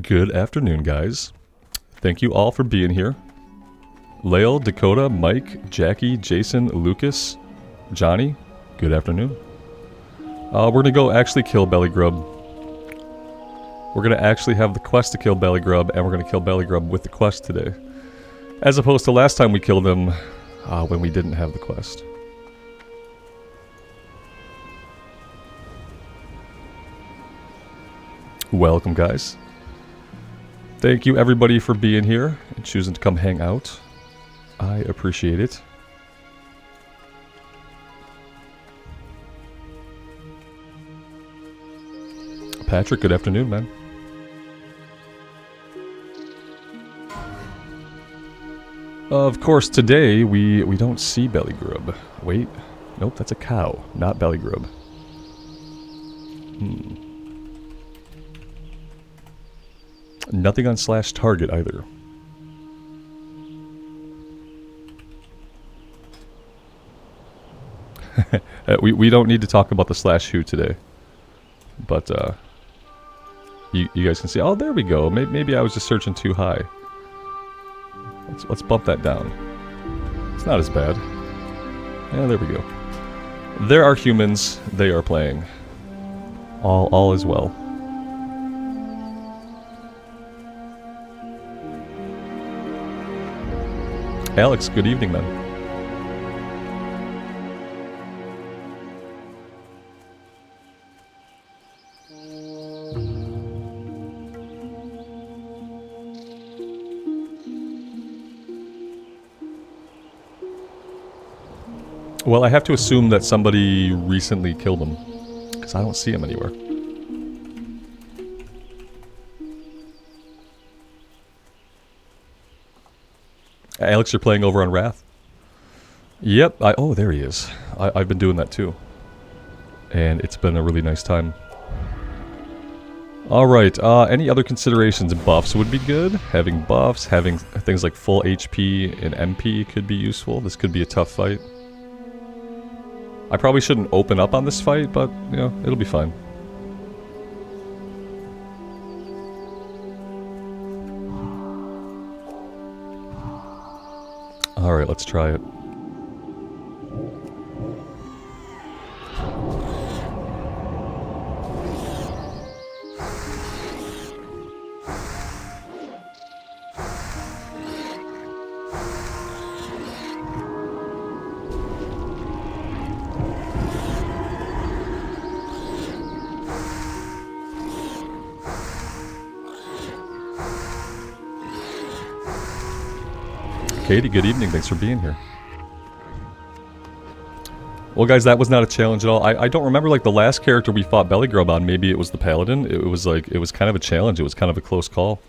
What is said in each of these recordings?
Good afternoon, guys. Thank you all for being here. Lael, Dakota, Mike, Jackie, Jason, Lucas, Johnny, good afternoon. We're gonna go actually kill Belly Grub. We're gonna actually have the quest to kill Belly Grub, and we're gonna kill Belly Grub with the quest today. As opposed to last time we killed him when we didn't have the quest. Welcome, guys. Thank you, everybody, for being here and choosing to come hang out. I appreciate it. Patrick, good afternoon, man. Of course, today we don't see Belly Grub. Wait, nope, that's a cow, not Belly Grub. Nothing on /target either. we don't need to talk about the /who today. But you guys can see. Oh, there we go. Maybe I was just searching too high. Let's bump that down. It's not as bad. Yeah, there we go. There are humans. They are playing. All is well. Alex, good evening, man. Well, I have to assume that somebody recently killed him, because I don't see him anywhere. Alex, you're playing over on Wrath? Yep. Oh, there he is. I've been doing that too. And it's been a really nice time. Alright, any other considerations? Buffs would be good. Having buffs, having things like full HP and MP could be useful. This could be a tough fight. I probably shouldn't open up on this fight, but, you know, it'll be fine. Alright, let's try it. Katie, good evening. Thanks for being here. Well, guys, that was not a challenge at all. I don't remember, like, the last character we fought Belly Grub on. Maybe it was the Paladin. It was kind of a challenge. It was kind of a close call.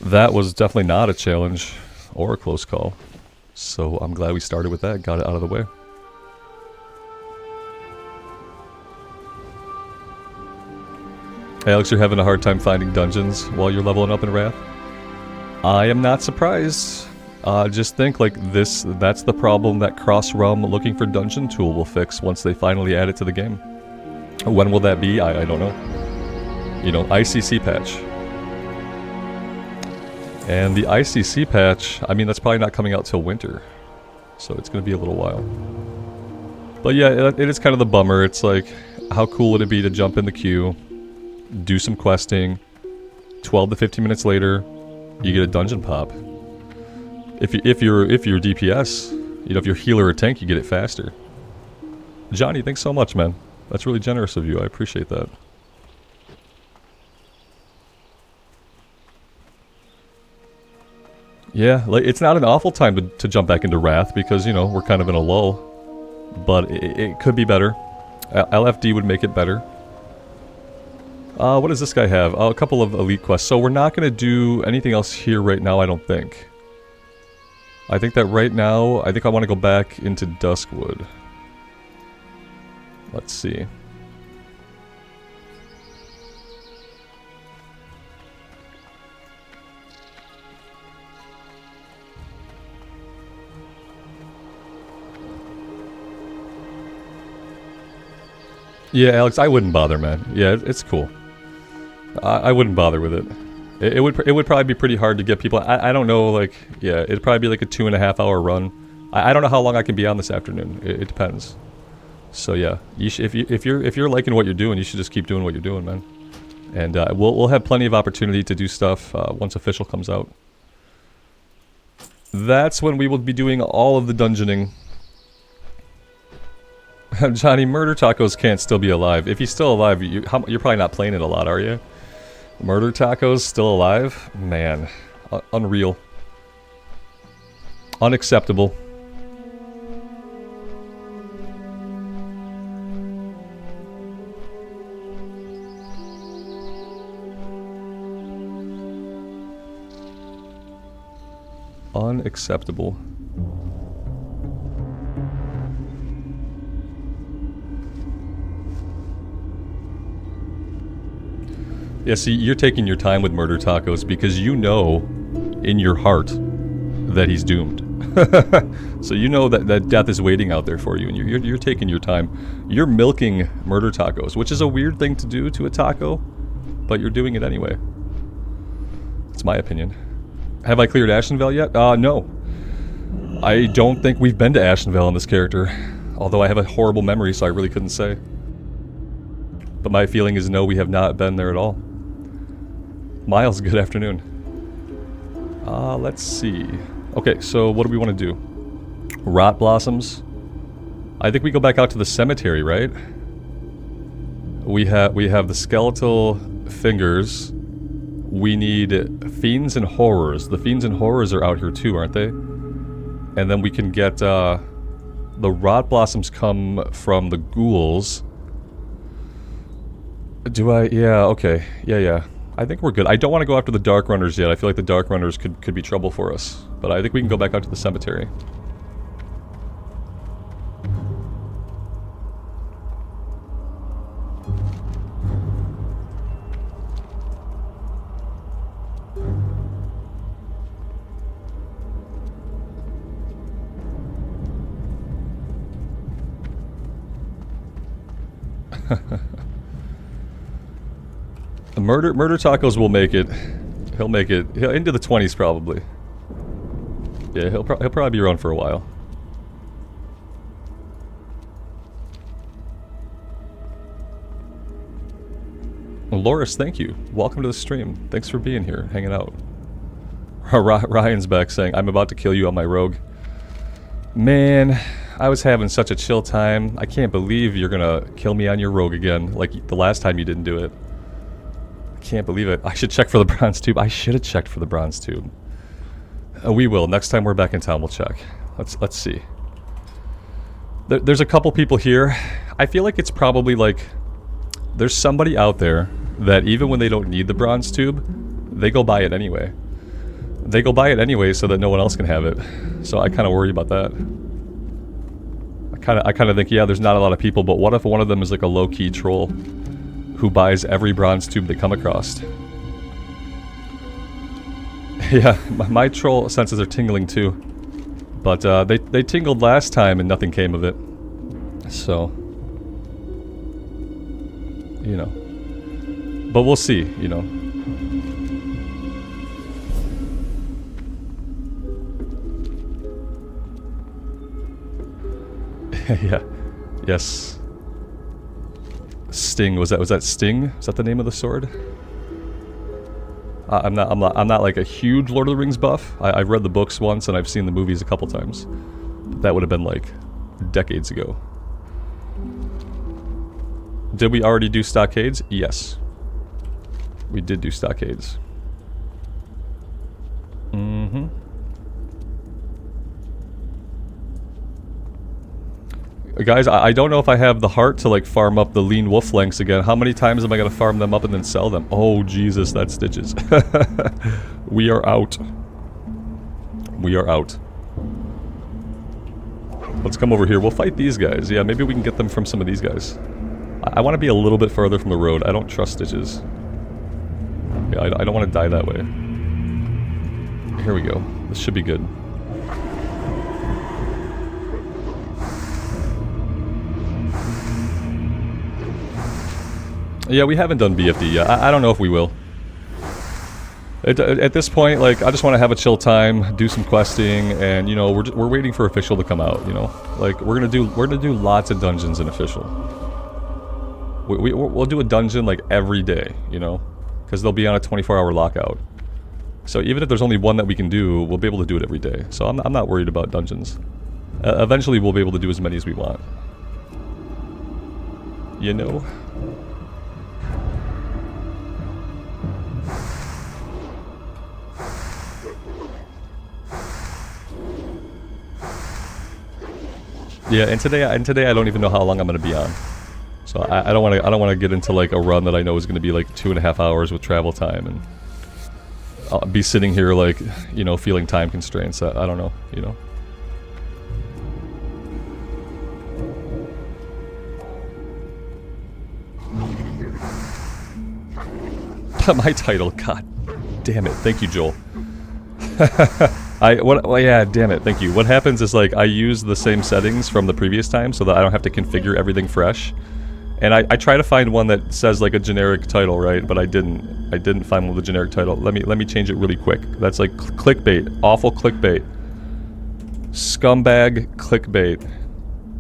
That was definitely not a challenge or a close call. So I'm glad we started with that, got it out of the way. Alex, you're having a hard time finding dungeons while you're leveling up in Wrath? I am not surprised. Just think, like, that's the problem that cross-realm looking for dungeon tool will fix once they finally add it to the game. When will that be? I don't know. You know, ICC patch. And the ICC patch, I mean, that's probably not coming out till winter. So it's going to be a little while. But yeah, it is kind of the bummer. It's like, how cool would it be to jump in the queue, do some questing, 12 to 15 minutes later, you get a dungeon pop. If you're DPS, you know, if you're healer or tank, you get it faster. Johnny, thanks so much, man. That's really generous of you. I appreciate that. Yeah, like, it's not an awful time to jump back into Wrath because, you know, we're kind of in a lull. But it could be better. LFD would make it better. What does this guy have? A couple of elite quests. So we're not going to do anything else here right now, I don't think. I think that right now, I think I want to go back into Duskwood. Let's see. Yeah, Alex, I wouldn't bother, man. Yeah, it's cool. I wouldn't bother with it. It would probably be pretty hard to get people. I don't know, like, yeah, it'd probably be like a 2.5 hour run. I don't know how long I can be on this afternoon. It depends. So yeah, if you're liking what you're doing, you should just keep doing what you're doing, man. And we'll have plenty of opportunity to do stuff once official comes out. That's when we will be doing all of the dungeoning. Johnny, Murder Tacos can't still be alive. If he's still alive, you're probably not playing it a lot, are you? Murder Tacos still alive? Man, unreal. Unacceptable. Unacceptable. Yeah, see, you're taking your time with Murder Tacos because you know in your heart that he's doomed. So you know that death is waiting out there for you, and you're taking your time. You're milking Murder Tacos, which is a weird thing to do to a taco, but you're doing it anyway. It's my opinion. Have I cleared Ashenvale yet? No. I don't think we've been to Ashenvale in this character, although I have a horrible memory, so I really couldn't say. But my feeling is no, we have not been there at all. Miles, good afternoon. Let's see. Okay, so what do we want to do? Rot Blossoms. I think we go back out to the cemetery, right? We have the skeletal fingers. We need Fiends and Horrors. The Fiends and Horrors are out here too, aren't they? And then we can get, the Rot Blossoms come from the ghouls. Do I? Yeah, okay. Yeah. I think we're good. I don't want to go after the Dark Runners yet. I feel like the Dark Runners could be trouble for us. But I think we can go back out to the cemetery. Murder Tacos will make it. He'll make it into the 20s probably. Yeah, he'll probably be around for a while. Well, Loris, thank you. Welcome to the stream. Thanks for being here, hanging out. Ryan's back saying, I'm about to kill you on my rogue. Man, I was having such a chill time. I can't believe you're gonna kill me on your rogue again, like the last time you didn't do it. I can't believe it. I should check for the bronze tube. I should have checked for the bronze tube. We will. Next time we're back in town, we'll check. Let's see. There's a couple people here. I feel like it's probably like there's somebody out there that even when they don't need the bronze tube, they go buy it anyway. They go buy it anyway so that no one else can have it. So I kind of worry about that. I kind of think, yeah, there's not a lot of people, but what if one of them is like a low-key troll who buys every bronze tube they come across? Yeah, my troll senses are tingling too. But they tingled last time and nothing came of it. So, you know. But we'll see, you know. Yeah. Yes. Sting, was that Sting? Is that the name of the sword? I'm not like a huge Lord of the Rings buff. I've read the books once and I've seen the movies a couple times. But that would have been like decades ago. Did we already do stockades? Yes. We did do stockades. Mm-hmm. Guys, I don't know if I have the heart to like farm up the lean wolf flanks again. How many times am I going to farm them up and then sell them? Oh, Jesus, that's stitches. We are out. We are out. Let's come over here. We'll fight these guys. Yeah, maybe we can get them from some of these guys. I want to be a little bit further from the road. I don't trust stitches. Yeah, I don't want to die that way. Here we go. This should be good. Yeah, we haven't done BFD yet. I don't know if we will. At this point, like, I just want to have a chill time, do some questing, and, you know, we're waiting for official to come out, you know? Like, we're gonna do lots of dungeons in official. We'll do a dungeon, like, every day, you know? Because they'll be on a 24-hour lockout. So even if there's only one that we can do, we'll be able to do it every day. So I'm not worried about dungeons. Eventually, we'll be able to do as many as we want. You know? Yeah, and today I don't even know how long I'm gonna be on. So I don't want to get into like a run that I know is gonna be like 2.5 hours with travel time, and I'll be sitting here like, you know, feeling time constraints. I don't know, you know. My title, god damn it! Thank you, Joel. Well, yeah, damn it, thank you. What happens is, like, I use the same settings from the previous time so that I don't have to configure everything fresh. And I try to find one that says, like, a generic title, right? But I didn't find one with a generic title. Let me change it really quick. That's like clickbait. Awful clickbait. Scumbag clickbait.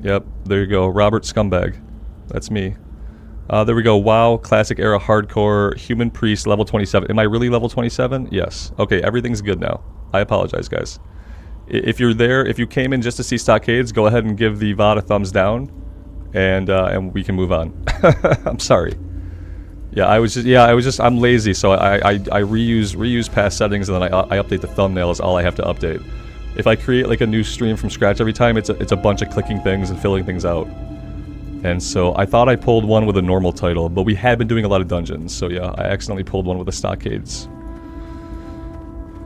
Yep, there you go. Robert Scumbag. That's me. There we go. WoW, Classic Era, Hardcore, Human Priest, level 27. Am I really level 27? Yes. Okay, everything's good now. I apologize, guys. If you're there, if you came in just to see Stockades, go ahead and give the VOD a thumbs down, and we can move on. I'm sorry. Yeah, I'm lazy, so I reuse past settings, and then I update the thumbnail is all I have to update. If I create like a new stream from scratch every time, it's a bunch of clicking things and filling things out. And so I thought I pulled one with a normal title, but we had been doing a lot of dungeons, so yeah, I accidentally pulled one with the Stockades.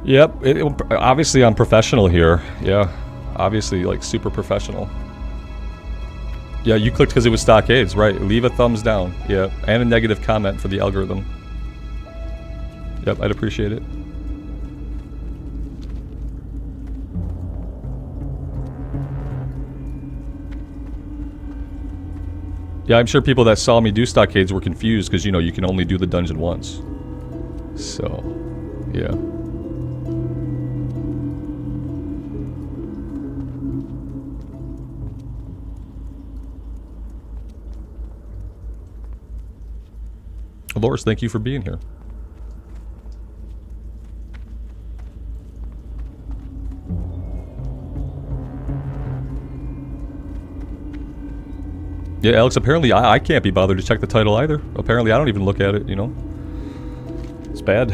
Yep, obviously I'm professional here. Yeah, obviously, like, super professional. Yeah, you clicked because it was Stockades, right? Leave a thumbs down. Yeah, and a negative comment for the algorithm. Yep, I'd appreciate it. Yeah, I'm sure people that saw me do Stockades were confused because, you know, you can only do the dungeon once. So, yeah. Loris, thank you for being here. Yeah, Alex, apparently I can't be bothered to check the title either. Apparently I don't even look at it, you know? It's bad.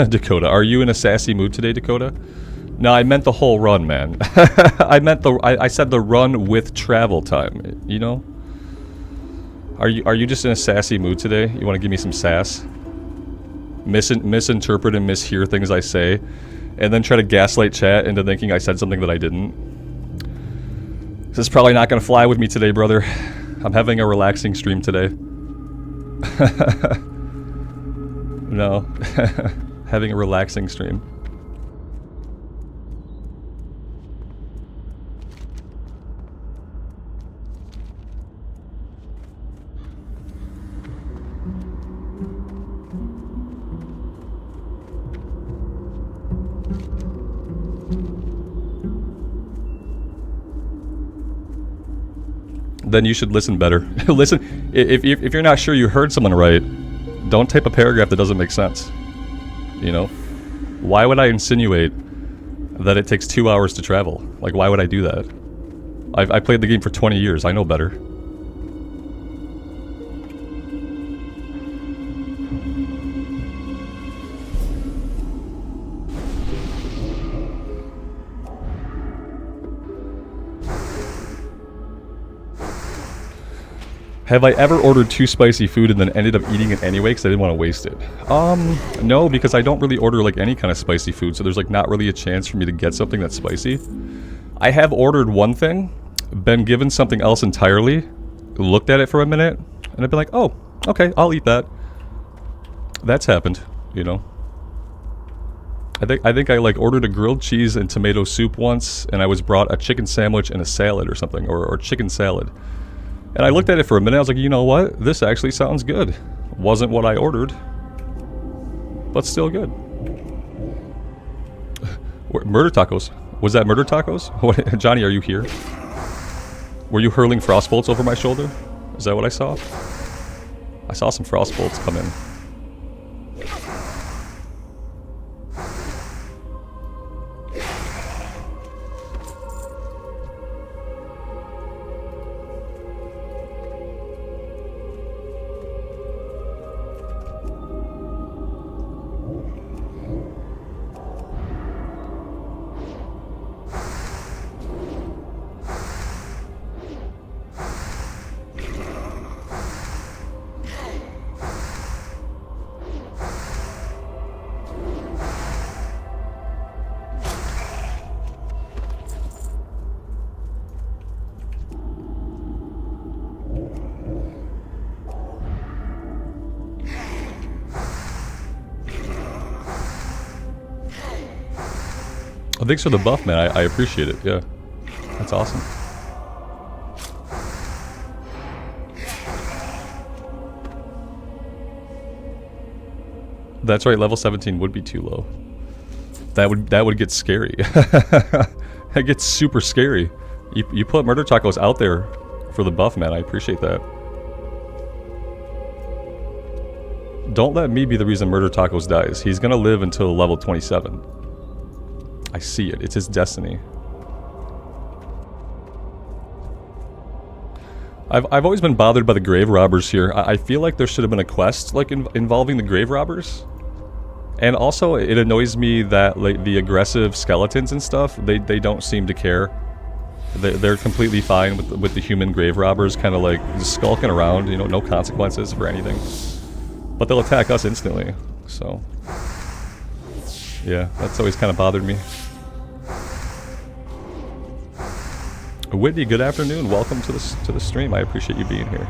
Dakota, are you in a sassy mood today, Dakota? No, I meant the whole run, man. I said the run with travel time, you know? Are you just in a sassy mood today? You want to give me some sass? Misinterpret and mishear things I say, and then try to gaslight chat into thinking I said something that I didn't? This is probably not going to fly with me today, brother. I'm having a relaxing stream today. No. Having a relaxing stream. Then you should listen better. Listen, if you're not sure you heard someone right, don't type a paragraph that doesn't make sense. You know? Why would I insinuate that it takes 2 hours to travel? Like, why would I do that? I played the game for 20 years. I know better. Have I ever ordered too spicy food and then ended up eating it anyway because I didn't want to waste it? No, because I don't really order like any kind of spicy food, so there's like not really a chance for me to get something that's spicy. I have ordered one thing, been given something else entirely, looked at it for a minute, and I've been like, oh, Okay, I'll eat that. That's happened, you know. I think I like ordered a grilled cheese and tomato soup once, and I was brought a chicken sandwich and a salad or something, or chicken salad. And I looked at it for a minute, I was like, you know what? This actually sounds good. Wasn't what I ordered, but still good. Murder tacos. Was that murder tacos? What, Johnny, are you here? Were you hurling frost bolts over my shoulder? Is that what I saw? I saw some frost bolts come in. Oh, thanks for the buff, man. I appreciate it. Yeah. That's awesome. That's right, level 17 would be too low. That would get scary. That gets super scary. You put Murder Tacos out there for the buff, man. I appreciate that. Don't let me be the reason Murder Tacos dies. He's gonna live until level 27. I see it. It's his destiny. I've always been bothered by the grave robbers here. I feel like there should have been a quest like involving the grave robbers. And also, it annoys me that like the aggressive skeletons and stuff, they don't seem to care. They're completely fine with the human grave robbers, kind of like just skulking around, you know, no consequences for anything. But they'll attack us instantly, so... yeah, that's always kind of bothered me. Whitney, good afternoon. Welcome to the stream. I appreciate you being here.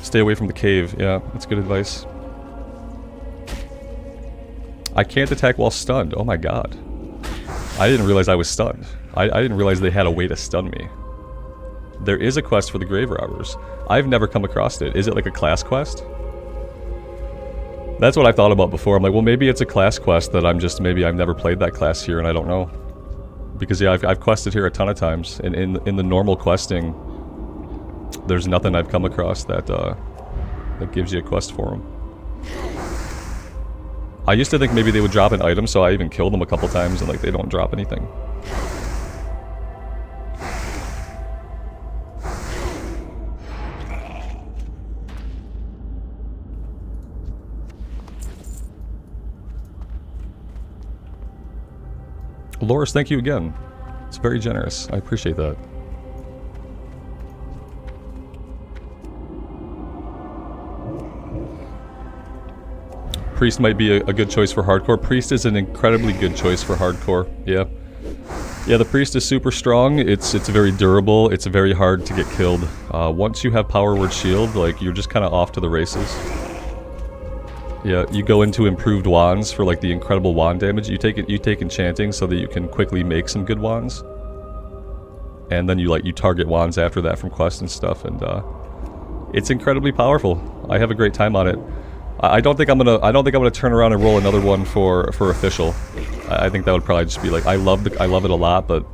Stay away from the cave. Yeah, that's good advice. I can't attack while stunned. Oh my god. I didn't realize I was stunned. I didn't realize they had a way to stun me. There is a quest for the grave robbers. I've never come across it. Is it like a class quest? That's what I thought about before. I'm like, well, maybe it's a class quest that maybe I've never played that class here and I don't know. Because yeah, I've quested here a ton of times, and in the normal questing, there's nothing I've come across that gives you a quest for them. I used to think maybe they would drop an item, so I even killed them a couple times, and like they don't drop anything. Loris, thank you again. It's very generous. I appreciate that. Priest might be a good choice for hardcore. Priest is an incredibly good choice for hardcore. Yeah. Yeah, the Priest is super strong. It's very durable. It's very hard to get killed. Once you have Power Word Shield, like, you're just kind of off to the races. Yeah, you go into improved wands for like the incredible wand damage. You take enchanting so that you can quickly make some good wands. And then you target wands after that from quests and stuff, and it's incredibly powerful. I have a great time on it. I don't think I'm gonna turn around and roll another one for official. I think that would probably just be like, I love it a lot, but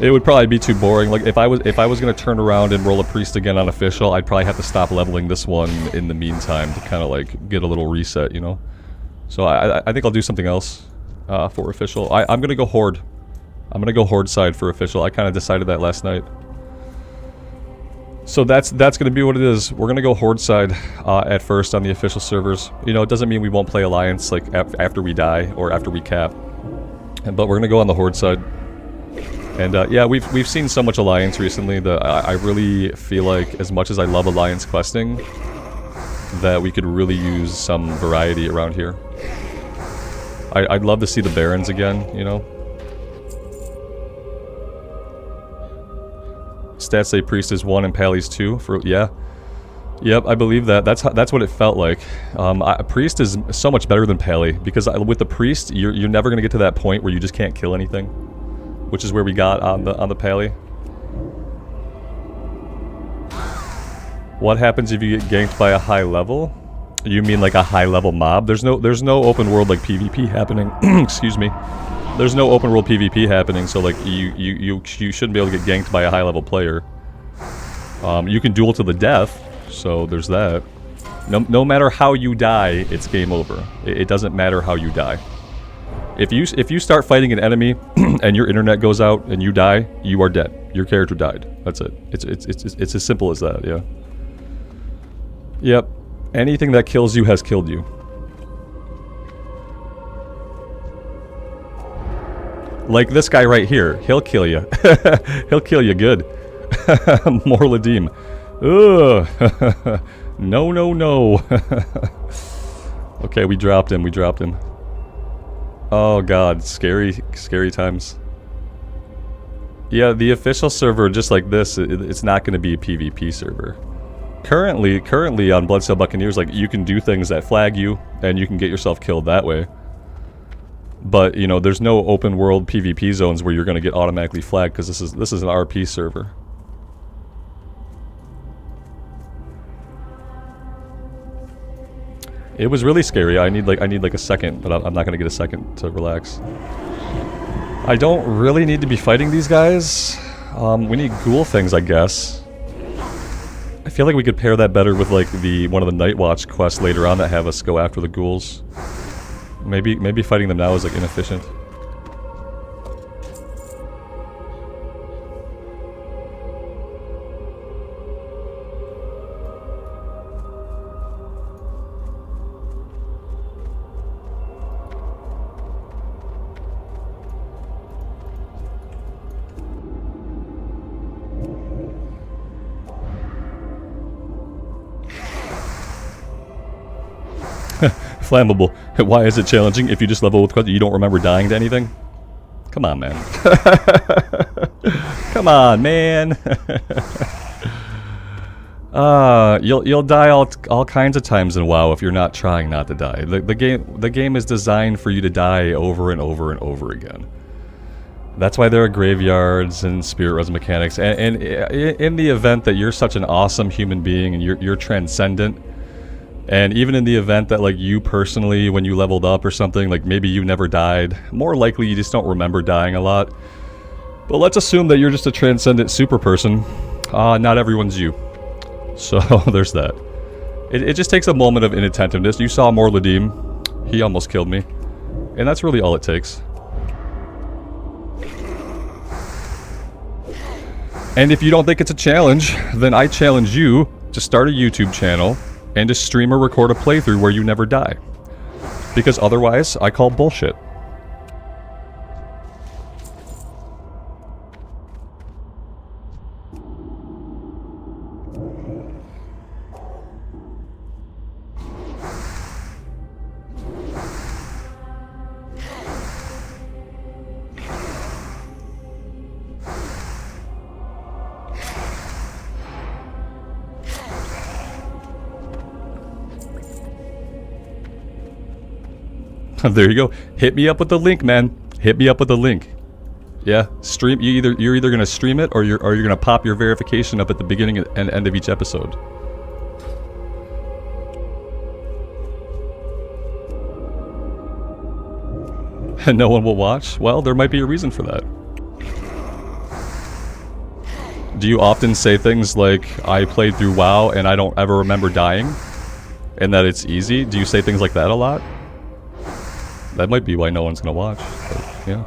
it would probably be too boring. Like if I was gonna turn around and roll a priest again on official, I'd probably have to stop leveling this one in the meantime to kind of like get a little reset, you know. So I think I'll do something else for official. I'm gonna go horde. I'm gonna go horde side for official. I kind of decided that last night. So that's gonna be what it is. We're gonna go horde side at first on the official servers. You know, it doesn't mean we won't play alliance like after we die or after we cap. But we're gonna go on the horde side. And yeah, we've seen so much alliance recently that I really feel like, as much as I love alliance questing, that we could really use some variety around here. I'd love to see the barons again, you know. Stats say priest is 1 and pally's 2 for, yeah. Yep, I believe that. That's what it felt like. Priest is so much better than Pally, because with the Priest, you're never gonna get to that point where you just can't kill anything, which is where we got on the Pally. What happens if you get ganked by a high level? You mean like a high level mob? There's no open world like PvP happening. Excuse me. There's no open world PvP happening, so like you shouldn't be able to get ganked by a high level player. You can duel to the death. So there's that. No matter how you die, it's game over. It doesn't matter how you die. If you start fighting an enemy and your internet goes out and you die, you are dead. Your character died. That's it. It's as simple as that. Yeah. Yep. Anything that kills you has killed you. Like this guy right here. He'll kill you. He'll kill you good. More Ladim. Ugh. No, no, no. Okay, we dropped him. Oh god, scary times. Yeah, the official server, just like this, it's not going to be a PvP server. Currently on Bloodsail Buccaneers, like, you can do things that flag you, and you can get yourself killed that way. But, you know, there's no open world PvP zones where you're going to get automatically flagged, because this is an RP server. It was really scary. I need like a second, but I'm not gonna get a second to relax. I don't really need to be fighting these guys. We need ghoul things, I guess. I feel like we could pair that better with like one of the Night Watch quests later on that have us go after the ghouls. Maybe fighting them now is like inefficient. Flammable. Why is it challenging if you just level with Questie? You don't remember dying to anything? Come on, man. Come on, man. You'll die all kinds of times in WoW if you're not trying not to die. The game is designed for you to die over and over and over again. That's why there are graveyards and spirit res mechanics. And in the event that you're such an awesome human being and you're transcendent, and even in the event that, like, you personally, when you leveled up or something, like, maybe you never died, more likely you just don't remember dying a lot. But let's assume that you're just a transcendent super person. Not everyone's you. So, there's that. It just takes a moment of inattentiveness. You saw Morladim. He almost killed me. And that's really all it takes. And if you don't think it's a challenge, then I challenge you to start a YouTube channel and to stream or record a playthrough where you never die. Because otherwise, I call bullshit. There you go. Hit me up with the link, man. Hit me up with the link. Yeah, stream. You're either gonna stream it or you're gonna pop your verification up at the beginning and end of each episode. And no one will watch? Well, there might be a reason for that. Do you often say things like, I played through WoW and I don't ever remember dying? And that it's easy? Do you say things like that a lot? That might be why no one's gonna watch, but yeah.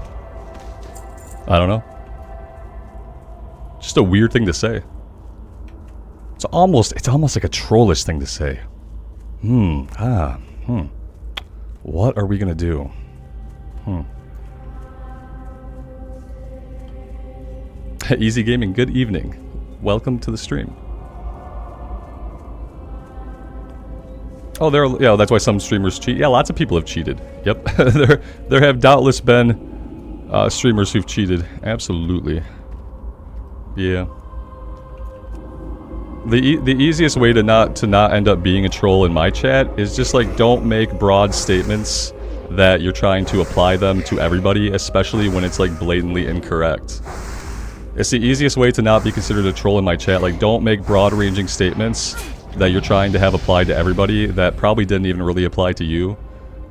I don't know. Just a weird thing to say. It's almost like a trollish thing to say. What are we gonna do? Easy Gaming, good evening. Welcome to the stream. Oh, yeah, that's why some streamers cheat. Yeah, lots of people have cheated. Yep, there have doubtless been streamers who've cheated. Absolutely. Yeah. The easiest way to not end up being a troll in my chat is just like don't make broad statements that you're trying to apply them to everybody, especially when it's like blatantly incorrect. It's the easiest way to not be considered a troll in my chat. Like, don't make broad-ranging statements that you're trying to have applied to everybody that probably didn't even really apply to you.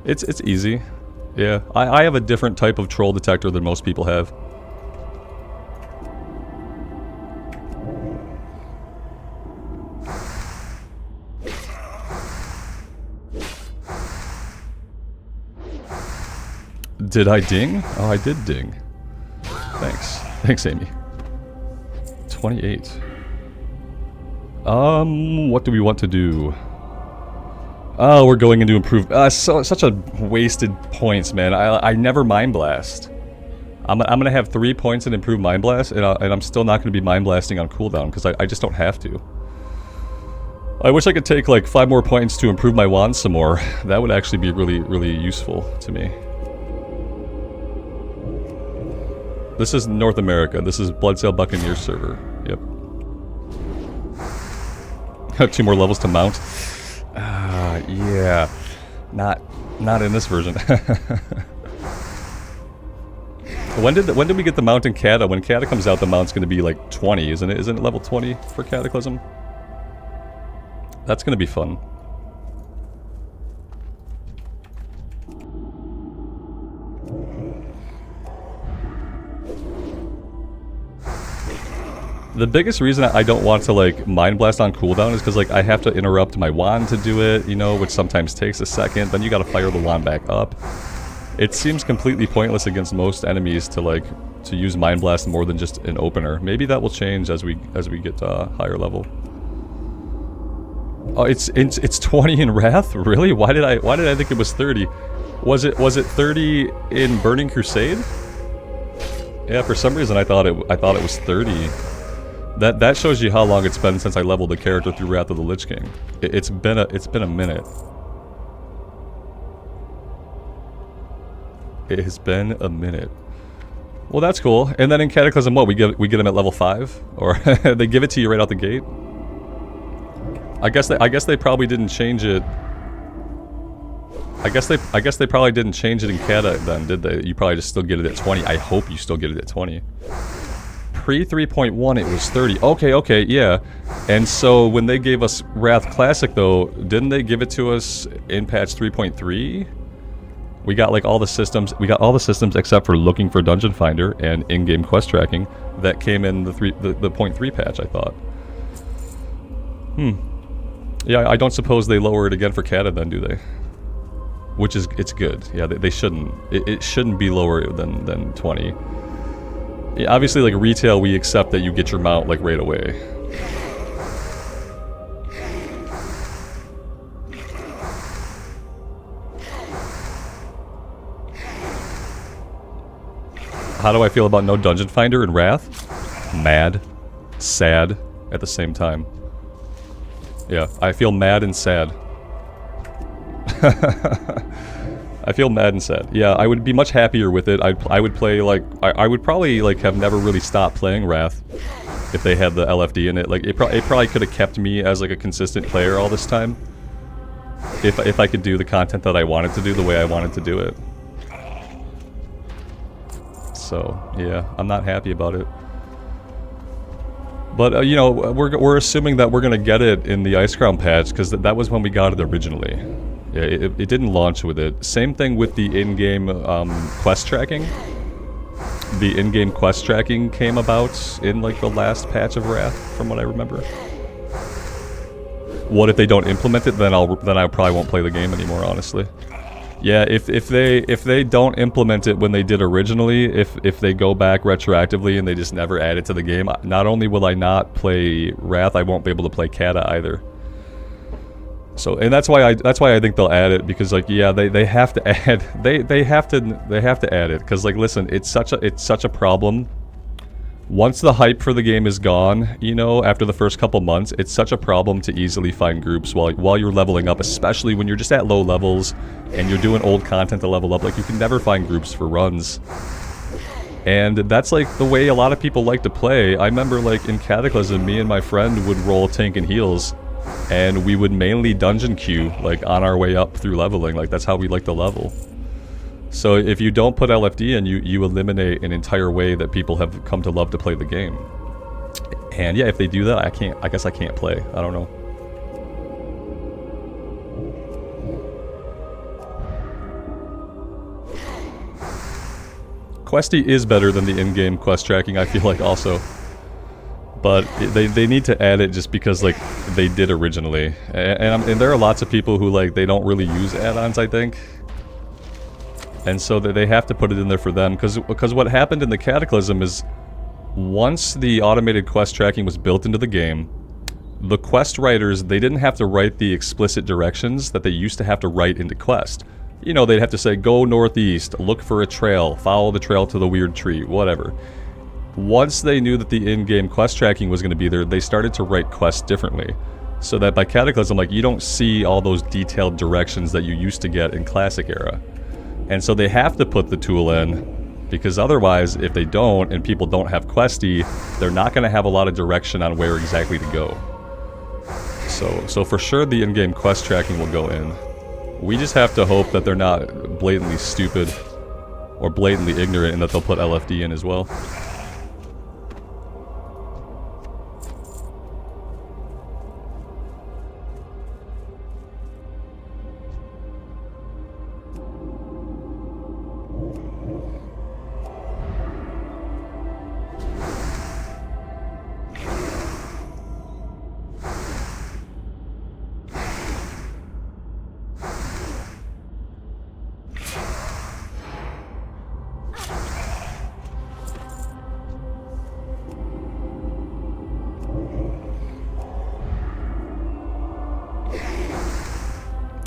It's easy. Yeah, I have a different type of troll detector than most people have. Did I ding? Oh, I did ding. Thanks. Thanks, Amy. 28. What do we want to do? Oh, we're going into improve. Such a wasted points, man. I never Mind Blast. I'm gonna have 3 points in Improved Mind Blast, and I'm still not gonna be Mind Blasting on cooldown, because I just don't have to. I wish I could take like 5 more points to improve my wand some more. That would actually be really, really useful to me. This is North America. This is Bloodsail Buccaneers server. Yep. Have 2 more levels to mount. Yeah. Not in this version. When did we get the mount in Cata? When Cata comes out, the mount's going to be like 20, isn't it? Isn't it level 20 for Cataclysm? That's going to be fun. The biggest reason I don't want to like Mind Blast on cooldown is because like I have to interrupt my wand to do it, you know, which sometimes takes a second. Then you gotta fire the wand back up. It seems completely pointless against most enemies to use Mind Blast more than just an opener. Maybe that will change as we get higher level. Oh, it's 20 in Wrath? Really? Why did I think it was 30? Was it 30 in Burning Crusade? Yeah, for some reason I thought it was 30. That shows you how long it's been since I leveled the character through Wrath of the Lich King. It's been a minute. It has been a minute. Well, that's cool. And then in Cataclysm, what we get them at level 5, or they give it to you right out the gate. I guess they probably didn't change it. I guess they probably didn't change it in Cata then, did they? You probably just still get it at 20. I hope you still get it at 20. Pre 3.1 it was 30. Okay, yeah. And so when they gave us Wrath Classic though, didn't they give it to us in patch 3.3? We got like all the systems. We got all the systems except for looking for Dungeon Finder and in-game quest tracking that came in the 0.3 patch, I thought. Yeah, I don't suppose they lower it again for Cata then, do they? Which is, it's good. Yeah, they shouldn't. It shouldn't be lower than 20. Yeah, obviously, like retail, we accept that you get your mount like right away. How do I feel about no Dungeon Finder in Wrath? Mad. Sad at the same time. Yeah, I feel mad and sad. I feel mad and sad. Yeah, I would be much happier with it. I would play like I would probably like have never really stopped playing Wrath if they had the LFD in it. Like it probably could have kept me as like a consistent player all this time if I could do the content that I wanted to do the way I wanted to do it. So yeah, I'm not happy about it. But you know, we're assuming that we're gonna get it in the Ice Crown patch because that was when we got it originally. Yeah, it didn't launch with it. Same thing with the in-game quest tracking. The in-game quest tracking came about in like the last patch of Wrath, from what I remember. What if they don't implement it? Then I probably won't play the game anymore, honestly. Yeah, if they don't implement it when they did originally, if they go back retroactively and they just never add it to the game, not only will I not play Wrath, I won't be able to play Cata either. So, and that's why I think they'll add it, because like yeah, they have to add they have to add it, because like listen, it's such a problem. Once the hype for the game is gone, you know, after the first couple months, it's such a problem to easily find groups while you're leveling up, especially when you're just at low levels and you're doing old content to level up. Like you can never find groups for runs. And that's like the way a lot of people like to play. I remember like in Cataclysm, me and my friend would roll tank and heals, and we would mainly dungeon queue like on our way up through leveling. Like that's how we like to level. So if you don't put LFD in, you eliminate an entire way that people have come to love to play the game. And yeah, if they do that, I guess I can't play. I don't know. Questie is better than the in-game quest tracking, I feel like, also. But they need to add it just because, like, they did originally. And there are lots of people who, like, they don't really use add-ons, I think. And so they have to put it in there for them. Because what happened in the Cataclysm is, once the automated quest tracking was built into the game, the quest writers, they didn't have to write the explicit directions that they used to have to write into quest. You know, they'd have to say, go northeast, look for a trail, follow the trail to the weird tree, whatever. Once they knew that the in-game quest tracking was going to be there, they started to write quests differently. So that by Cataclysm, like, you don't see all those detailed directions that you used to get in Classic Era. And so they have to put the tool in, because otherwise, if they don't, and people don't have Questie, they're not going to have a lot of direction on where exactly to go. So for sure the in-game quest tracking will go in. We just have to hope that they're not blatantly stupid or blatantly ignorant and that they'll put LFD in as well.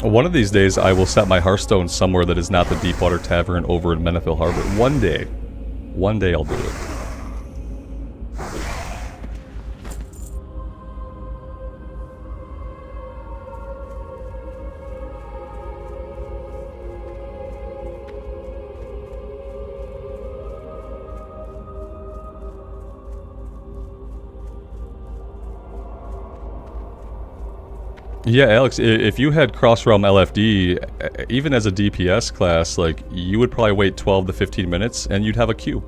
One of these days, I will set my Hearthstone somewhere that is not the Deepwater Tavern over in Menethil Harbor. One day. One day I'll do it. Yeah, Alex, if you had Cross-Realm LFD, even as a DPS class, like, you would probably wait 12 to 15 minutes, and you'd have a queue.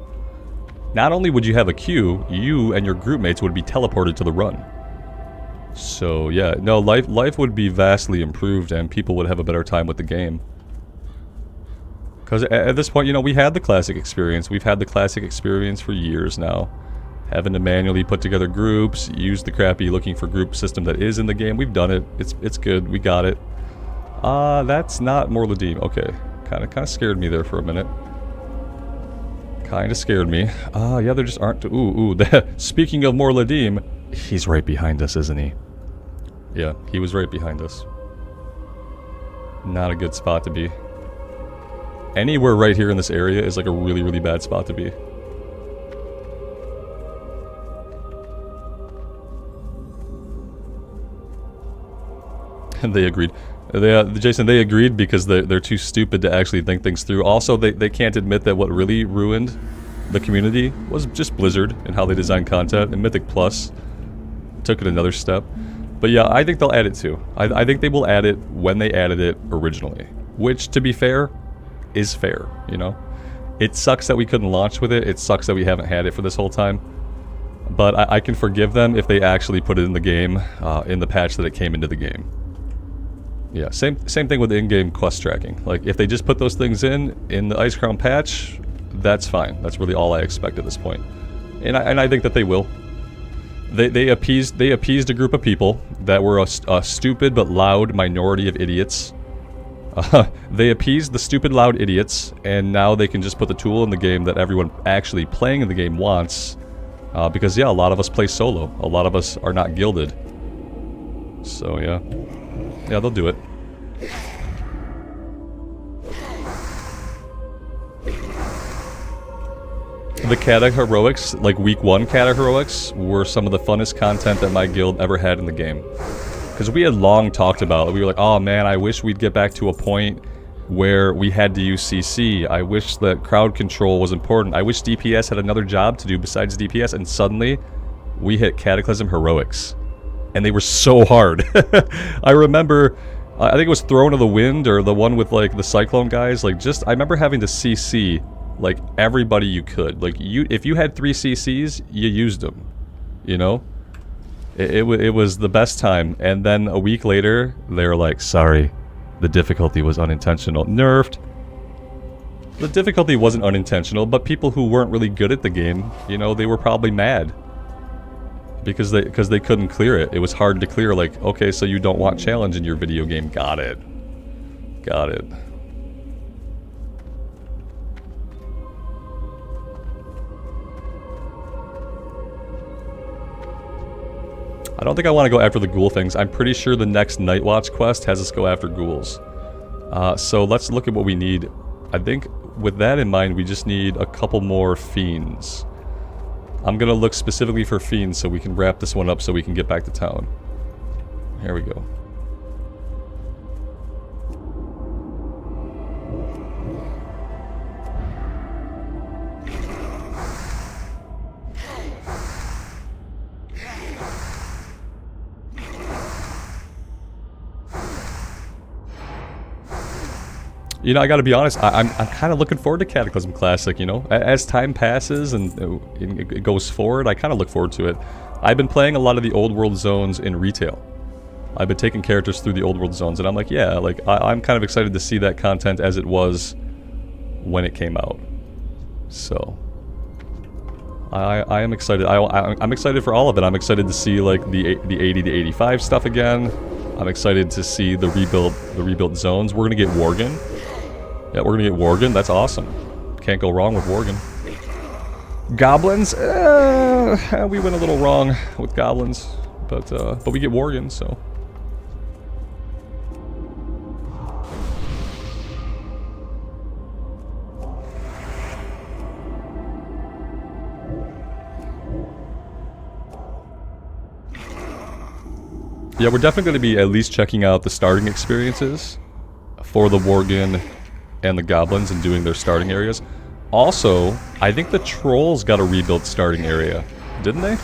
Not only would you have a queue, you and your group mates would be teleported to the run. So, yeah, no, life would be vastly improved, and people would have a better time with the game. Because at this point, you know, we had the Classic experience. We've had the Classic experience for years now. Having to manually put together groups, use the crappy looking for group system that is in the game. We've done it. It's good. We got it. That's not Morladim. Okay. Kind of scared me there for a minute. Kind of scared me. Yeah, there just aren't... Ooh. Speaking of Morladim, he's right behind us, isn't he? Yeah, he was right behind us. Not a good spot to be. Anywhere right here in this area is like a really, really bad spot to be. And they agreed. Jason, they agreed because they're too stupid to actually think things through. Also, they can't admit that what really ruined the community was just Blizzard and how they designed content, and Mythic Plus took it another step. But yeah, I think they'll add it too. I think they will add it when they added it originally. Which, to be fair, is fair, you know? It sucks that we couldn't launch with it. It sucks that we haven't had it for this whole time. But I can forgive them if they actually put it in the game, in the patch that it came into the game. Yeah, same thing with in-game quest tracking. Like, if they just put those things in the Icecrown patch, that's fine. That's really all I expect at this point. And I think that they will. They appeased a group of people that were a stupid but loud minority of idiots. They appeased the stupid loud idiots, and now they can just put the tool in the game that everyone actually playing in the game wants. Because, yeah, a lot of us play solo. A lot of us are not guilded. So, yeah. Yeah, they'll do it. The Cata Heroics, like week 1 Cata Heroics, were some of the funnest content that my guild ever had in the game. Because we had long talked about it. We were like, oh man, I wish we'd get back to a point where we had to use CC. I wish that crowd control was important. I wish DPS had another job to do besides DPS, and suddenly we hit Cataclysm Heroics. And they were so hard. I remember, I think it was Throne of the Wind, or the one with like the Cyclone guys, like I remember having to CC like everybody you could. Like if you had 3 CCs, you used them, you know? It was the best time. And then a week later, they were like, sorry, the difficulty was unintentional. Nerfed. The difficulty wasn't unintentional, but people who weren't really good at the game, you know, they were probably mad. Because they couldn't clear it. It was hard to clear, like, okay, so you don't want challenge in your video game. Got it. Got it. I don't think I want to go after the ghoul things. I'm pretty sure the next Night Watch quest has us go after ghouls. So let's look at what we need. I think with that in mind, we just need a couple more fiends. I'm gonna look specifically for fiends so we can wrap this one up so we can get back to town. Here we go. You know, I gotta be honest, I'm kind of looking forward to Cataclysm Classic, you know? As time passes and it goes forward, I kind of look forward to it. I've been playing a lot of the old world zones in retail. I've been taking characters through the old world zones, and I'm like, yeah, like, I'm kind of excited to see that content as it was when it came out. So, I am excited. I'm excited for all of it. I'm excited to see, like, the 80 to 85 stuff again. I'm excited to see the rebuilt zones. We're gonna get Worgen. Yeah, we're gonna get Worgen. That's awesome. Can't go wrong with Worgen. Goblins, we went a little wrong with goblins, but we get Worgen, so. Yeah, we're definitely going to be at least checking out the starting experiences for the Worgen and the goblins and doing their starting areas. Also, I think the trolls got a rebuilt starting area, didn't they?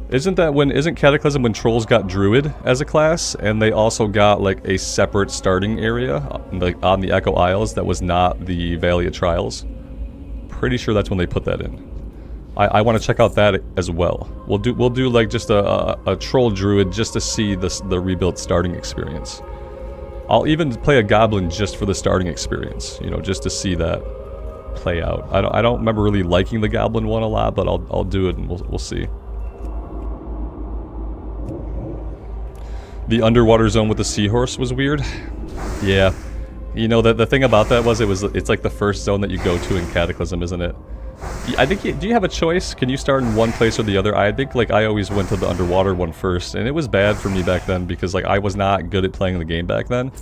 Isn't Cataclysm when trolls got druid as a class, and they also got like a separate starting area like on the Echo Isles that was not the Valley of Trials? Pretty sure that's when they put that in. I want to check out that as well. We'll do like just a troll druid just to see the rebuilt starting experience. I'll even play a goblin just for the starting experience, you know, just to see that play out. I don't remember really liking the goblin one a lot, but I'll do it and we'll see. The underwater zone with the seahorse was weird. Yeah, you know the thing about that was it's like the first zone that you go to in Cataclysm, isn't it? I think do you have a choice? Can you start in one place or the other? I think like I always went to the underwater one first, and it was bad for me back then because like I was not good at playing the game back then.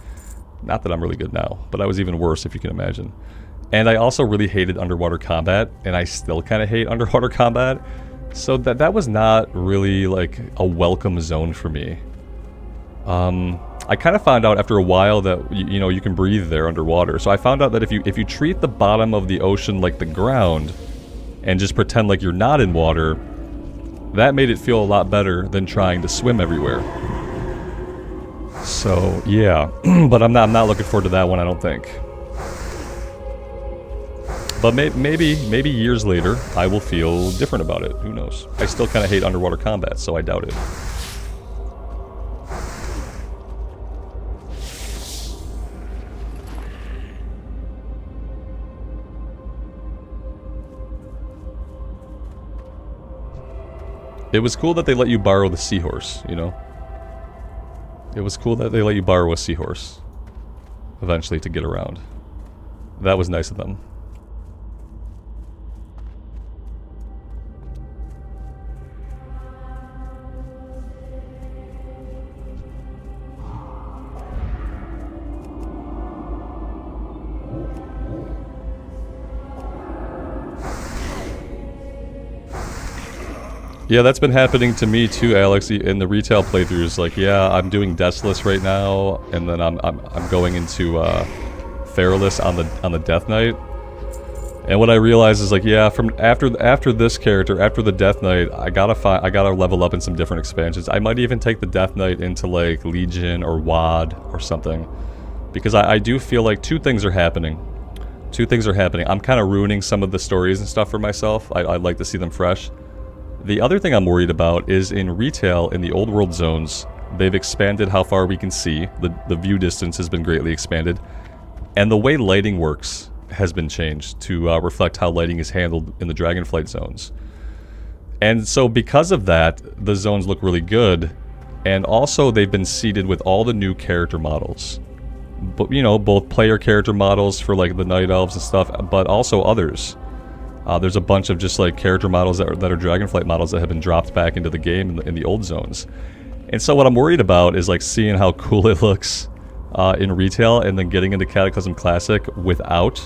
Not that I'm really good now, but I was even worse if you can imagine. And I also really hated underwater combat, and I still kind of hate underwater combat. So that was not really like a welcome zone for me. I kind of found out after a while that you know you can breathe there underwater. So I found out that if you treat the bottom of the ocean like the ground and just pretend like you're not in water, that made it feel a lot better than trying to swim everywhere. So yeah, but I'm not looking forward to that one, I don't think. But maybe years later I will feel different about it. Who knows? I still kind of hate underwater combat, so I doubt it. It was cool that they let you borrow the seahorse, you know? It was cool that they let you borrow a seahorse eventually to get around. That was nice of them. Yeah, that's been happening to me too, Alex, in the retail playthroughs. Like, yeah, I'm doing Deathless right now, and then I'm going into Feralus on the Death Knight. And what I realized is like, yeah, from after this character, after the Death Knight, I gotta level up in some different expansions. I might even take the Death Knight into like Legion or WoD or something, because I do feel like two things are happening. I'm kind of ruining some of the stories and stuff for myself. I'd like to see them fresh. The other thing I'm worried about is in retail, in the old world zones, they've expanded how far we can see. The view distance has been greatly expanded, and the way lighting works has been changed to reflect how lighting is handled in the Dragonflight zones. And so because of that, the zones look really good, and also they've been seeded with all the new character models. But, you know, both player character models for like the Night Elves and stuff, but also others. There's a bunch of just like character models that are Dragonflight models that have been dropped back into the game in the old zones. And so what I'm worried about is like seeing how cool it looks in retail, and then getting into Cataclysm Classic without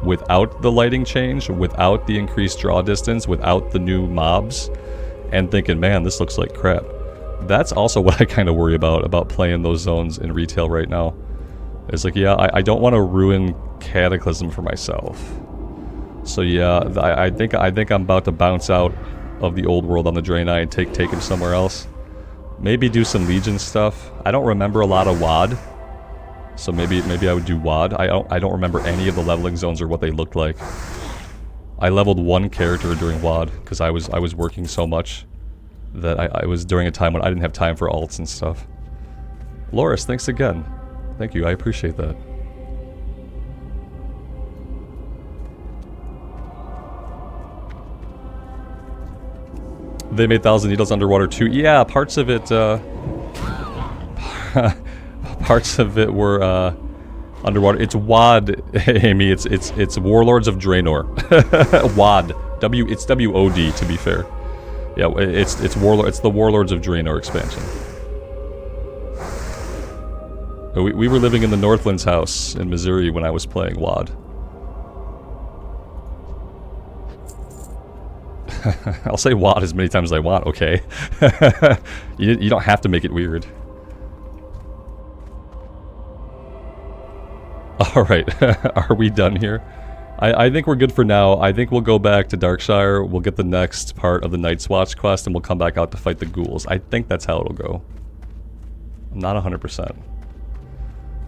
the lighting change, without the increased draw distance, without the new mobs, and thinking, man, this looks like crap. That's also what I kind of worry about playing those zones in retail right now. It's like, yeah, I don't want to ruin Cataclysm for myself. So yeah, I think I'm about to bounce out of the old world on the Draenei and take him somewhere else. Maybe do some Legion stuff. I don't remember a lot of WoD. So maybe I would do WoD. I don't remember any of the leveling zones or what they looked like. I leveled one character during WoD because I was working so much that I was during a time when I didn't have time for alts and stuff. Loris, thanks again. Thank you, I appreciate that. They made Thousand Needles underwater too. Yeah, parts of it parts of it were underwater. It's WoD, Amy. It's Warlords of Draenor. WoD. It's WOD to be fair. Yeah, it's the Warlords of Draenor expansion. We were living in the Northlands house in Missouri when I was playing WoD. I'll say WoD as many times as I want, okay? You don't have to make it weird. Alright, are we done here? I think we're good for now. I think we'll go back to Darkshire, we'll get the next part of the Night's Watch quest, and we'll come back out to fight the ghouls. I think that's how it'll go. I'm not 100%.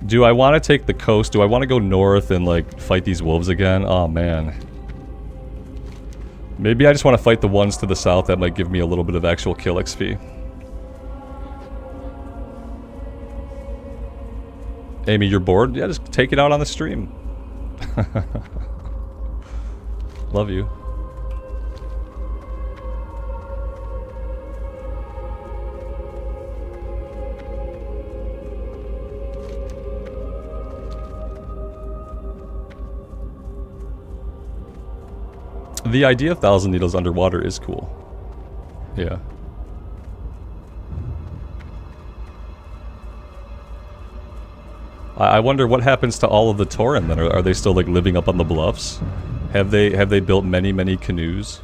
Do I want to take the coast? Do I want to go north and, like, fight these wolves again? Oh, man. Maybe I just want to fight the ones to the south that might give me a little bit of actual kill XP. Amy, you're bored? Yeah, just take it out on the stream. Love you. The idea of Thousand Needles underwater is cool. Yeah. I wonder what happens to all of the Tauren then. Are they still like living up on the bluffs? Have they built many canoes?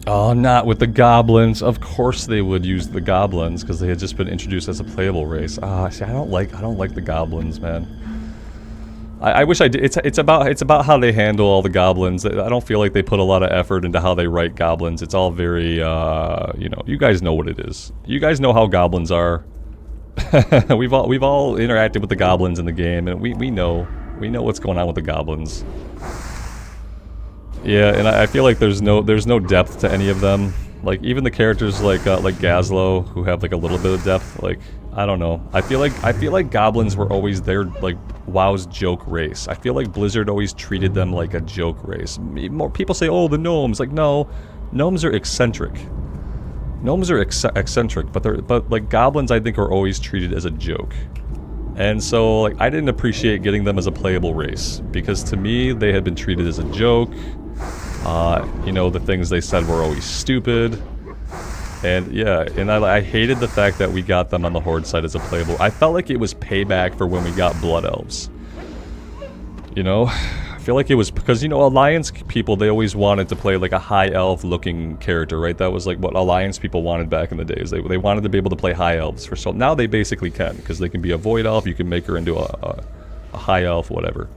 Oh, not with the goblins. Of course they would use the goblins because they had just been introduced as a playable race. Ah, see, I don't like the goblins, man. I wish I did. It's about how they handle all the goblins. I don't feel like they put a lot of effort into how they write goblins. It's all very, you know, you guys know what it is. You guys know how goblins are. we've all interacted with the goblins in the game, and we know what's going on with the goblins. Yeah, and I feel like there's no depth to any of them. Like even the characters like Gazlo, who have like a little bit of depth. Like I don't know. I feel like goblins were always their like WoW's joke race. I feel like Blizzard always treated them like a joke race. More people say, oh, the gnomes. Like no, gnomes are eccentric. Gnomes are eccentric, but like goblins I think are always treated as a joke. And so like I didn't appreciate getting them as a playable race, because to me they had been treated as a joke. You know, the things they said were always stupid. And yeah, and I hated the fact that we got them on the Horde side as a playable. I felt like it was payback for when we got Blood Elves. You know? I feel like it was because, you know, Alliance people, they always wanted to play like a high elf looking character, right? That was like what Alliance people wanted back in the days. They wanted to be able to play high elves for so now they basically can, because they can be a void elf, you can make her into a high elf, whatever.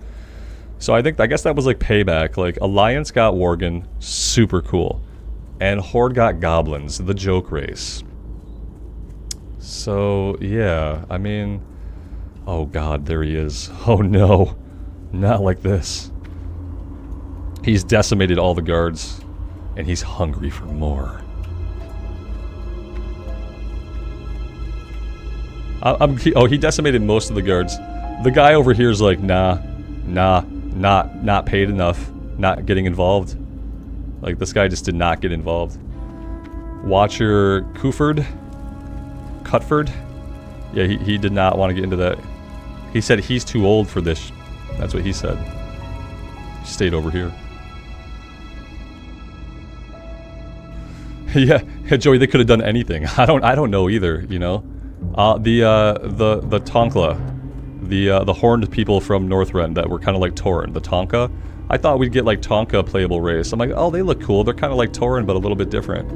So I guess that was like payback. Like Alliance got Worgen, super cool. And Horde got Goblins, the joke race. So yeah, I mean, oh god, there he is. Oh no, not like this. He's decimated all the guards, and he's hungry for more. Oh, he decimated most of the guards. The guy over here is like, nah, not paid enough, not getting involved. Like, this guy just did not get involved. Watcher Cuford? Cutford? Yeah, he did not want to get into that. He said he's too old for this. That's what he said. He stayed over here. Yeah, Joey, they could have done anything. I don't know either, you know. The Tonkla, the horned people from Northrend that were kind of like Tauren, the Tonka. I thought we'd get like Tonka playable race. I'm like, oh, they look cool. They're kind of like Tauren, but a little bit different.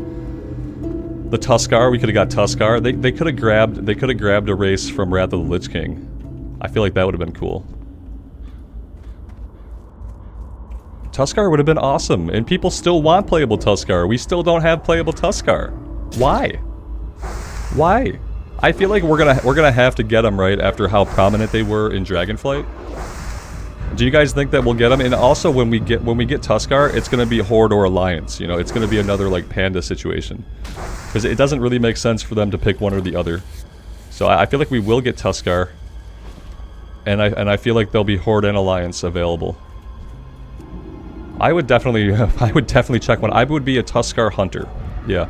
The Tuskar, we could have got Tuskar. They could have grabbed a race from Wrath of the Lich King. I feel like that would have been cool. Tuskar would have been awesome, and people still want playable Tuskar. We still don't have playable Tuskar. Why? Why? I feel like we're gonna have to get them right after how prominent they were in Dragonflight. Do you guys think that we'll get them? And also, when we get Tuskar, it's gonna be Horde or Alliance. You know, it's gonna be another like Panda situation, because it doesn't really make sense for them to pick one or the other. So I feel like we will get Tuskar, and I feel like there'll be Horde and Alliance available. I would definitely check one. I would be a Tuskar hunter. Yeah,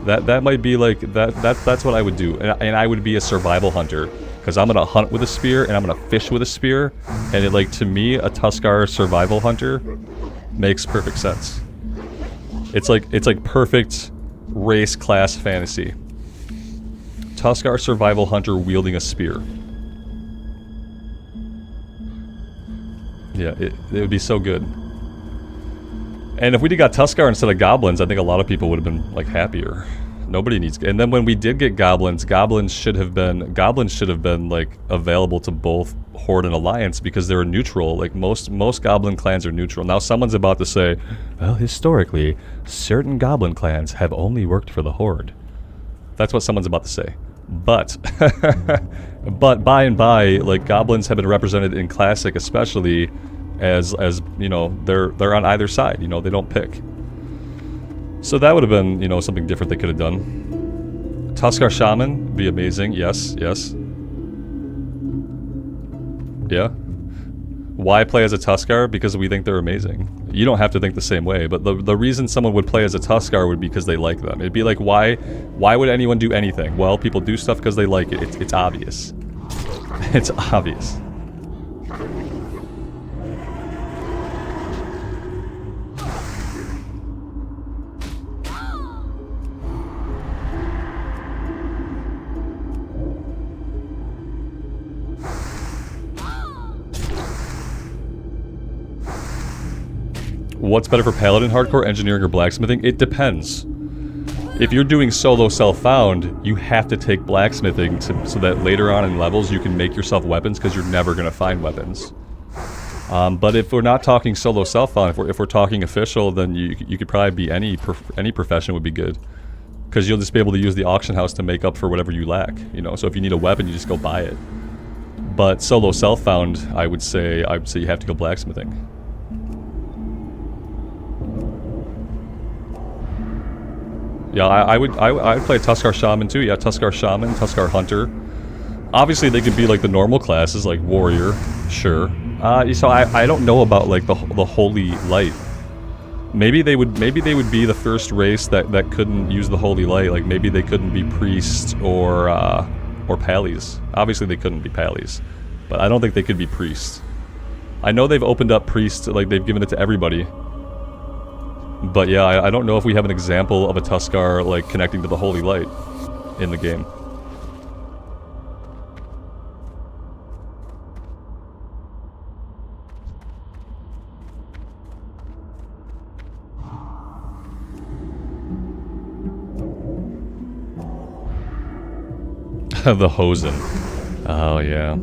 that might be like that's what I would do, and I would be a survival hunter, because I'm gonna hunt with a spear and I'm gonna fish with a spear, and it, like, to me, a Tuskar survival hunter makes perfect sense. It's like perfect race class fantasy. Tuskar survival hunter wielding a spear. Yeah, it would be so good. And if we got Tuskar instead of Goblins, I think a lot of people would have been, like, happier. Nobody needs... And then when we did get Goblins, Goblins should have been, like, available to both Horde and Alliance, because they're neutral. Like, most Goblin clans are neutral. Now someone's about to say, well, historically, certain Goblin clans have only worked for the Horde. That's what someone's about to say. But, but by and by, like, Goblins have been represented in Classic especially as you know, they're on either side, you know, they don't pick. So that would have been, you know, something different they could have done. Tuskar Shaman, be amazing, yes. Yeah. Why play as a Tuskar? Because we think they're amazing. You don't have to think the same way, but the reason someone would play as a Tuskar would be because they like them. It'd be like, why would anyone do anything? Well, people do stuff because they like it. It's obvious. It's obvious. What's better for Paladin hardcore, engineering, or blacksmithing? It depends. If you're doing solo self-found, you have to take blacksmithing so that later on in levels you can make yourself weapons, because you're never going to find weapons. But if we're not talking solo self-found, if we're talking official, then you could probably be any profession would be good, because you'll just be able to use the auction house to make up for whatever you lack. You know, so if you need a weapon, you just go buy it. But solo self-found, I would say you have to go blacksmithing. Yeah, I would play Tuskar Shaman too. Yeah, Tuskar Shaman, Tuskar Hunter. Obviously, they could be like the normal classes, like Warrior, sure. So I don't know about like the Holy Light. Maybe they would be the first race that couldn't use the holy light. Like maybe they couldn't be priests or pallies. Obviously they couldn't be pallies, but I don't think they could be priests. I know they've opened up priests, like they've given it to everybody. But yeah, I don't know if we have an example of a Tuskar like connecting to the holy light in the game. The Hosen. Oh yeah.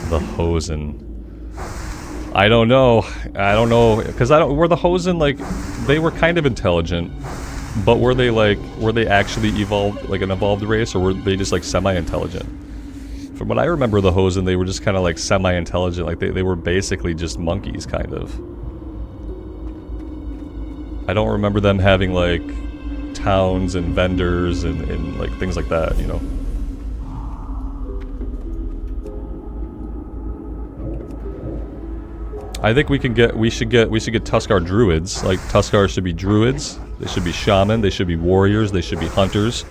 The Hosen. I don't know, because were the Hosen, like, they were kind of intelligent, but were they actually evolved, like an evolved race, or were they just like semi-intelligent? From what I remember the Hosen, they were just kind of like semi-intelligent, like they were basically just monkeys, kind of. I don't remember them having like towns and vendors and like things like that, you know? I think we should get Tuskar druids. Like Tuskar should be druids. They should be shaman. They should be warriors. They should be hunters.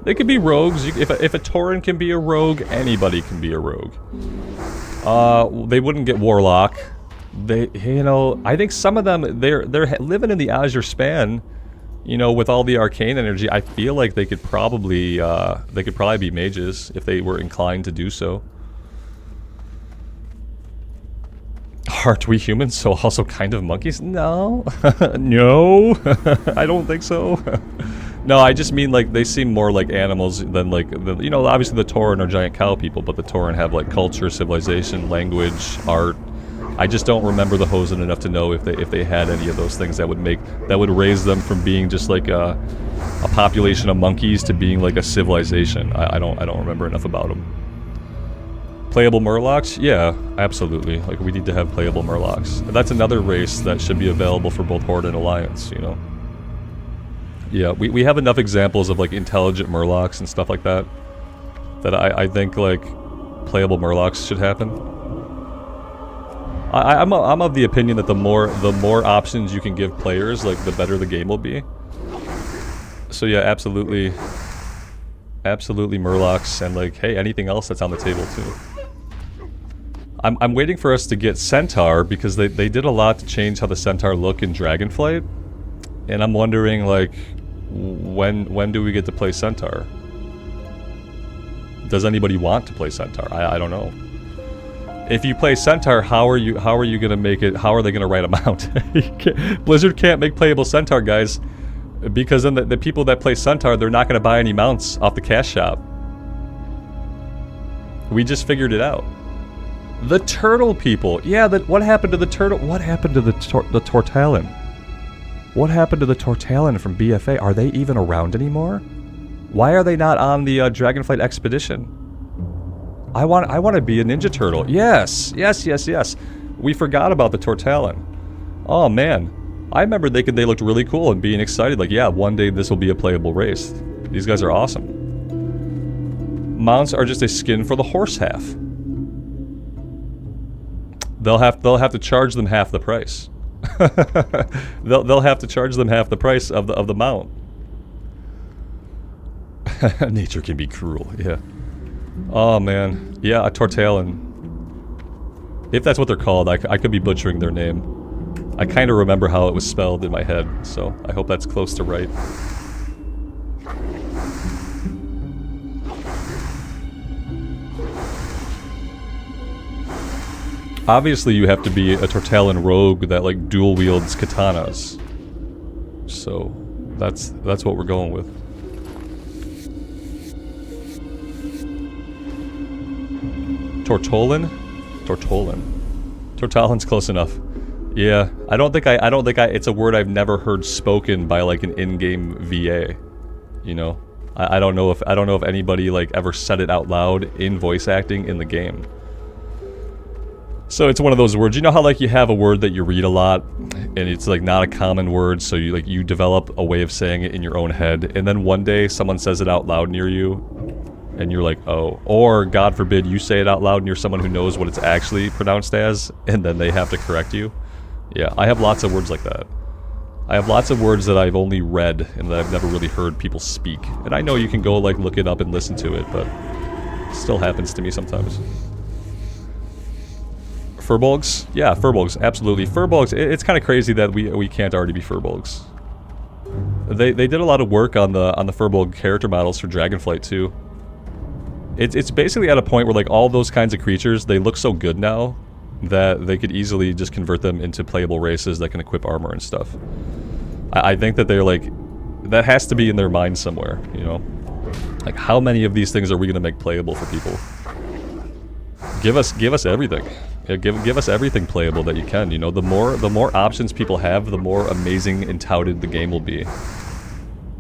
They could be rogues. If a Tauren can be a rogue, anybody can be a rogue. They wouldn't get warlock. I think some of them they're living in the Azure span. You know, with all the arcane energy, I feel like they could probably be mages if they were inclined to do so. Aren't we humans, so also kind of monkeys? No. No. I don't think so. No, I just mean like they seem more like animals than like, you know, obviously the Tauren are giant cow people, but the Tauren have like culture, civilization, language, art. I just don't remember the Hosen enough to know if they had any of those things that would raise them from being just like a population of monkeys to being like a civilization. I don't remember enough about them. Playable Murlocs? Yeah, absolutely. Like, we need to have playable Murlocs. And that's another race that should be available for both Horde and Alliance, you know? Yeah, we have enough examples of, like, intelligent Murlocs and stuff like that, that I think, like, playable Murlocs should happen. I'm of the opinion that the more options you can give players, like, the better the game will be. So yeah, absolutely. Absolutely Murlocs, and, like, hey, anything else that's on the table, too. I'm waiting for us to get Centaur, because they did a lot to change how the Centaur look in Dragonflight. And I'm wondering, like, when do we get to play Centaur? Does anybody want to play Centaur? I don't know. If you play Centaur, how are you gonna make it? How are they gonna write them out? Blizzard can't make playable Centaur, guys, because then the people that play Centaur, they're not gonna buy any mounts off the cash shop. We just figured it out. The turtle people. Yeah, what happened to the turtle? What happened to the Tortalin? What happened to the Tortalin from BFA? Are they even around anymore? Why are they not on the Dragonflight expedition? I want to be a Ninja Turtle. Yes, yes, yes, yes. We forgot about the Tortalin. Oh man, I remember they looked really cool and being excited. Like, yeah, one day this will be a playable race. These guys are awesome. Mounts are just a skin for the horse half. They'll have to charge them half the price. they'll have to charge them half the price of the mount. Nature can be cruel, yeah. Oh man, yeah, a Tortalin. If that's what they're called, I could be butchering their name. I kind of remember how it was spelled in my head, so I hope that's close to right. Obviously, you have to be a Tortalin rogue that like dual wields katanas. So that's what we're going with. Tortolin? Tortolin. Tortalin's close enough. Yeah, I don't think it's a word I've never heard spoken by like an in-game VA. You know, I don't know if anybody like ever said it out loud in voice acting in the game. So it's one of those words, you know how like you have a word that you read a lot and it's like not a common word, so you develop a way of saying it in your own head, and then one day someone says it out loud near you and you're like, oh. Or God forbid you say it out loud near someone who knows what it's actually pronounced as, and then they have to correct you. Yeah, I have lots of words like that. I have lots of words that I've only read and that I've never really heard people speak. And I know you can go like look it up and listen to it, but it still happens to me sometimes. Furbolgs? Yeah, Furbolgs, absolutely. Furbolgs, it's kind of crazy that we can't already be Furbolgs. They did a lot of work on the Furbolg character models for Dragonflight too. It's basically at a point where like all those kinds of creatures, they look so good now that they could easily just convert them into playable races that can equip armor and stuff. I think that they're like, that has to be in their mind somewhere, you know? Like how many of these things are we going to make playable for people? Give us everything. Yeah, give us everything playable that you can, you know? The more options people have, the more amazing and touted the game will be.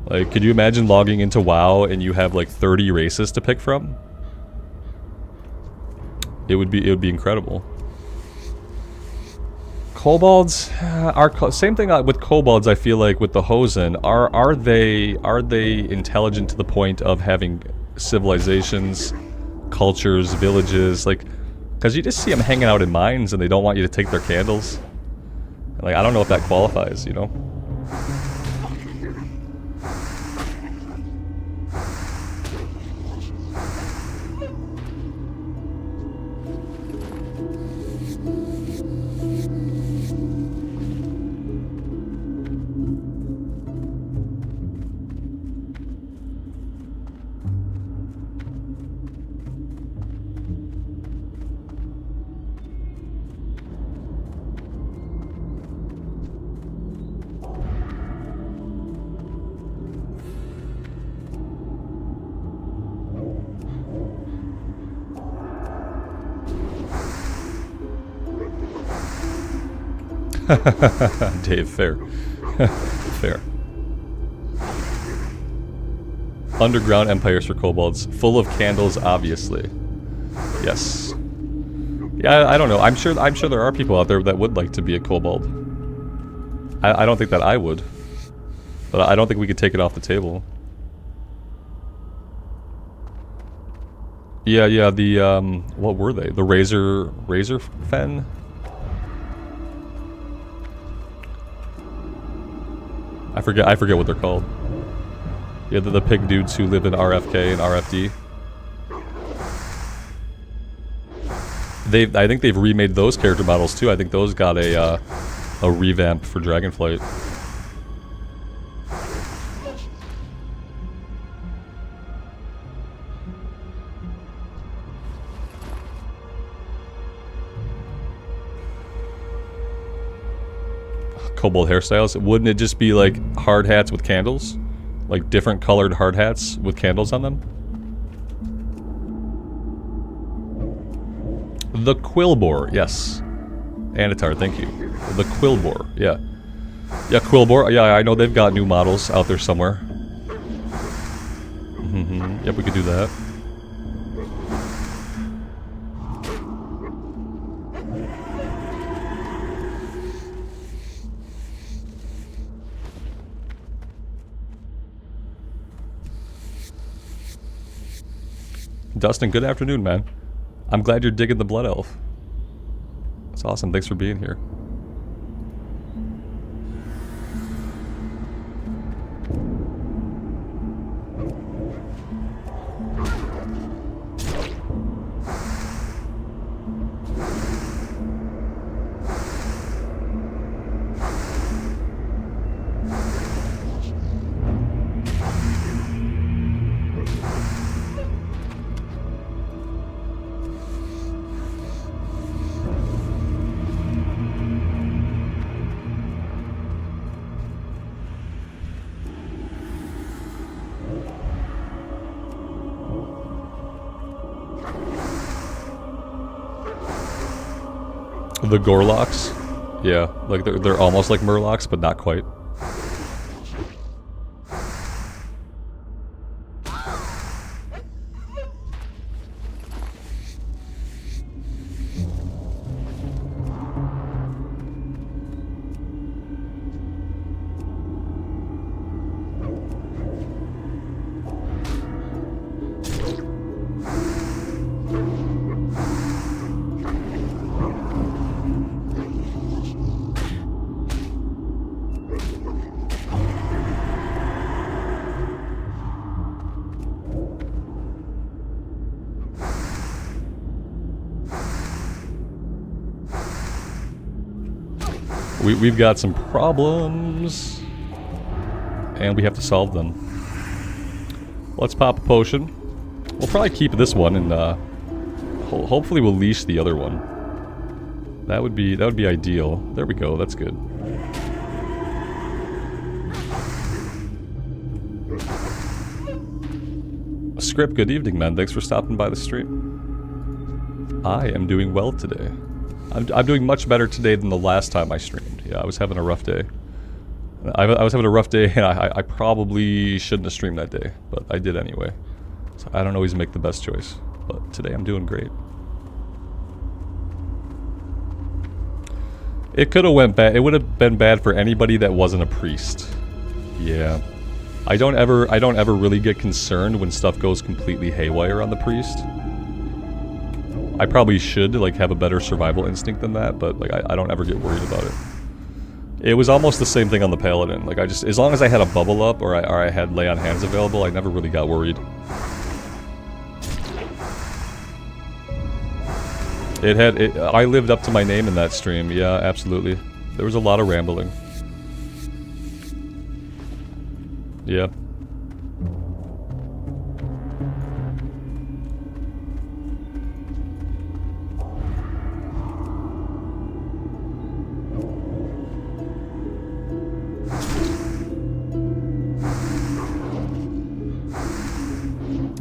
Like, could you imagine logging into WoW and you have like 30 races to pick from? It would be incredible. Kobolds are same thing with kobolds. I feel like with the Hosen, are they intelligent to the point of having civilizations, cultures, villages, like, because you just see them hanging out in mines and they don't want you to take their candles. Like, I don't know if that qualifies, you know. Dave, fair. Fair. Underground empires for kobolds. Full of candles, obviously. Yes. Yeah, I don't know. I'm sure there are people out there that would like to be a kobold. I don't think that I would. But I don't think we could take it off the table. Yeah, the, what were they? The Razor Fen? I forget what they're called. Yeah, the pig dudes who live in RFK and RFD. I think they've remade those character models too. I think those got a revamp for Dragonflight. Kobold hairstyles. Wouldn't it just be like hard hats with candles? Like different colored hard hats with candles on them? The Quillbore, yes. Anatar, thank you. The Quillbore, yeah. Yeah, Quillbore, yeah, I know they've got new models out there somewhere. Yep, we could do that. Dustin, good afternoon, man. I'm glad you're digging the Blood Elf. That's awesome. Thanks for being here. The Gorlocks? Yeah, like they're almost like Murlocs, but not quite. We've got some problems, and we have to solve them. Let's pop a potion. We'll probably keep this one, and hopefully we'll leash the other one. That would be ideal. There we go. That's good. Script, good evening, man. Thanks for stopping by the stream. I am doing well today. I'm doing much better today than the last time I streamed. Yeah, I was having a rough day. I was having a rough day, and I probably shouldn't have streamed that day, but I did anyway. So I don't always make the best choice, but today I'm doing great. It could have went bad. It would have been bad for anybody that wasn't a priest. Yeah. I don't ever really get concerned when stuff goes completely haywire on the priest. I probably should, like, have a better survival instinct than that, but, like, I don't ever get worried about it. It was almost the same thing on the paladin. Like, as long as I had a bubble up or I had lay on hands available, I never really got worried. I lived up to my name in that stream. Yeah, absolutely. There was a lot of rambling. Yeah.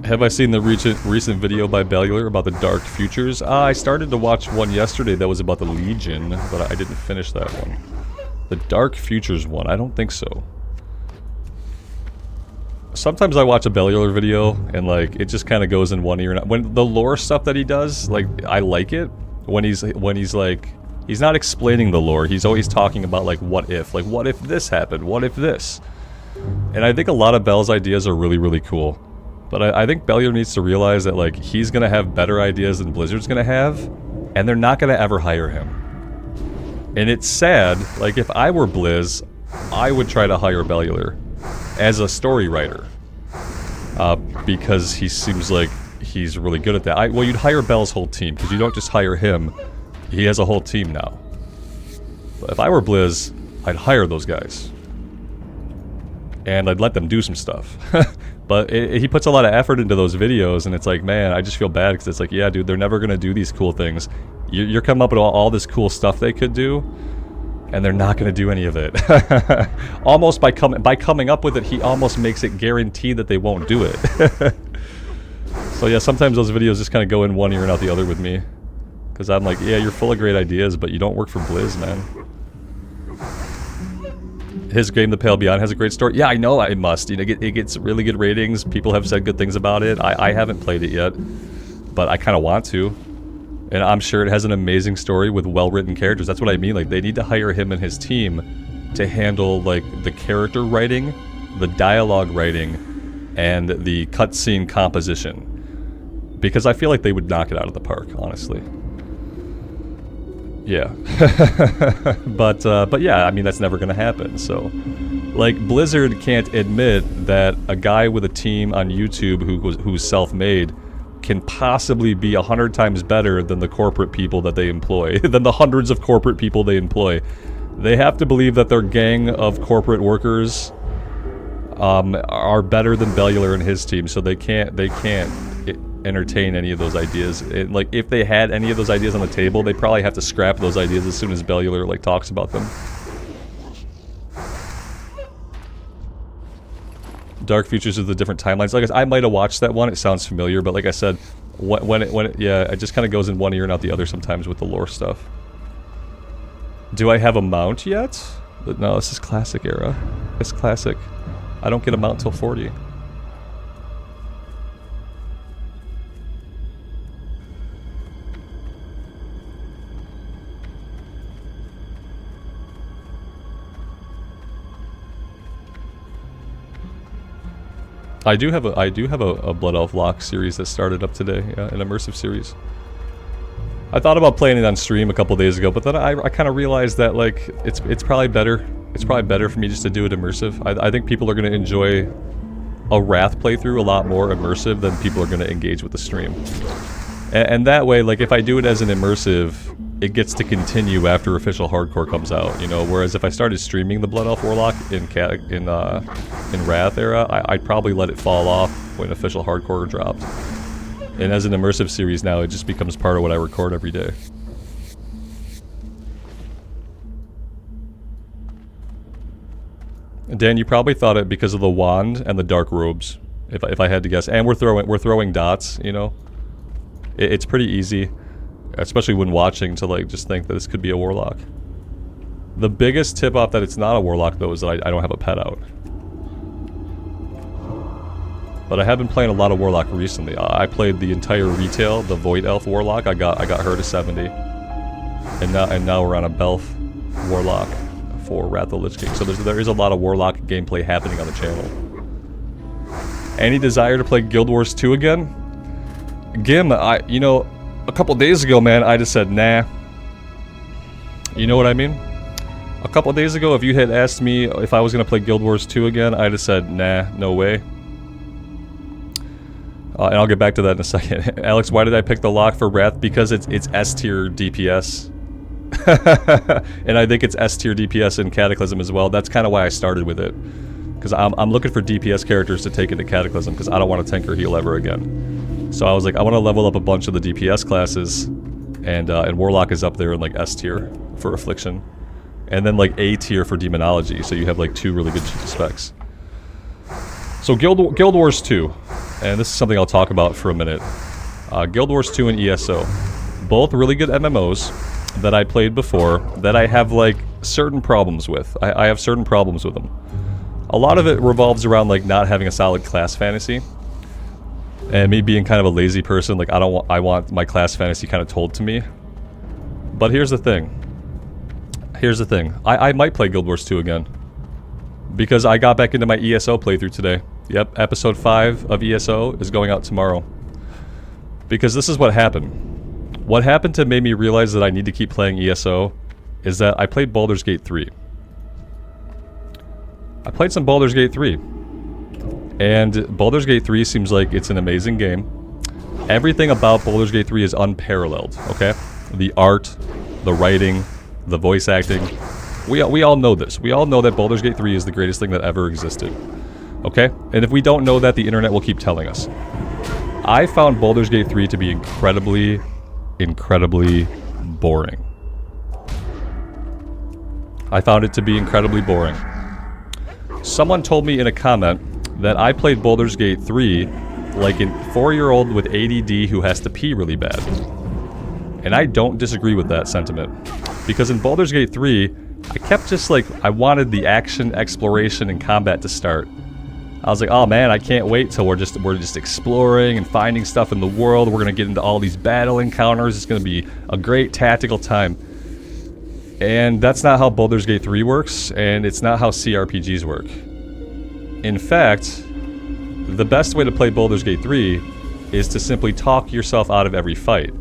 Have I seen the recent video by Bellular about the Dark Futures? I started to watch one yesterday that was about the Legion, but I didn't finish that one. The Dark Futures one, I don't think so. Sometimes I watch a Bellular video, and like, it just kind of goes in one ear. When the lore stuff that he does, like, I like it. When he's like, he's not explaining the lore, he's always talking about like, what if this happened, what if this? And I think a lot of Bell's ideas are really, really cool. But I think Bellular needs to realize that, like, he's gonna have better ideas than Blizzard's gonna have, and they're not gonna ever hire him. And it's sad, like, if I were Blizz, I would try to hire Bellular as a story writer. Because he seems like he's really good at that. Well, you'd hire Bell's whole team, because you don't just hire him, he has a whole team now. But if I were Blizz, I'd hire those guys. And I'd let them do some stuff. But he puts a lot of effort into those videos, and it's like, man, I just feel bad, because it's like, yeah, dude, they're never going to do these cool things. You're coming up with all this cool stuff they could do, and they're not going to do any of it. Almost by coming up with it, he almost makes it guaranteed that they won't do it. So yeah, sometimes those videos just kind of go in one ear and out the other with me. Because I'm like, yeah, you're full of great ideas, but you don't work for Blizz, man. His game, The Pale Beyond, has a great story. Yeah, I know it must. You know, it gets really good ratings. People have said good things about it. I haven't played it yet, but I kind of want to. And I'm sure it has an amazing story with well-written characters. That's what I mean. Like, they need to hire him and his team to handle, like, the character writing, the dialogue writing, and the cutscene composition. Because I feel like they would knock it out of the park, honestly. Yeah. But yeah, I mean, that's never gonna happen, so... Like, Blizzard can't admit that a guy with a team on YouTube who's self-made can possibly be 100 times better than the corporate people that they employ, than the hundreds of corporate people they employ. They have to believe that their gang of corporate workers are better than Bellular and his team, so they can't entertain any of those ideas. Like, if they had any of those ideas on the table, they probably have to scrap those ideas as soon as Bellular, like, talks about them. Dark Futures is the different timelines. Like, I might have watched that one. It sounds familiar, but like I said, yeah, it just kind of goes in one ear and out the other sometimes with the lore stuff. Do I have a mount yet? No, this is classic era. It's classic. I don't get a mount till 40. I do have a Blood Elf Lock series that started up today, yeah, an immersive series. I thought about playing it on stream a couple days ago, but then I kind of realized that, like, it's probably better. It's probably better for me just to do it immersive. I think people are going to enjoy a Wrath playthrough a lot more immersive than people are going to engage with the stream. And that way, like, if I do it as an immersive, it gets to continue after official hardcore comes out, you know. Whereas if I started streaming the Blood Elf Warlock in Wrath era, I'd probably let it fall off when official hardcore dropped. And as an immersive series now, it just becomes part of what I record every day. Dan, you probably thought it because of the wand and the dark robes, if I had to guess. And we're throwing dots, you know. It's pretty easy, especially when watching, to like just think that this could be a warlock. The biggest tip off that it's not a warlock though is that I don't have a pet out. But I have been playing a lot of warlock recently. I played the entire retail, the Void Elf warlock. I got her to 70, and now we're on a Belf warlock for Wrath of the Lich King. So there is a lot of warlock gameplay happening on the channel. Any desire to play Guild Wars 2 again? Gim, you know, a couple days ago, man, I just said nah. You know what I mean? A couple days ago, if you had asked me if I was gonna play Guild Wars 2 again, I'd have said nah, no way. And I'll get back to that in a second. Alex, why did I pick the lock for Wrath? Because it's S tier DPS. And I think it's S tier DPS in Cataclysm as well. That's kind of why I started with it. Because I'm looking for DPS characters to take into Cataclysm, because I don't want to tank or heal ever again. So I was like, I want to level up a bunch of the DPS classes, and Warlock is up there in like S tier for Affliction. And then like A tier for Demonology, so you have like 2 really good specs. So Guild Wars 2, and this is something I'll talk about for a minute. Guild Wars 2 and ESO. Both really good MMOs that I played before that I have like certain problems with. I have certain problems with them. A lot of it revolves around like not having a solid class fantasy. And me being kind of a lazy person, like I want my class fantasy kind of told to me. But here's the thing. I might play Guild Wars 2 again. Because I got back into my ESO playthrough today. Yep, episode 5 of ESO is going out tomorrow. Because this is what happened. What happened to make me realize that I need to keep playing ESO is that I played Baldur's Gate 3. I played some Baldur's Gate 3. And Baldur's Gate 3 seems like it's an amazing game. Everything about Baldur's Gate 3 is unparalleled, okay? The art, the writing, the voice acting. We all know this. We all know that Baldur's Gate 3 is the greatest thing that ever existed. Okay? And if we don't know that, the internet will keep telling us. I found Baldur's Gate 3 to be incredibly, incredibly boring. I found it to be incredibly boring. Someone told me in a comment that I played Baldur's Gate 3 like a 4-year-old with ADD who has to pee really bad. And I don't disagree with that sentiment. Because in Baldur's Gate 3, I kept just like, I wanted the action, exploration, and combat to start. I was like, oh man, I can't wait till we're just exploring and finding stuff in the world. We're gonna get into all these battle encounters. It's gonna be a great tactical time. And that's not how Baldur's Gate 3 works, and it's not how CRPGs work. In fact, the best way to play Baldur's Gate 3 is to simply talk yourself out of every fight.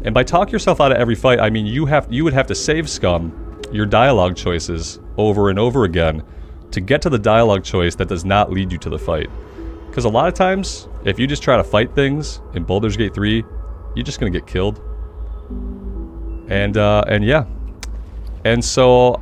And by talk yourself out of every fight, I mean you would have to save scum your dialogue choices over and over again to get to the dialogue choice that does not lead you to the fight. Because a lot of times, if you just try to fight things in Baldur's Gate 3, you're just gonna get killed. And yeah. And so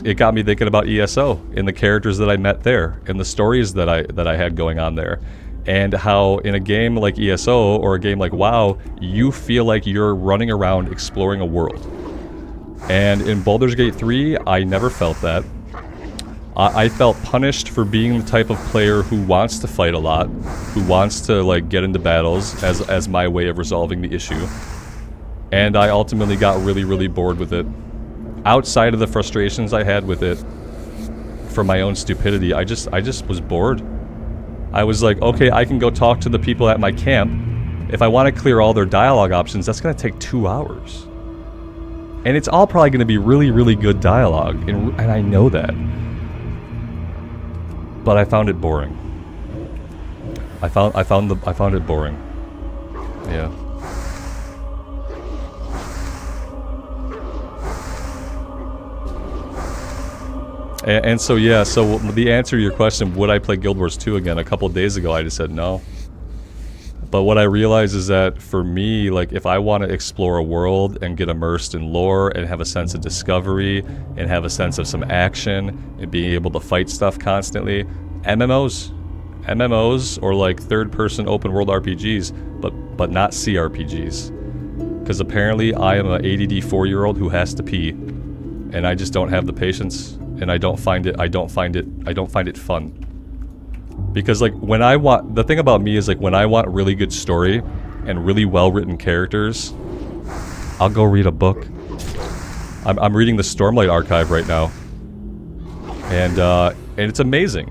it got me thinking about ESO and the characters that I met there and the stories that I had going on there. And how in a game like ESO or a game like WoW, you feel like you're running around exploring a world. And in Baldur's Gate 3, I never felt that. I felt punished for being the type of player who wants to fight a lot, who wants to like get into battles as my way of resolving the issue. And I ultimately got really, really bored with it. Outside of the frustrations I had with it from my own stupidity, I just was bored. I was like, okay, I can go talk to the people at my camp. If I want to clear all their dialogue options, that's going to take 2 hours. And it's all probably going to be really, really good dialogue, and I know that. But I found it boring. I found it boring. Yeah. And so yeah, so the answer to your question, would I play Guild Wars 2 again? A couple days ago I just said no. But what I realize is that for me, like if I want to explore a world and get immersed in lore and have a sense of discovery and have a sense of some action and being able to fight stuff constantly, MMOs or like third-person open-world RPGs, but not CRPGs. Because apparently I am an ADD 4-year-old who has to pee, and I just don't have the patience, and I don't find it fun. Because like when I want, the thing about me is like when I want really good story and really well-written characters, I'll go read a book. I'm reading the Stormlight Archive right now, and it's amazing.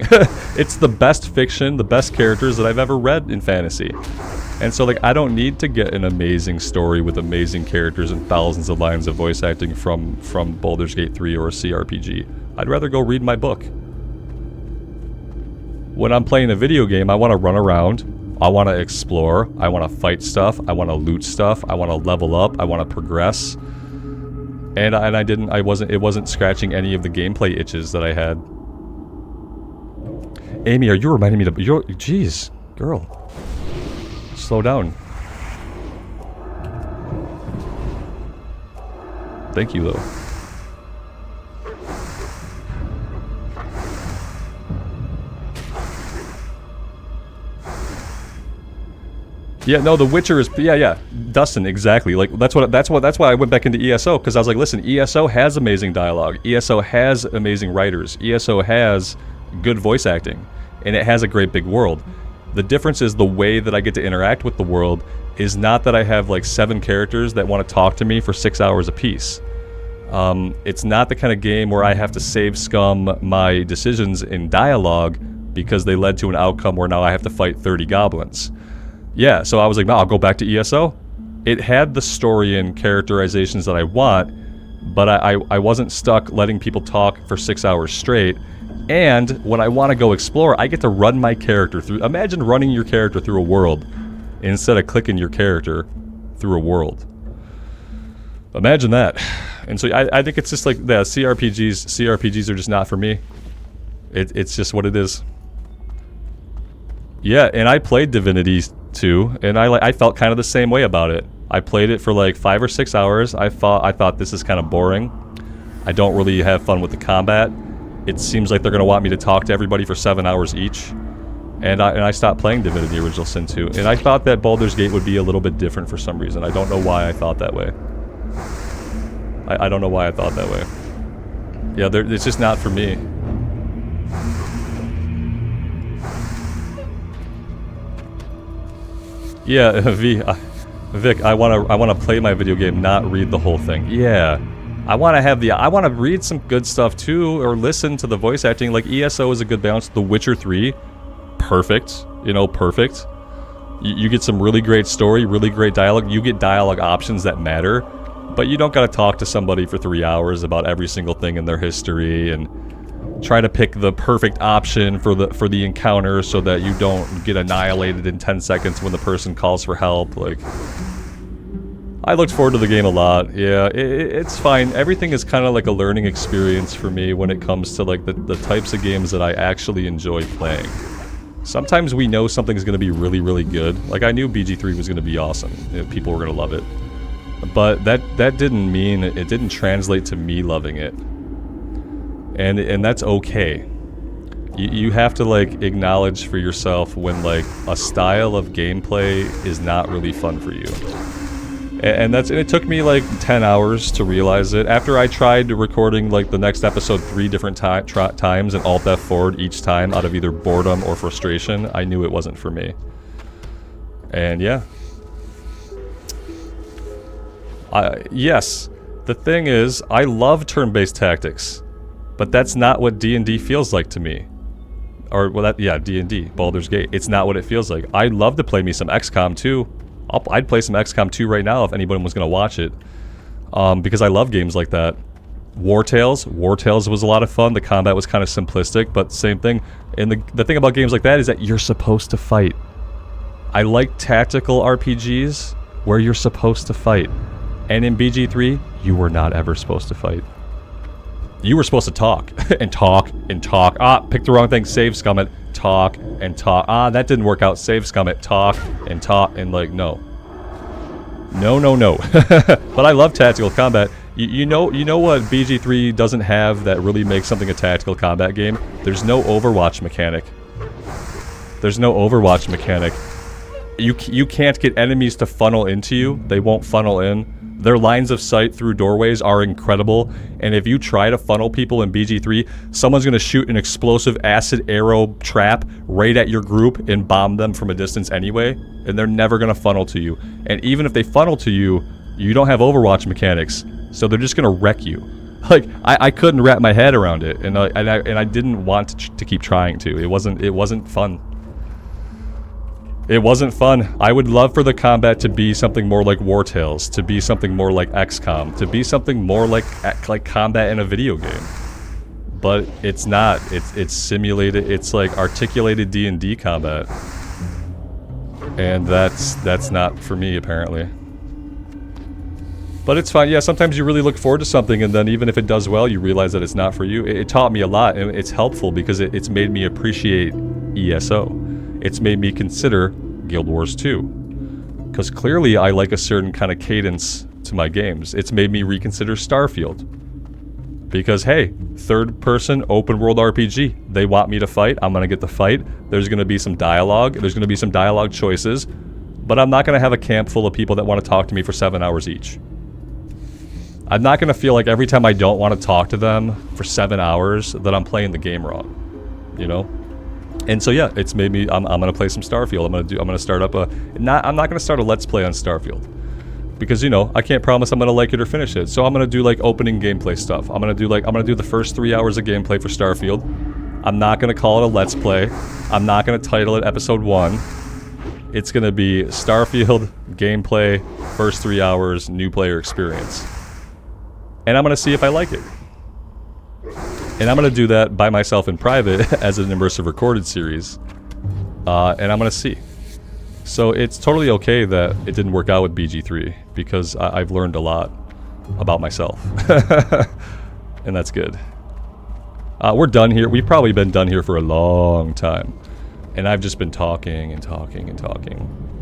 It's the best fiction, the best characters that I've ever read in fantasy. And so like I don't need to get an amazing story with amazing characters and thousands of lines of voice acting from Baldur's Gate 3 or a CRPG. I'd rather go read my book. When I'm playing a video game, I want to run around, I want to explore, I want to fight stuff, I want to loot stuff, I want to level up, I want to progress. And it wasn't scratching any of the gameplay itches that I had. Amy, are you reminding me to, jeez, girl. Slow down. Thank you, though. Yeah, no, The Witcher is, yeah, Dustin, exactly. Like that's why I went back into ESO, because I was like, listen, ESO has amazing dialogue, ESO has amazing writers, ESO has good voice acting, and it has a great big world. The difference is the way that I get to interact with the world is not that I have like 7 characters that want to talk to me for 6 hours apiece. It's not the kind of game where I have to save scum my decisions in dialogue because they led to an outcome where now I have to fight 30 goblins. Yeah, so I was like, no, I'll go back to ESO. It had the story and characterizations that I want, but I wasn't stuck letting people talk for 6 hours straight. And when I want to go explore, I get to run my character through. Imagine running your character through a world instead of clicking your character through a world. Imagine that. And so I think it's just like, yeah, CRPGs are just not for me. It's just what it is. Yeah, and I played Divinity 2, and I felt kind of the same way about it. I played it for like 5 or 6 hours. I thought this is kind of boring. I don't really have fun with the combat. It seems like they're going to want me to talk to everybody for 7 hours each. And I stopped playing Divinity Original Sin 2. And I thought that Baldur's Gate would be a little bit different for some reason. I don't know why I thought that way. I don't know why I thought that way. Yeah, it's just not for me. Yeah, Vic, I want to play my video game, not read the whole thing. Yeah. I want to read some good stuff too, or listen to the voice acting. Like ESO is a good balance. The Witcher 3, perfect. Perfect. You get some really great story, really great dialogue. You get dialogue options that matter, but you don't gotta talk to somebody for 3 hours about every single thing in their history and try to pick the perfect option for the encounter so that you don't get annihilated in 10 seconds when the person calls for help. Like, I looked forward to the game a lot. Yeah, it's fine. Everything is kind of like a learning experience for me when it comes to like the types of games that I actually enjoy playing. Sometimes we know something's going to be really, really good. Like I knew BG3 was going to be awesome. People were going to love it. But that didn't mean, it didn't translate to me loving it. And that's okay. You have to like acknowledge for yourself when like a style of gameplay is not really fun for you. And it took me like 10 hours to realize it. After I tried recording like the next episode 3 different times and Alt F4'd each time out of either boredom or frustration, I knew it wasn't for me. And yeah. Yes, the thing is, I love turn-based tactics, but that's not what D&D feels like to me. Or, well, D&D, Baldur's Gate. It's not what it feels like. I'd love to play me some XCOM 2. I'd play some XCOM 2 right now if anybody was going to watch it. Because I love games like that. War Tales was a lot of fun. The combat was kind of simplistic, but same thing. And the thing about games like that is that you're supposed to fight. I like tactical RPGs where you're supposed to fight. And in BG3, you were not ever supposed to fight. You were supposed to talk and talk and talk. Ah, pick the wrong thing. Save scum it. Talk and talk. Ah, that didn't work out. Save scum it. Talk and like, no. No, no, no. But I love tactical combat. You know what BG3 doesn't have that really makes something a tactical combat game? There's no Overwatch mechanic. There's no Overwatch mechanic. You can't get enemies to funnel into you. They won't funnel in. Their lines of sight through doorways are incredible, and if you try to funnel people in BG3, someone's gonna shoot an explosive acid arrow trap right at your group and bomb them from a distance anyway, and they're never gonna funnel to you. And even if they funnel to you, you don't have Overwatch mechanics, so they're just gonna wreck you. Like, I couldn't wrap my head around it, and I didn't want to keep trying to. It wasn't fun. It wasn't fun. I would love for the combat to be something more like War Tales, to be something more like XCOM, to be something more like combat in a video game. But it's not. It's simulated. It's like articulated D&D combat, and that's not for me apparently. But it's fine. Yeah, sometimes you really look forward to something, and then even if it does well, you realize that it's not for you. It taught me a lot, and it's helpful because it's made me appreciate ESO. It's made me consider Guild Wars 2. Because clearly I like a certain kind of cadence to my games. It's made me reconsider Starfield. Because hey, third person open world RPG. They want me to fight, I'm gonna get the fight. There's gonna be some dialogue, there's gonna be some dialogue choices. But I'm not gonna have a camp full of people that want to talk to me for 7 hours each. I'm not gonna feel like every time I don't want to talk to them for 7 hours that I'm playing the game wrong. You know? And so yeah, it's made me. I'm gonna play some Starfield. I'm gonna start up a. I'm not gonna start a Let's Play on Starfield, because you know I can't promise I'm gonna like it or finish it. So I'm gonna do like opening gameplay stuff. I'm gonna do the first 3 hours of gameplay for Starfield. I'm not gonna call it a Let's Play. I'm not gonna title it Episode 1. It's gonna be Starfield gameplay, first 3 hours, new player experience, and I'm gonna see if I like it. And I'm going to do that by myself in private as an immersive recorded series. And I'm going to see. So it's totally okay that it didn't work out with BG3, because I've learned a lot about myself. And that's good. We're done here. We've probably been done here for a long time. And I've just been talking and talking and talking.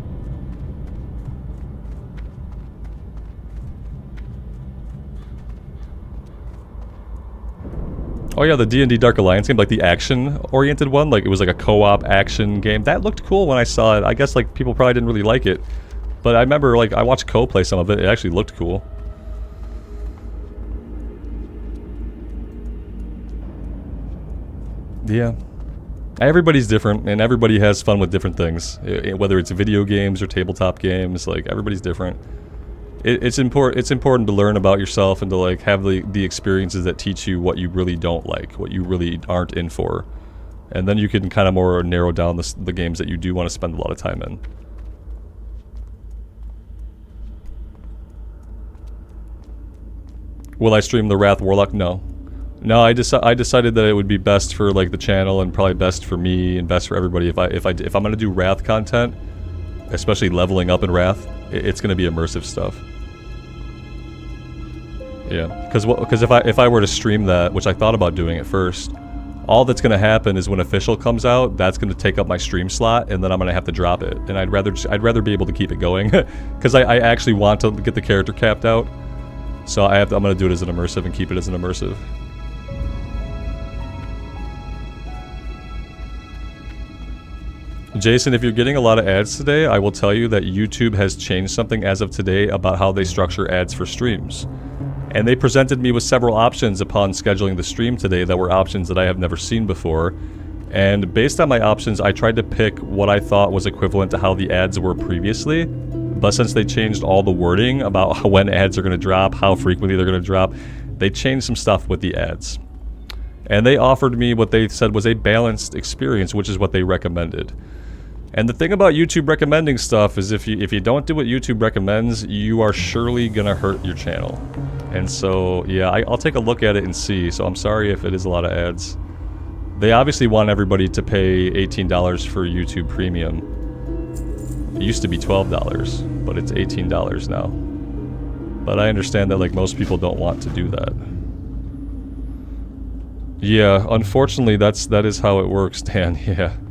Oh yeah, the D&D Dark Alliance game, like the action-oriented one, like it was like a co-op action game. That looked cool when I saw it. I guess like people probably didn't really like it. But I remember like I watched Co play some of it. It actually looked cool. Yeah. Everybody's different, and everybody has fun with different things. Whether it's video games or tabletop games, like everybody's different. It's important to learn about yourself and to like have the experiences that teach you what you really don't like, what you really aren't in for, and then you can kind of more narrow down the games that you do want to spend a lot of time in. Will I stream the Wrath Warlock? No. I decided that it would be best for like the channel, and probably best for me and best for everybody if I'm gonna do Wrath content, especially leveling up in Wrath. It's gonna be immersive stuff. Yeah, because if I were to stream that, which I thought about doing at first, all that's gonna happen is when Official comes out, that's gonna take up my stream slot, and then I'm gonna have to drop it. And I'd rather be able to keep it going, because I actually want to get the character capped out. So I'm gonna do it as an immersive and keep it as an immersive. Jason, if you're getting a lot of ads today, I will tell you that YouTube has changed something as of today about how they structure ads for streams. And they presented me with several options upon scheduling the stream today that were options that I have never seen before. And based on my options, I tried to pick what I thought was equivalent to how the ads were previously. But since they changed all the wording about when ads are going to drop, how frequently they're going to drop, they changed some stuff with the ads. And they offered me what they said was a balanced experience, which is what they recommended. And the thing about YouTube recommending stuff is if you don't do what YouTube recommends, you are surely gonna hurt your channel. And so, yeah, I'll take a look at it and see. So I'm sorry if it is a lot of ads. They obviously want everybody to pay $18 for YouTube Premium. It used to be $12, but it's $18 now. But I understand that like most people don't want to do that. Yeah, unfortunately, that is how it works, Dan.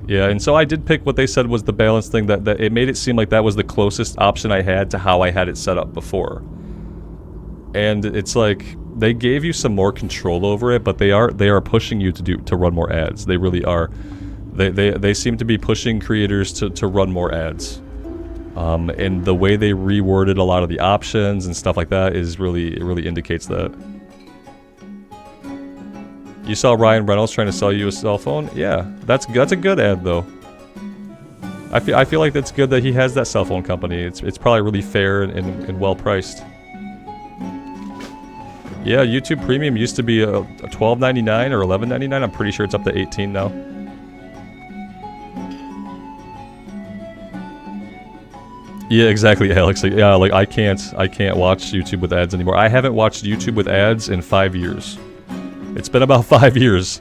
Yeah, and so I did pick what they said was the balance thing. That it made it seem like that was the closest option I had to how I had it set up before. And it's like they gave you some more control over it, but they are pushing you to run more ads. They really are. They seem to be pushing creators to run more ads. And the way they reworded a lot of the options and stuff like that is really, it really indicates that. You saw Ryan Reynolds trying to sell you a cell phone? Yeah, that's a good ad though. I feel like that's good that he has that cell phone company. It's probably really fair and well priced. Yeah, YouTube Premium used to be a $12.99 or $11.99. I'm pretty sure it's up to $18 now. Yeah, exactly, Alex. Like, yeah, like I can't watch YouTube with ads anymore. I haven't watched YouTube with ads in 5 years. It's been about 5 years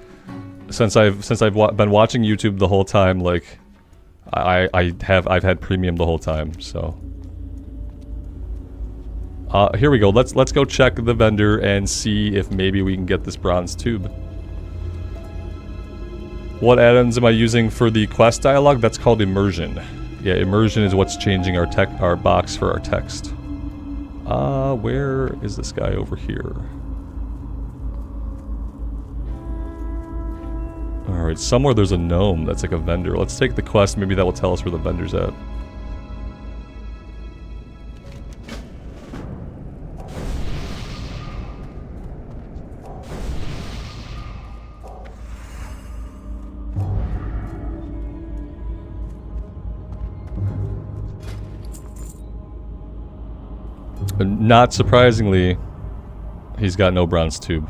since I've been watching YouTube the whole time. Like, I've had premium the whole time. So, here we go. Let's go check the vendor and see if maybe we can get this bronze tube. What add-ons am I using for the quest dialogue? That's called Immersion. Yeah, Immersion is what's changing our box for our text. Where is this guy over here? Alright, somewhere there's a gnome that's like a vendor. Let's take the quest, maybe that will tell us where the vendor's at. Not surprisingly, he's got no bronze tube.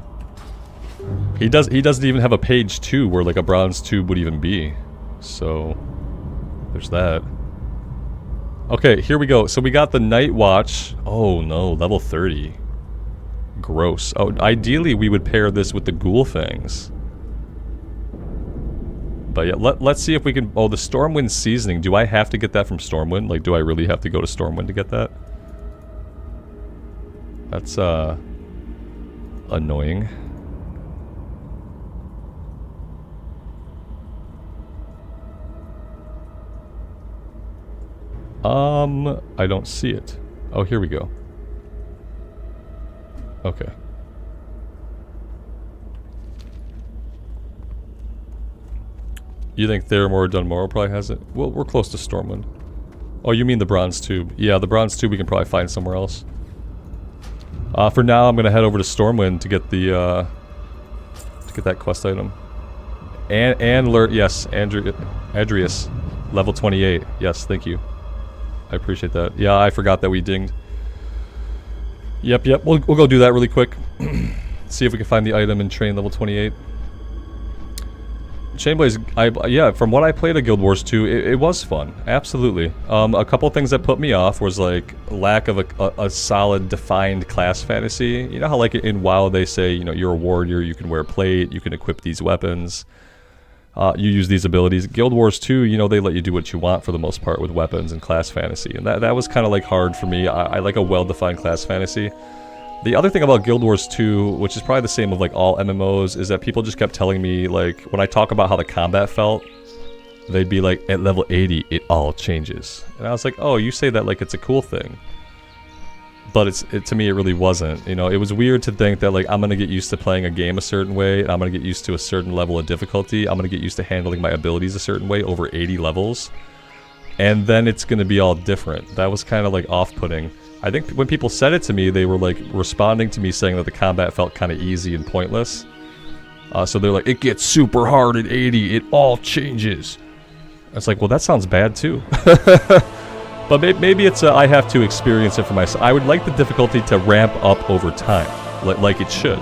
He doesn't even have a page 2 where like a bronze tube would even be. So there's that. Okay, here we go. So we got the Night Watch. Oh no, level 30. Gross. Oh, ideally we would pair this with the Ghoul Fangs. But yeah, let's see if we can... Oh, the Stormwind Seasoning. Do I have to get that from Stormwind? Like, do I really have to go to Stormwind to get that? That's, annoying. I don't see it. Oh, here we go. Okay. You think Theramore or Dunmore probably has it? Well, we're close to Stormwind. Oh, you mean the bronze tube. Yeah, the bronze tube we can probably find somewhere else. For now, I'm gonna head over to Stormwind to get the, to get that quest item. Yes, Adrius, level 28. Yes, thank you. I appreciate that. Yeah, I forgot that we dinged. Yep. We'll go do that really quick. See if we can find the item and train level 28. Chainblaze, yeah, from what I played at Guild Wars 2, it was fun. Absolutely. A couple things that put me off was like lack of a solid defined class fantasy. You know how like in WoW they say, you know, you're a warrior, you can wear plate, you can equip these weapons. You use these abilities. Guild Wars 2, you know, they let you do what you want for the most part with weapons and class fantasy. And that was kind of like hard for me. I like a well-defined class fantasy. The other thing about Guild Wars 2, which is probably the same with like all MMOs, is that people just kept telling me, like, when I talk about how the combat felt, they'd be like, at level 80, it all changes. And I was like, oh, you say that like it's a cool thing. But to me, it really wasn't. You know, it was weird to think that like I'm gonna get used to playing a game a certain way, and I'm gonna get used to a certain level of difficulty. I'm gonna get used to handling my abilities a certain way over 80 levels, and then it's gonna be all different. That was kind of like off-putting. I think when people said it to me, they were like responding to me saying that the combat felt kind of easy and pointless. So they're like, it gets super hard at 80. It all changes. It's like, well, that sounds bad too. But maybe it's I have to experience it for myself. I would like the difficulty to ramp up over time, like it should.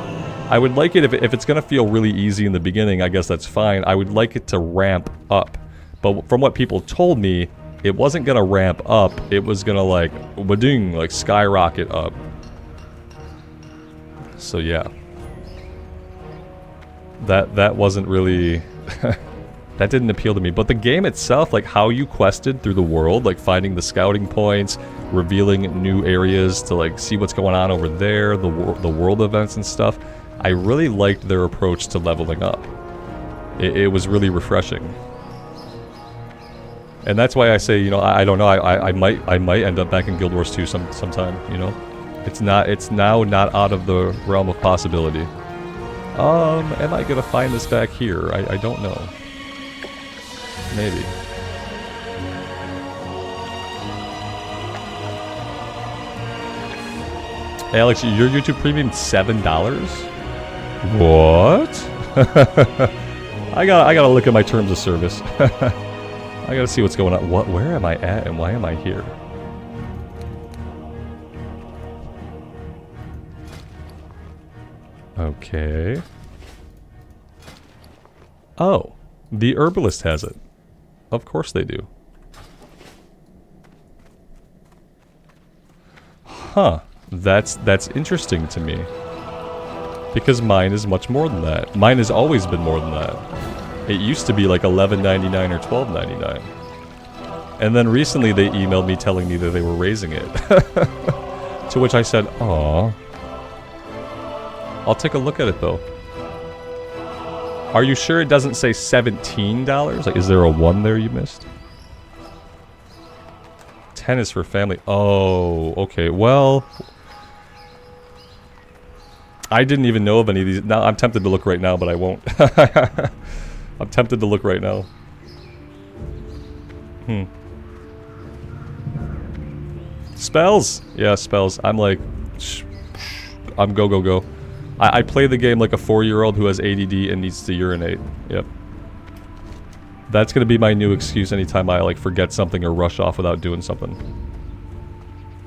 I would like it if it's going to feel really easy in the beginning, I guess that's fine. I would like it to ramp up. But from what people told me, it wasn't going to ramp up. It was going to like, wading, like skyrocket up. So yeah. That wasn't really... That didn't appeal to me, but the game itself, like how you quested through the world, like finding the scouting points, revealing new areas to like see what's going on over there, the world events and stuff, I really liked their approach to leveling up. It was really refreshing. And that's why I say, you know, I don't know, I might end up back in Guild Wars 2 sometime, you know? It's now not out of the realm of possibility. Am I gonna find this back here? I don't know. Maybe. Alex, your YouTube premium $7? What? I gotta look at my terms of service. I gotta see what's going on. Where am I at and why am I here? Okay. Oh, the herbalist has it. Of course they do. Huh. That's interesting to me. Because mine is much more than that. Mine has always been more than that. It used to be like $11.99 or $12.99. And then recently they emailed me telling me that they were raising it. To which I said, "Aw." I'll take a look at it though. Are you sure it doesn't say $17? Like, is there a 1 there you missed? 10 is for family. Oh, okay. Well, I didn't even know of any of these. Now I'm tempted to look right now, but I won't. I'm tempted to look right now. Spells! Yeah, spells. I'm like... I'm go. I play the game like a 4-year-old who has ADD and needs to urinate. Yep. That's gonna be my new excuse anytime I like forget something or rush off without doing something.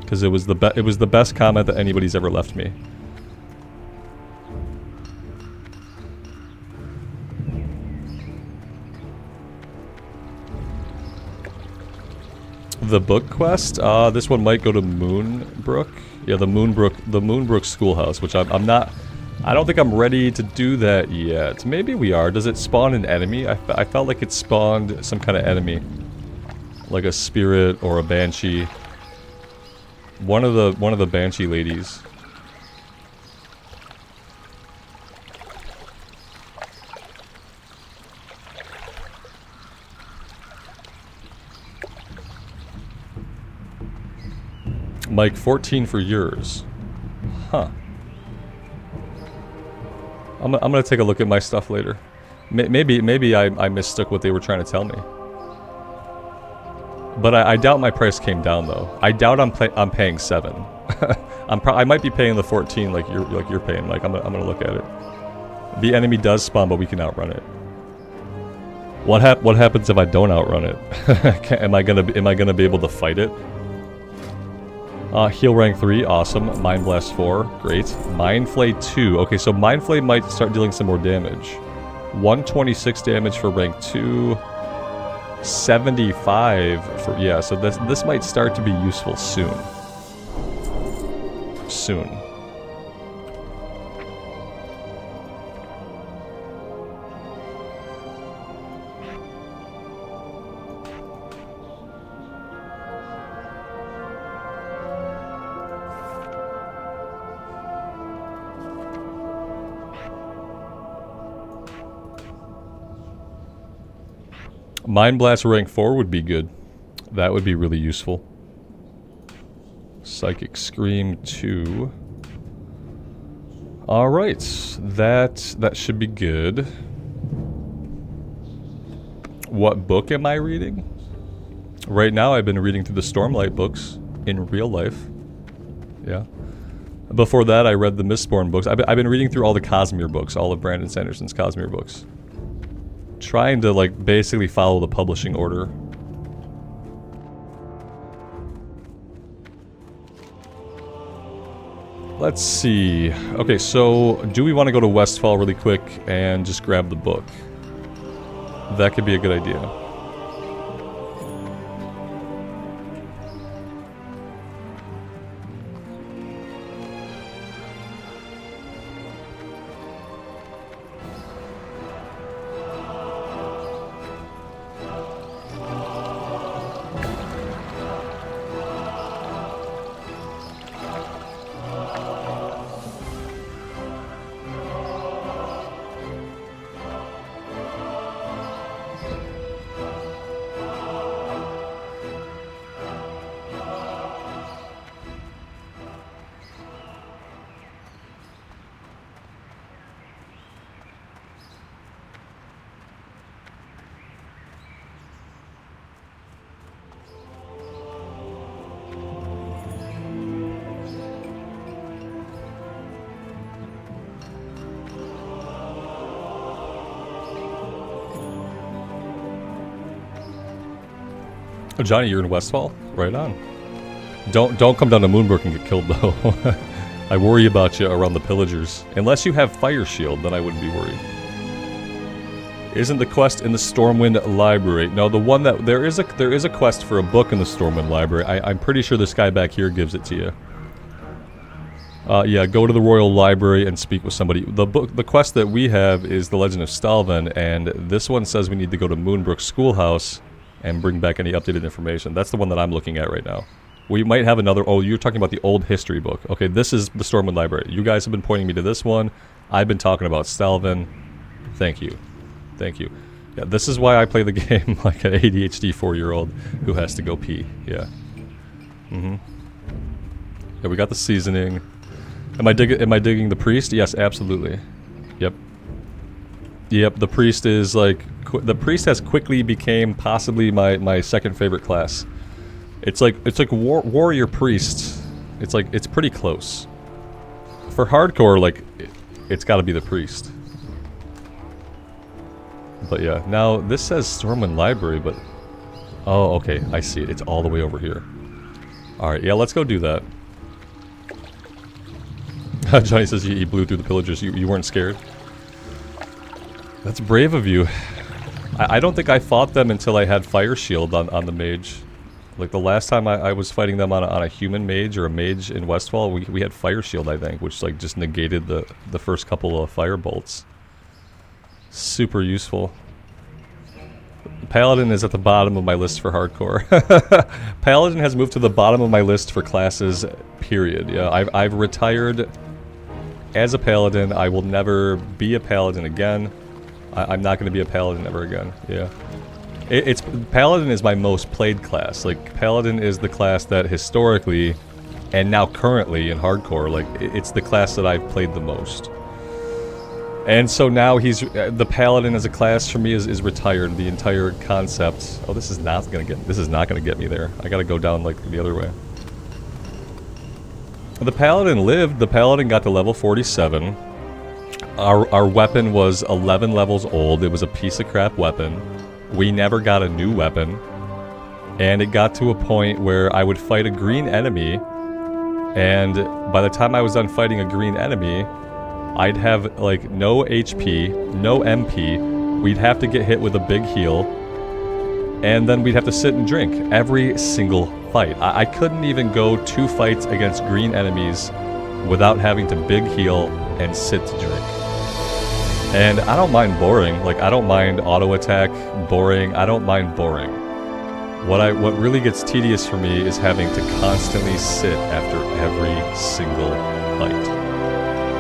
Because it was the best comment that anybody's ever left me. The book quest? This one might go to Moonbrook. Yeah, the Moonbrook Schoolhouse, which I'm not... I don't think I'm ready to do that yet. Maybe we are. Does it spawn an enemy? I felt like it spawned some kind of enemy. Like a spirit or a banshee. One of the banshee ladies. Mike, 14 for yours. Huh. I'm gonna take a look at my stuff later. Maybe I mistook what they were trying to tell me. But I doubt my price came down though. I doubt I'm paying 7. I might be paying the 14 like you're paying, Mike. I'm gonna look at it. The enemy does spawn, but we can outrun it. What happens if I don't outrun it? Am I gonna be able to fight it? Heal rank 3, awesome. Mind Blast 4, great. Mind Flay 2, okay, so Mind Flay might start dealing some more damage. 126 damage for rank 2. 75 for, yeah, so this might start to be useful soon. Soon. Mind Blast rank 4 would be good. That would be really useful. Psychic Scream 2. Alright, that should be good. What book am I reading? Right now I've been reading through the Stormlight books in real life. Yeah. Before that I read the Mistborn books. I've been reading through all the Cosmere books, all of Brandon Sanderson's Cosmere books. Trying to like basically follow the publishing order. Let's see. Okay, so do we want to go to Westfall really quick and just grab the book? That could be a good idea. Oh, Johnny, you're in Westfall? Right on. Don't come down to Moonbrook and get killed, though. I worry about you around the pillagers. Unless you have Fire Shield, then I wouldn't be worried. Isn't the quest in the Stormwind Library? No, the one that... There is a quest for a book in the Stormwind Library. I'm pretty sure this guy back here gives it to you. Yeah, go to the Royal Library and speak with somebody. The quest that we have is The Legend of Stalvin, and this one says we need to go to Moonbrook Schoolhouse and bring back any updated information. That's the one that I'm looking at right now. We might have another... Oh, you're talking about the old history book. Okay, this is the Stormwind Library. You guys have been pointing me to this one. I've been talking about Stalvin. Thank you. Thank you. Yeah, this is why I play the game like an ADHD 4-year-old who has to go pee. Yeah. Mm-hmm. Yeah, we got the seasoning. Am I digging the priest? Yes, absolutely. Yep. Yep, the priest is like... The priest has quickly became possibly my second favorite class. It's like warrior priest. It's pretty close. For hardcore, like, it's gotta be the priest. But yeah, now this says Stormwind Library, but... Oh, okay, I see it. It's all the way over here. Alright, yeah, let's go do that. Johnny says he blew through the pillagers. You weren't scared? That's brave of you. I don't think I fought them until I had Fire Shield on the mage. Like, the last time I was fighting them on a human mage or a mage in Westfall, we had Fire Shield, I think, which, like, just negated the first couple of fire bolts. Super useful. Paladin is at the bottom of my list for hardcore. Paladin has moved to the bottom of my list for classes, period. Yeah, I've retired as a Paladin. I will never be a Paladin again. I'm not going to be a Paladin ever again. Yeah. Paladin is my most played class. Like, Paladin is the class that historically, and now currently in hardcore, like, it's the class that I've played the most. And so now the Paladin as a class for me is retired. The entire concept. Oh, this is not gonna get me there. I gotta go down like the other way. The Paladin lived. The Paladin got to level 47. Our weapon was 11 levels old. It was a piece of crap weapon. We never got a new weapon. And it got to a point where I would fight a green enemy, and by the time I was done fighting a green enemy, I'd have, like, no HP, no MP, we'd have to get hit with a big heal, and then we'd have to sit and drink every single fight. I couldn't even go 2 fights against green enemies without having to big heal and sit to drink. And I don't mind boring. Like, I don't mind auto attack, boring. I don't mind boring. What really gets tedious for me is having to constantly sit after every single fight.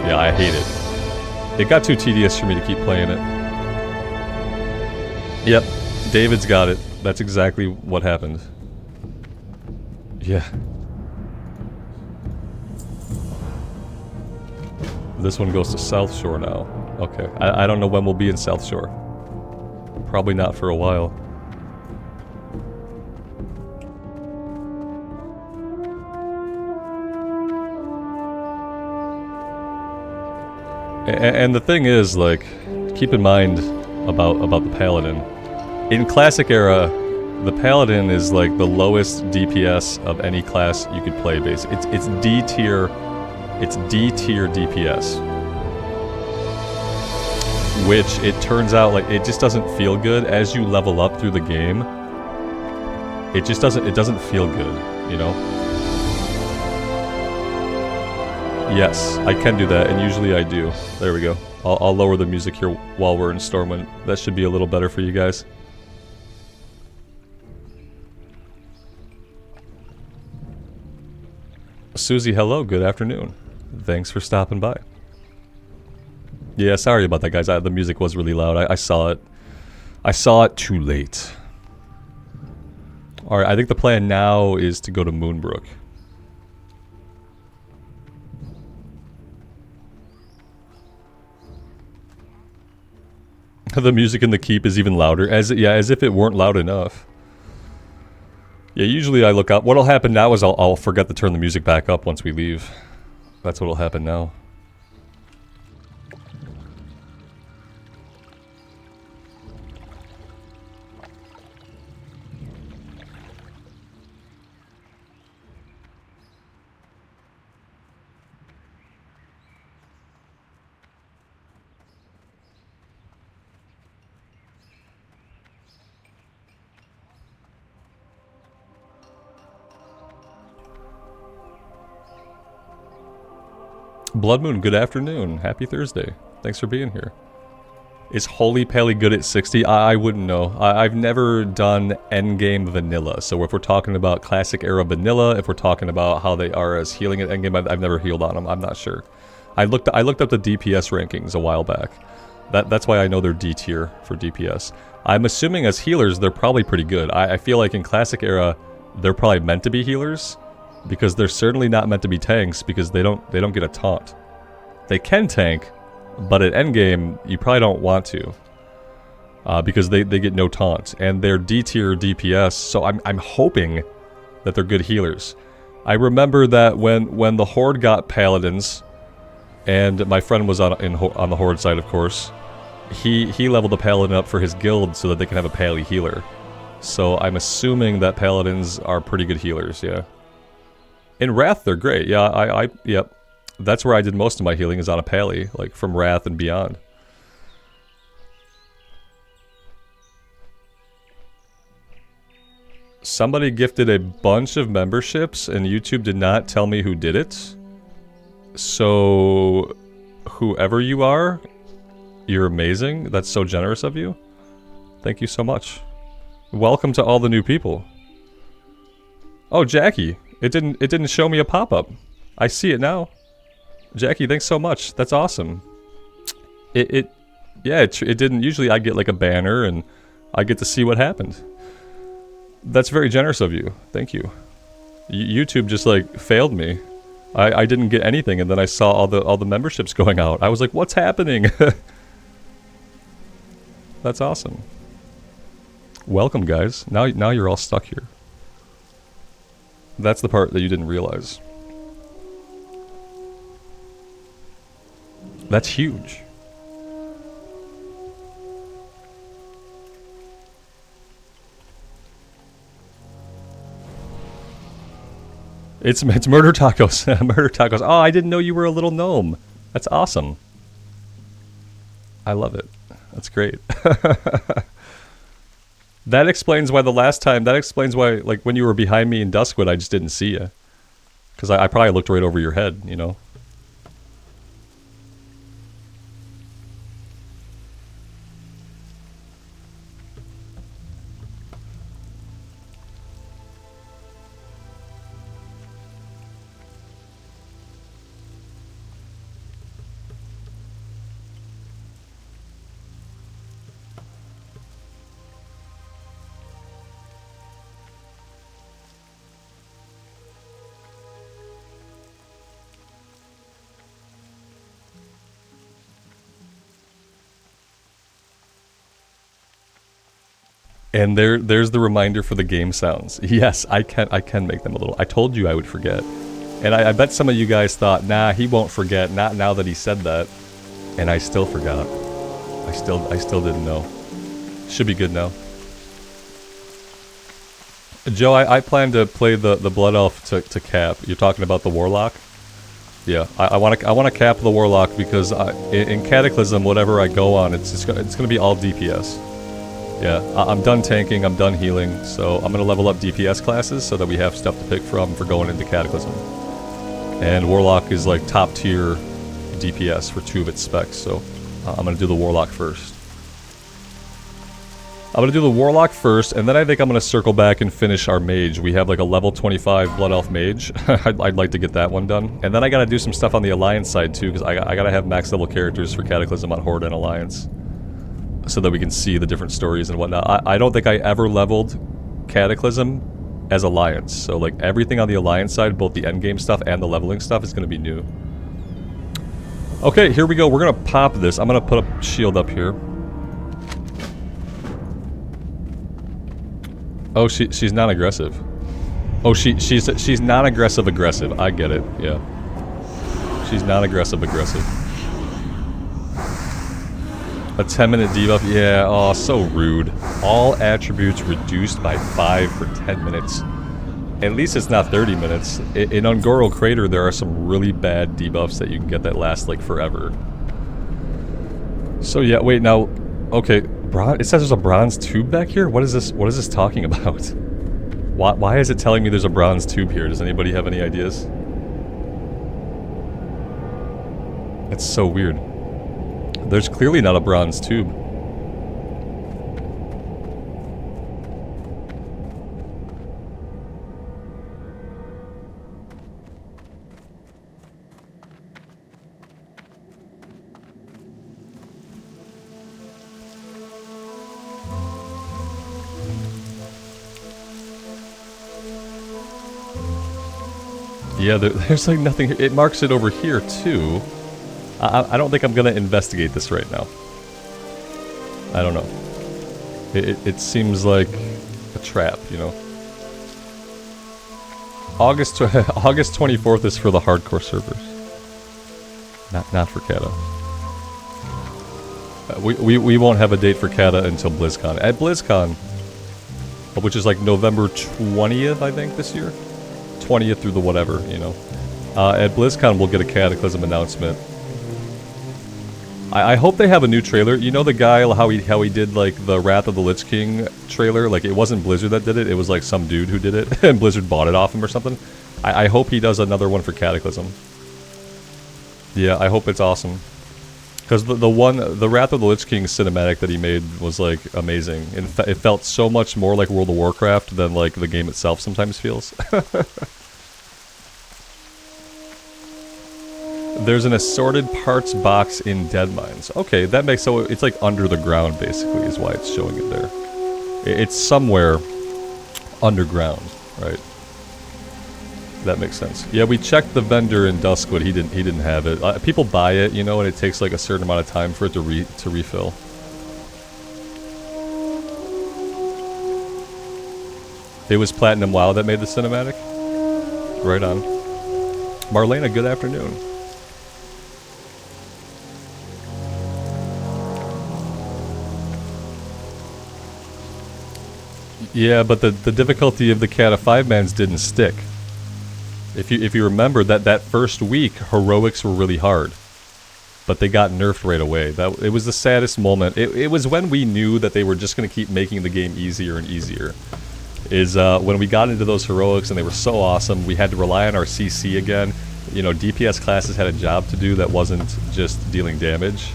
Yeah, I hate it. It got too tedious for me to keep playing it. Yep, David's got it. That's exactly what happened. Yeah. This one goes to South Shore now. Okay, I don't know when we'll be in South Shore. Probably not for a while. And the thing is, like, keep in mind about the Paladin. In Classic era, the Paladin is like the lowest DPS of any class you could play. Basically, it's D tier. It's D tier DPS, which it turns out like it just doesn't feel good as you level up through the game. It just doesn't feel good, you know. Yes, I can do that, and usually I do. There we go. I'll lower the music here while we're in Stormwind. That should be a little better for you guys. Susie, hello, good afternoon. Thanks for stopping by. Yeah, sorry about that, guys. The music was really loud. I saw it. I saw it too late. Alright, I think the plan now is to go to Moonbrook. The music in the keep is even louder, as if it weren't loud enough. Yeah, usually I look up. What'll happen now is I'll forget to turn the music back up once we leave. That's what'll happen now. Blood Moon, good afternoon. Happy Thursday. Thanks for being here. Is Holy Pally good at 60? I wouldn't know. I've never done endgame vanilla. So if we're talking about classic era vanilla, if we're talking about how they are as healing at endgame, I've never healed on them. I'm not sure. I looked up the DPS rankings a while back. That's why I know they're D tier for DPS. I'm assuming as healers, they're probably pretty good. I feel like in classic era, they're probably meant to be healers, because they're certainly not meant to be tanks, because they don't get a taunt. They can tank, but at endgame, you probably don't want to, because they get no taunt, and they're D tier DPS. So I'm hoping that they're good healers. I remember that when the Horde got paladins, and my friend was on the Horde side, of course, he leveled the paladin up for his guild so that they can have a pally healer. So I'm assuming that paladins are pretty good healers. Yeah. In Wrath, they're great. Yeah, yep. That's where I did most of my healing, is on a pally, like from Wrath and beyond. Somebody gifted a bunch of memberships and YouTube did not tell me who did it. So, whoever you are, you're amazing. That's so generous of you. Thank you so much. Welcome to all the new people. Oh, Jackie, it didn't show me a pop-up. I see it now. Jackie, thanks so much. That's awesome. It didn't. Usually I get like a banner and I get to see what happened. That's very generous of you. Thank you. YouTube just like failed me. I didn't get anything, and then I saw all the memberships going out. I was like, what's happening? That's awesome. Welcome, guys. Now you're all stuck here. That's the part that you didn't realize. That's huge. It's Murder Tacos. Murder Tacos. Oh, I didn't know you were a little gnome. That's awesome. I love it. That's great. That explains why like when you were behind me in Duskwood, I just didn't see you. Because I probably looked right over your head, you know? And there's the reminder for the game sounds. Yes, I can make them a little. I told you I would forget. And I bet some of you guys thought, nah, he won't forget, not now that he said that. And I still forgot. I still didn't know. Should be good now. Joe, I plan to play the Blood Elf to cap. You're talking about the Warlock? Yeah, I want to cap the Warlock because in Cataclysm, whatever I go on, it's gonna be all DPS. Yeah, I'm done tanking, I'm done healing, so I'm gonna level up DPS classes so that we have stuff to pick from for going into Cataclysm. And Warlock is like top tier DPS for 2 of its specs, so I'm gonna do the Warlock first. I'm gonna do the Warlock first, and then I think I'm gonna circle back and finish our Mage. We have like a level 25 Blood Elf Mage. I'd like to get that one done. And then I gotta do some stuff on the Alliance side too, because I gotta have max level characters for Cataclysm on Horde and Alliance, so that we can see the different stories and whatnot. I don't think I ever leveled Cataclysm as Alliance, so like everything on the Alliance side, both the endgame stuff and the leveling stuff, is gonna be new. Okay, here we go. We're gonna pop this. I'm gonna put a shield up here. Oh, she's non-aggressive. Oh, she's non-aggressive aggressive. I get it. Yeah. She's non-aggressive aggressive. A 10-minute debuff? Yeah, oh, so rude. All attributes reduced by 5 for 10 minutes. At least it's not 30 minutes. In Ungoro Crater, there are some really bad debuffs that you can get that last, like, forever. So, yeah, wait, now... Okay, it says there's a bronze tube back here? What is this talking about? Why is it telling me there's a bronze tube here? Does anybody have any ideas? It's so weird. There's clearly not a bronze tube. Yeah, there's like nothing here. It marks it over here too. I don't think I'm gonna investigate this right now. I don't know. It seems like a trap, you know. August 24th is for the hardcore servers. Not for Kata. We won't have a date for Kata until BlizzCon. At BlizzCon, which is like November 20th, I think, this year. 20th through the whatever, you know. At BlizzCon, we'll get a Cataclysm announcement. I hope they have a new trailer. You know the guy, how he did like the Wrath of the Lich King trailer? Like it wasn't Blizzard that did it, it was like some dude who did it, and Blizzard bought it off him or something. I hope he does another one for Cataclysm. Yeah, I hope it's awesome. Because the Wrath of the Lich King cinematic that he made was like amazing. It felt so much more like World of Warcraft than like the game itself sometimes feels. There's an assorted parts box in Dead Mines. Okay, that makes so it's like under the ground basically is why it's showing it there. It's somewhere underground, right? That makes sense. Yeah, we checked the vendor in Duskwood. He didn't have it. People buy it, you know, and it takes like a certain amount of time for it to refill. It was Platinum WoW that made the cinematic. Right on. Marlena, good afternoon. Yeah, but the difficulty of the Cata 5-mans didn't stick. If you remember that first week, heroics were really hard, but they got nerfed right away. It was the saddest moment. It was when we knew that they were just going to keep making the game easier and easier. Is when we got into those heroics and they were so awesome, we had to rely on our CC again. You know, DPS classes had a job to do that wasn't just dealing damage,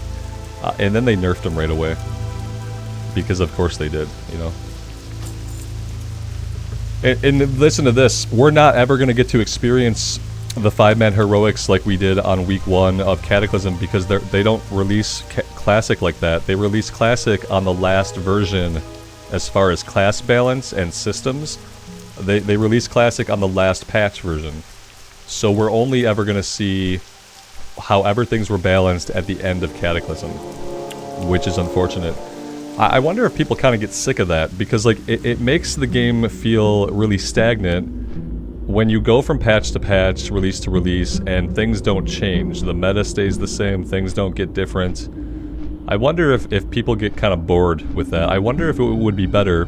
and then they nerfed them right away. Because of course they did, you know. And listen to this, we're not ever going to get to experience the 5-man heroics like we did on week 1 of Cataclysm because they don't release Classic like that. They release Classic on the last version as far as class balance and systems. They release Classic on the last patch version. So we're only ever going to see however things were balanced at the end of Cataclysm, which is unfortunate. I wonder if people kind of get sick of that, because like it makes the game feel really stagnant when you go from patch to patch, release to release, and things don't change. The meta stays the same, things don't get different. I wonder if people get kind of bored with that. I wonder if it would be better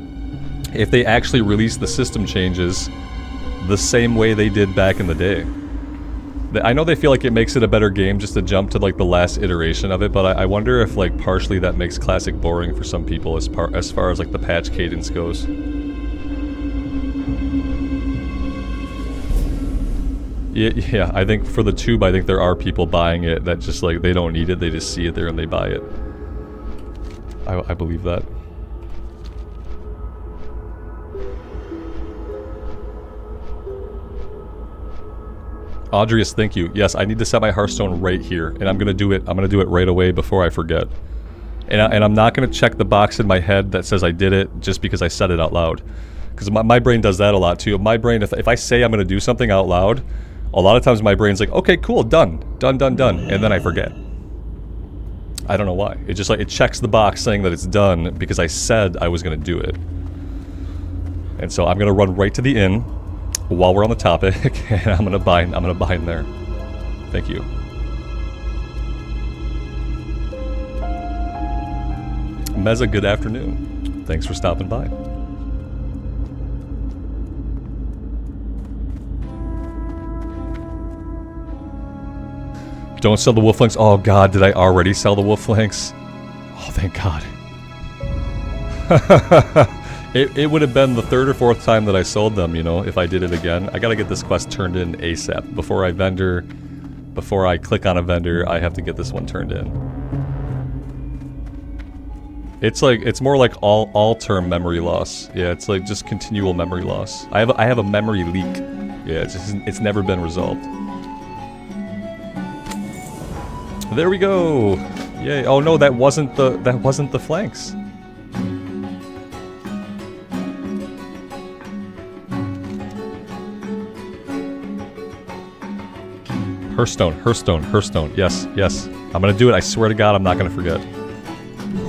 if they actually released the system changes the same way they did back in the day. I know they feel like it makes it a better game just to jump to like the last iteration of it, but I wonder if like partially that makes Classic boring for some people as far as like the patch cadence goes. Yeah, I think for the tube, I think there are people buying it that just like they don't need it, they just see it there and they buy it. I believe that. Audrius, thank you. Yes, I need to set my Hearthstone right here, and I'm gonna do it. I'm gonna do it right away before I forget. And I'm not gonna check the box in my head that says I did it just because I said it out loud, because my brain does that a lot too. My brain, if I say I'm gonna do something out loud, a lot of times my brain's like, okay, cool, done, and then I forget. I don't know why. It just like it checks the box saying that it's done because I said I was gonna do it. And so I'm gonna run right to the inn while we're on the topic, and I'm gonna bind in there. Thank you. Meza, good afternoon. Thanks for stopping by. Don't sell the wolf flanks. Oh god, did I already sell the wolf flanks? Oh, thank god. It would have been the 3rd or 4th time that I sold them, you know, if I did it again. I gotta get this quest turned in ASAP before before I click on a vendor, I have to get this one turned in. It's like, it's more like all term memory loss. Yeah, it's like just continual memory loss. I have a memory leak. Yeah, it's never been resolved. There we go. Yay. Oh no, that wasn't the flanks. Hearthstone. Yes. I'm gonna do it. I swear to God, I'm not gonna forget.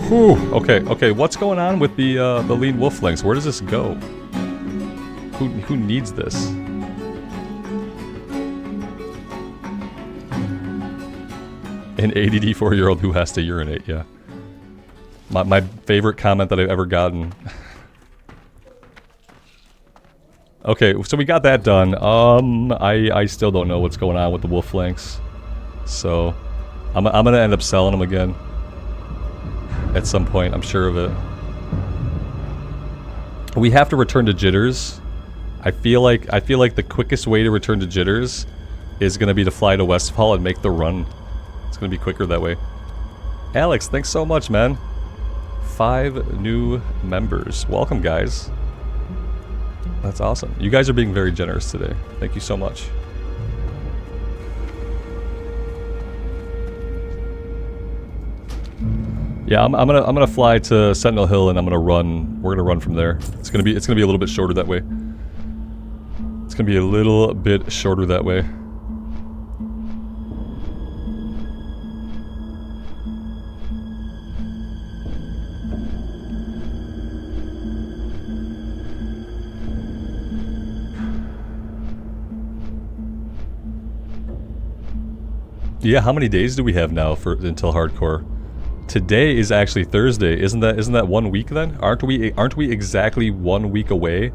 Whew. Okay. What's going on with the lean wolf flanks? Where does this go? Who needs this? An ADD 4-year-old who has to urinate. Yeah. My favorite comment that I've ever gotten. Okay, so we got that done. I still don't know what's going on with the wolf flanks. So, I'm gonna end up selling them again. At some point, I'm sure of it. We have to return to Jitters. I feel like the quickest way to return to Jitters is gonna be to fly to Westfall and make the run. It's gonna be quicker that way. Alex, thanks so much, man. 5 new members. Welcome, guys. That's awesome. You guys are being very generous today. Thank you so much. Yeah, I'm gonna fly to Sentinel Hill and I'm gonna run. We're gonna run from there. It's gonna be a little bit shorter that way. It's gonna be a little bit shorter that way. Yeah, how many days do we have now until hardcore? Today is actually Thursday. Isn't that 1 week then? Aren't we exactly 1 week away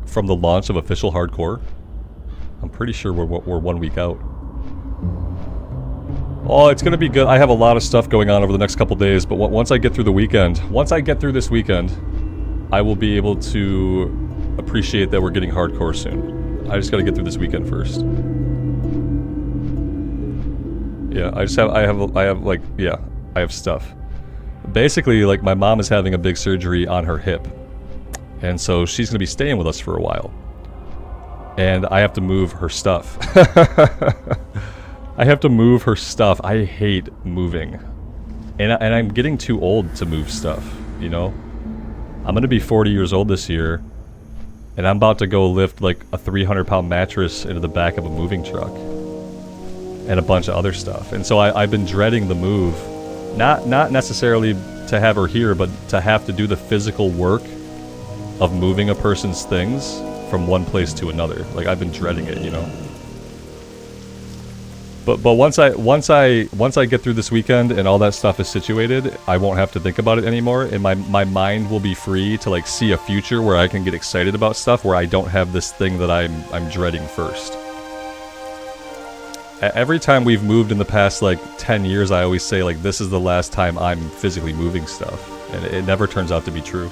from the launch of official hardcore? I'm pretty sure we're 1 week out. Oh, it's gonna be good. I have a lot of stuff going on over the next couple days, but once I get through this weekend, I will be able to appreciate that we're getting hardcore soon. I just gotta get through this weekend first. Yeah, I have stuff. Basically, like, my mom is having a big surgery on her hip. And so she's gonna be staying with us for a while. And I have to move her stuff. I have to move her stuff. I hate moving. And I'm getting too old to move stuff, you know? I'm gonna be 40 years old this year. And I'm about to go lift, like, a 300-pound mattress into the back of a moving truck. And a bunch of other stuff. And so I've been dreading the move. Not necessarily to have her here, but to have to do the physical work of moving a person's things from one place to another. Like, I've been dreading it, you know? But once I get through this weekend and all that stuff is situated, I won't have to think about it anymore, and my mind will be free to, like, see a future where I can get excited about stuff where I don't have this thing that I'm dreading first. Every time we've moved in the past, like, 10 years, I always say, like, this is the last time I'm physically moving stuff. And it never turns out to be true.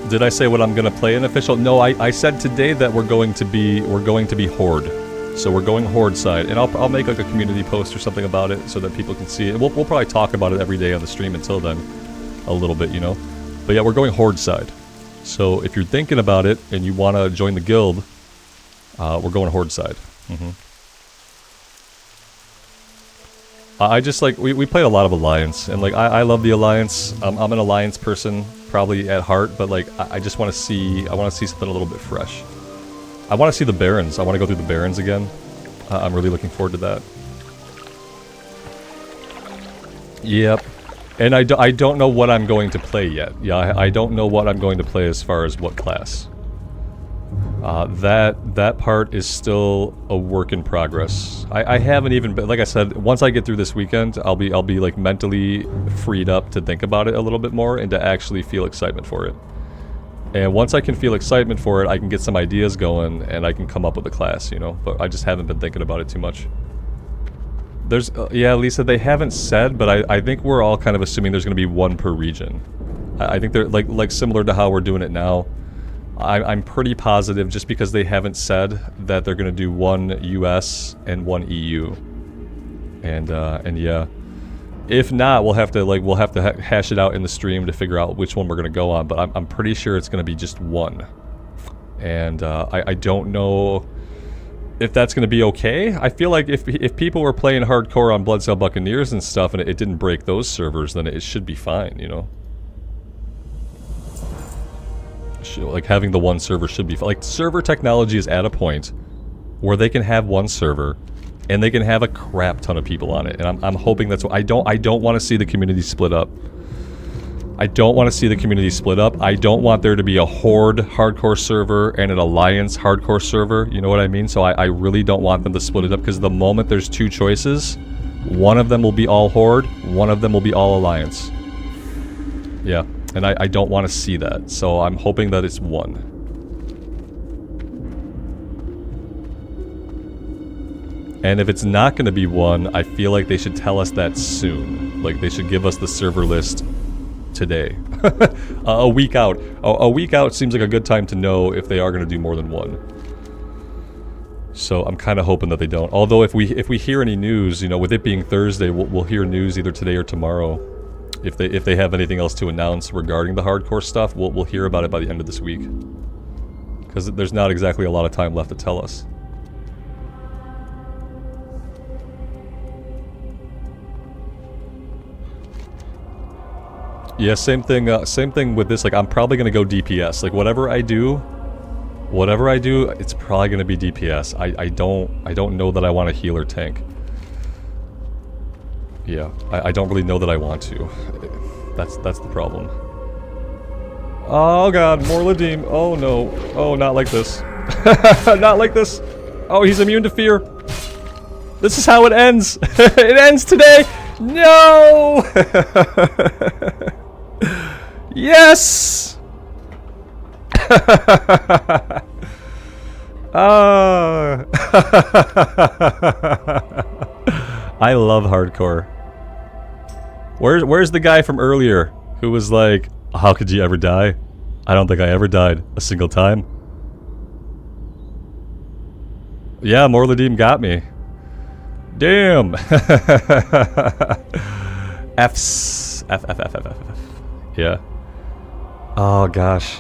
Did I say what I'm gonna play in official? No, I said today that we're going to be Horde. So we're going Horde side, and I'll make, like, a community post or something about it so that people can see it. We'll probably talk about it every day on the stream until then. A little bit, you know? But yeah, we're going Horde side. So if you're thinking about it and you want to join the guild, we're going Horde side. I just, like, we played a lot of Alliance, and, like, I love the Alliance. I'm an Alliance person, probably at heart, but, like, I just want to see, something a little bit fresh. I want to see the Barons. I want to go through the Barons again. I'm really looking forward to that. Yep. And I don't know what I'm going to play yet. Yeah, I don't know what I'm going to play as far as what class. That part is still a work in progress. I haven't even been, like I said, once I get through this weekend, I'll be like mentally freed up to think about it a little bit more and to actually feel excitement for it. And once I can feel excitement for it, I can get some ideas going and I can come up with a class, you know? But I just haven't been thinking about it too much. There's, yeah, Lisa, they haven't said, but I think we're all kind of assuming there's going to be one per region. I think they're like similar to how we're doing it now. I'm pretty positive, just because they haven't said that they're gonna do one US and one EU, and yeah. If not, we'll have to hash it out in the stream to figure out which one we're gonna go on. But I'm pretty sure it's gonna be just one, and I don't know if that's gonna be okay. I feel like if people were playing hardcore on Bloodsail Buccaneers and stuff, and it didn't break those servers, then it should be fine, you know. Like, having the one server should be fine. Like, server technology is at a point where they can have one server and they can have a crap ton of people on it, and I'm hoping that's what I don't want to see the community split up. I don't want to see the community split up. I don't want there to be a Horde hardcore server and an Alliance hardcore server, you know what I mean? So I really don't want them to split it up, because the moment there's two choices, one of them will be all Horde, one of them will be all Alliance. Yeah. And I don't want to see that, so I'm hoping that it's one. And if it's not going to be one, I feel like they should tell us that soon. Like, they should give us the server list today. A week out. A week out seems like a good time to know if they are going to do more than one. So I'm kind of hoping that they don't. Although if we hear any news, you know, with it being Thursday, we'll hear news either today or tomorrow. If they have anything else to announce regarding the hardcore stuff, we'll hear about it by the end of this week. Because there's not exactly a lot of time left to tell us. Yeah, same thing with this. Like, I'm probably gonna go DPS. Like, whatever I do, it's probably gonna be DPS. I don't know that I want a healer tank. Yeah, I don't really know that I want to. That's the problem. Oh god, more Ladim. Oh no. Oh, not like this. Not like this. Oh, he's immune to fear. This is how it ends. It ends today. No! Yes! I love hardcore. Where's the guy from earlier who was like, how could you ever die? I don't think I ever died a single time. Yeah, Morladim got me. Damn. F's. F. Yeah. Oh gosh.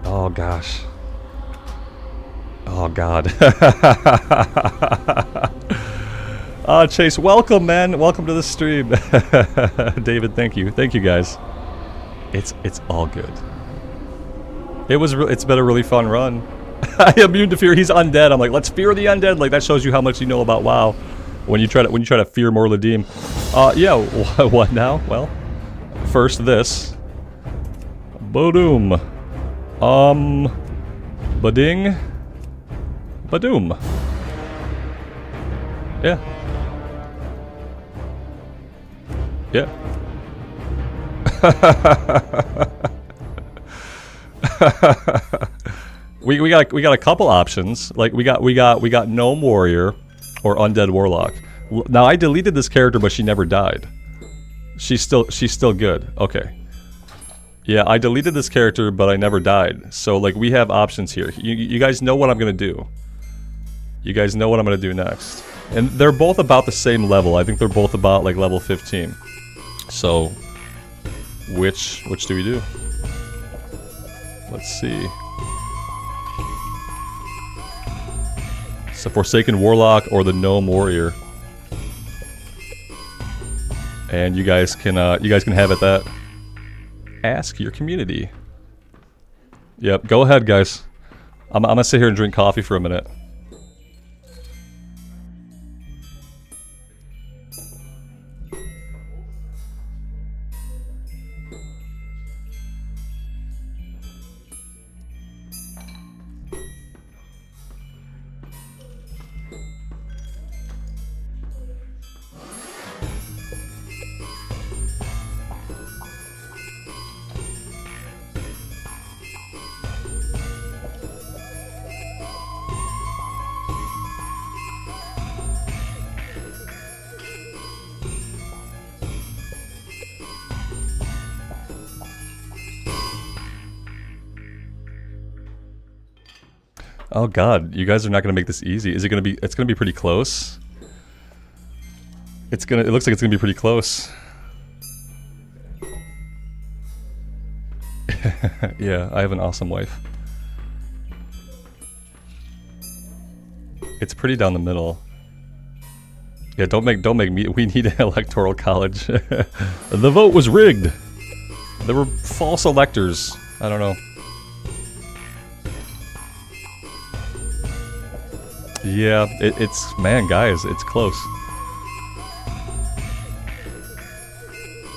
Oh gosh. Oh god. Chase, welcome, man. Welcome to the stream. David, thank you. Thank you, guys. It's all good. It's been a really fun run. I am immune to fear. He's undead. I'm like, let's fear the undead. Like, that shows you how much you know about WoW. When you try to fear more Ladim. Yeah. What now? Well, first this. Bodoom. Bading. Badoom. Yeah. Yeah. we got a couple options. Like we got Gnome Warrior or Undead Warlock. Now I deleted this character, but she never died. She's still good. Okay. Yeah, I deleted this character, but I never died. So like we have options here. You guys know what I'm gonna do. You guys know what I'm gonna do next. And they're both about the same level. I think they're both about like level 15. So which do we do? Let's see. It's the Forsaken Warlock or the Gnome Warrior. And you guys can have it that. Ask your community. Yep, go ahead, guys. I'm gonna sit here and drink coffee for a minute. Oh god, you guys are not gonna make this easy. Is it gonna be? It's gonna be pretty close. It looks like it's gonna be pretty close. Yeah, I have an awesome wife. It's pretty down the middle. Yeah, don't make me. We need an electoral college. The vote was rigged. There were false electors. I don't know. Yeah, it's man, guys, it's close.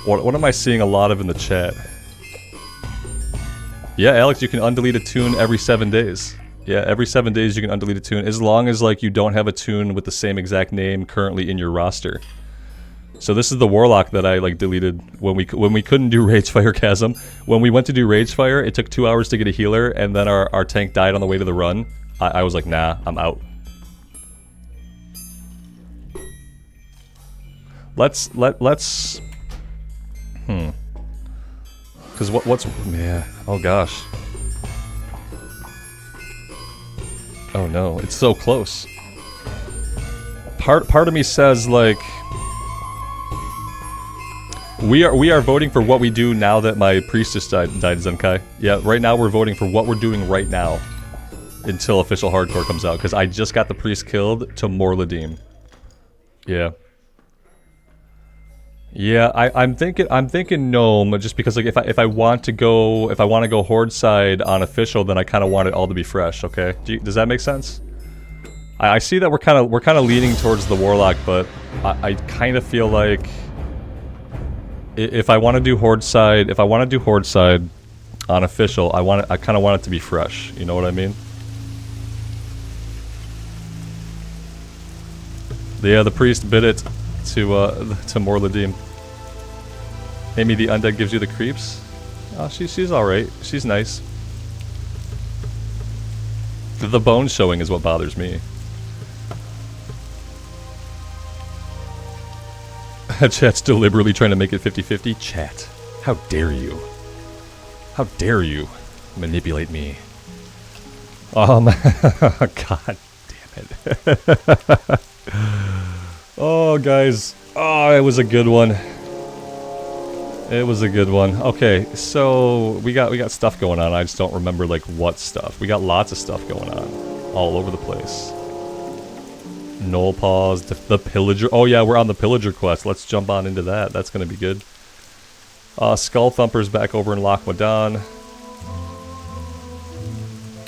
What am I seeing a lot of in the chat? Yeah, Alex, you can undelete a tune every 7 days. Yeah, every 7 days you can undelete a tune, as long as like you don't have a tune with the same exact name currently in your roster. So this is the Warlock that I like deleted when we couldn't do Ragefire Chasm. When we went to do Ragefire, it took 2 hours to get a healer, and then our tank died on the way to the run. I was like, nah, I'm out. Let's Because what's yeah, oh gosh. Oh no, it's so close. Part of me says like we are voting for what we do now that my priestess died, Zenkai. Yeah, right now we're voting for what we're doing right now until official hardcore comes out, because I just got the priest killed to Morladim. Yeah. Yeah, I'm thinking gnome, just because like if I want to go horde side on official, then I kind of want it all to be fresh. Okay, does that make sense? I see that we're kind of leaning towards the warlock, but I kind of feel like if I want to do horde side, on official, I kind of want it to be fresh. You know what I mean? Yeah, the priest bid it to Morladim. Amy, the undead gives you the creeps. Oh, she's alright. She's nice. The bone showing is what bothers me. Chat's deliberately trying to make it 50-50. Chat, how dare you? How dare you manipulate me? God damn it. Oh, guys. Oh, it was a good one. It was a good one. Okay, so we got stuff going on. I just don't remember like what stuff. We got lots of stuff going on, all over the place. Knoll Paws, the Pillager. Oh yeah, we're on the Pillager quest. Let's jump on into that. That's gonna be good. Skull Thumper's back over in Loch Modan.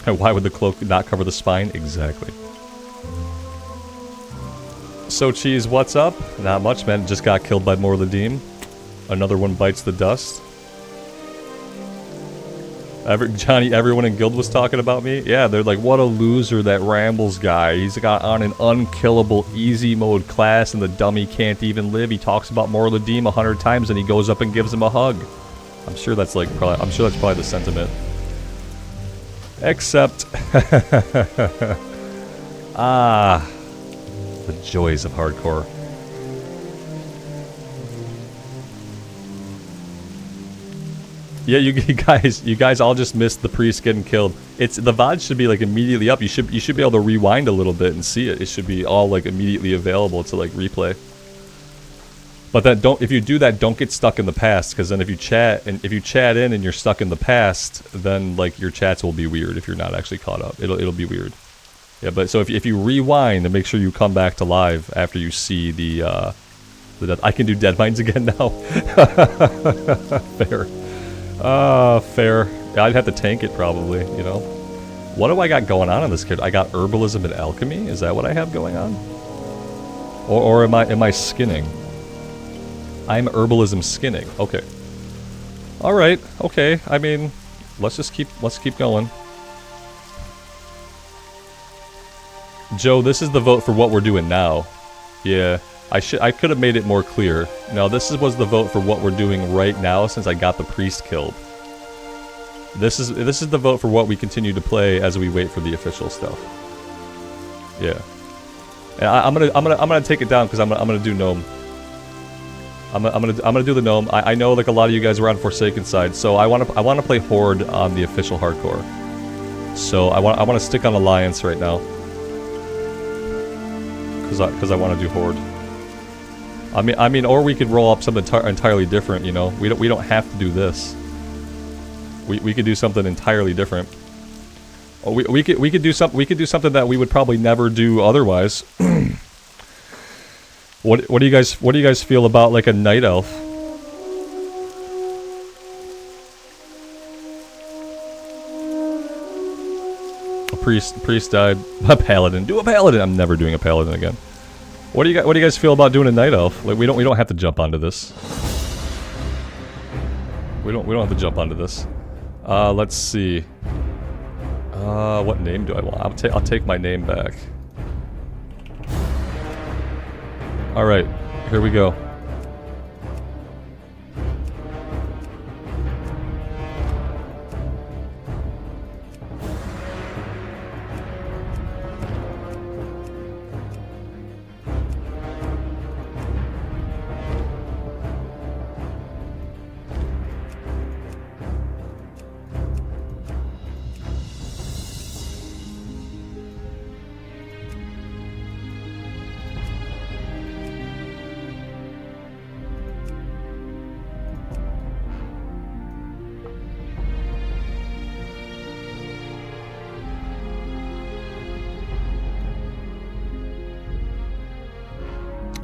Why would the cloak not cover the spine? Exactly. So Cheese, what's up? Not much, man. Just got killed by Morladim. Another one bites the dust. Johnny, everyone in guild was talking about me. Yeah, they're like, what a loser, that Rambles guy. He's got on an unkillable easy mode class and the dummy can't even live. He talks about Morladim 100 times and he goes up and gives him a hug. I'm sure that's like I'm sure that's probably the sentiment. Except the joys of hardcore. Yeah, you guys all just missed the priest getting killed. The VOD should be like immediately up. You should be able to rewind a little bit and see it. It should be all like immediately available to like replay. But then if you do that, don't get stuck in the past, because then if you chat in and you're stuck in the past, then like your chats will be weird if you're not actually caught up. It'll be weird. Yeah, but so if you rewind and make sure you come back to live after you see the death. I can do Dead Minds again now. Fair. Fair. Yeah, I'd have to tank it probably, you know. What do I got going on in this kid? I got herbalism and alchemy? Is that what I have going on? Or am I skinning? I'm herbalism skinning. Okay. Alright, okay. I mean, let's keep going. Joe, this is the vote for what we're doing now. Yeah. I could have made it more clear. No, this was the vote for what we're doing right now since I got the priest killed. This is the vote for what we continue to play as we wait for the official stuff. Yeah. And I'm gonna take it down because I'm gonna do gnome. I'm gonna do the gnome. I know like a lot of you guys were on Forsaken side, so I wanna play horde on the official hardcore. So I want to stick on Alliance right now. Because I want to do Horde. I mean, or we could roll up something entirely different. You know, we don't have to do this. We could do something entirely different. Or we could do something that we would probably never do otherwise. What do you guys feel about like a night elf? A priest died. A paladin. Do a paladin. I'm never doing a paladin again. What do you guys feel about doing a night elf? Like we don't have to jump onto this. We don't have to jump onto this. Let's see. What name do I want? I'll take my name back. All right, here we go.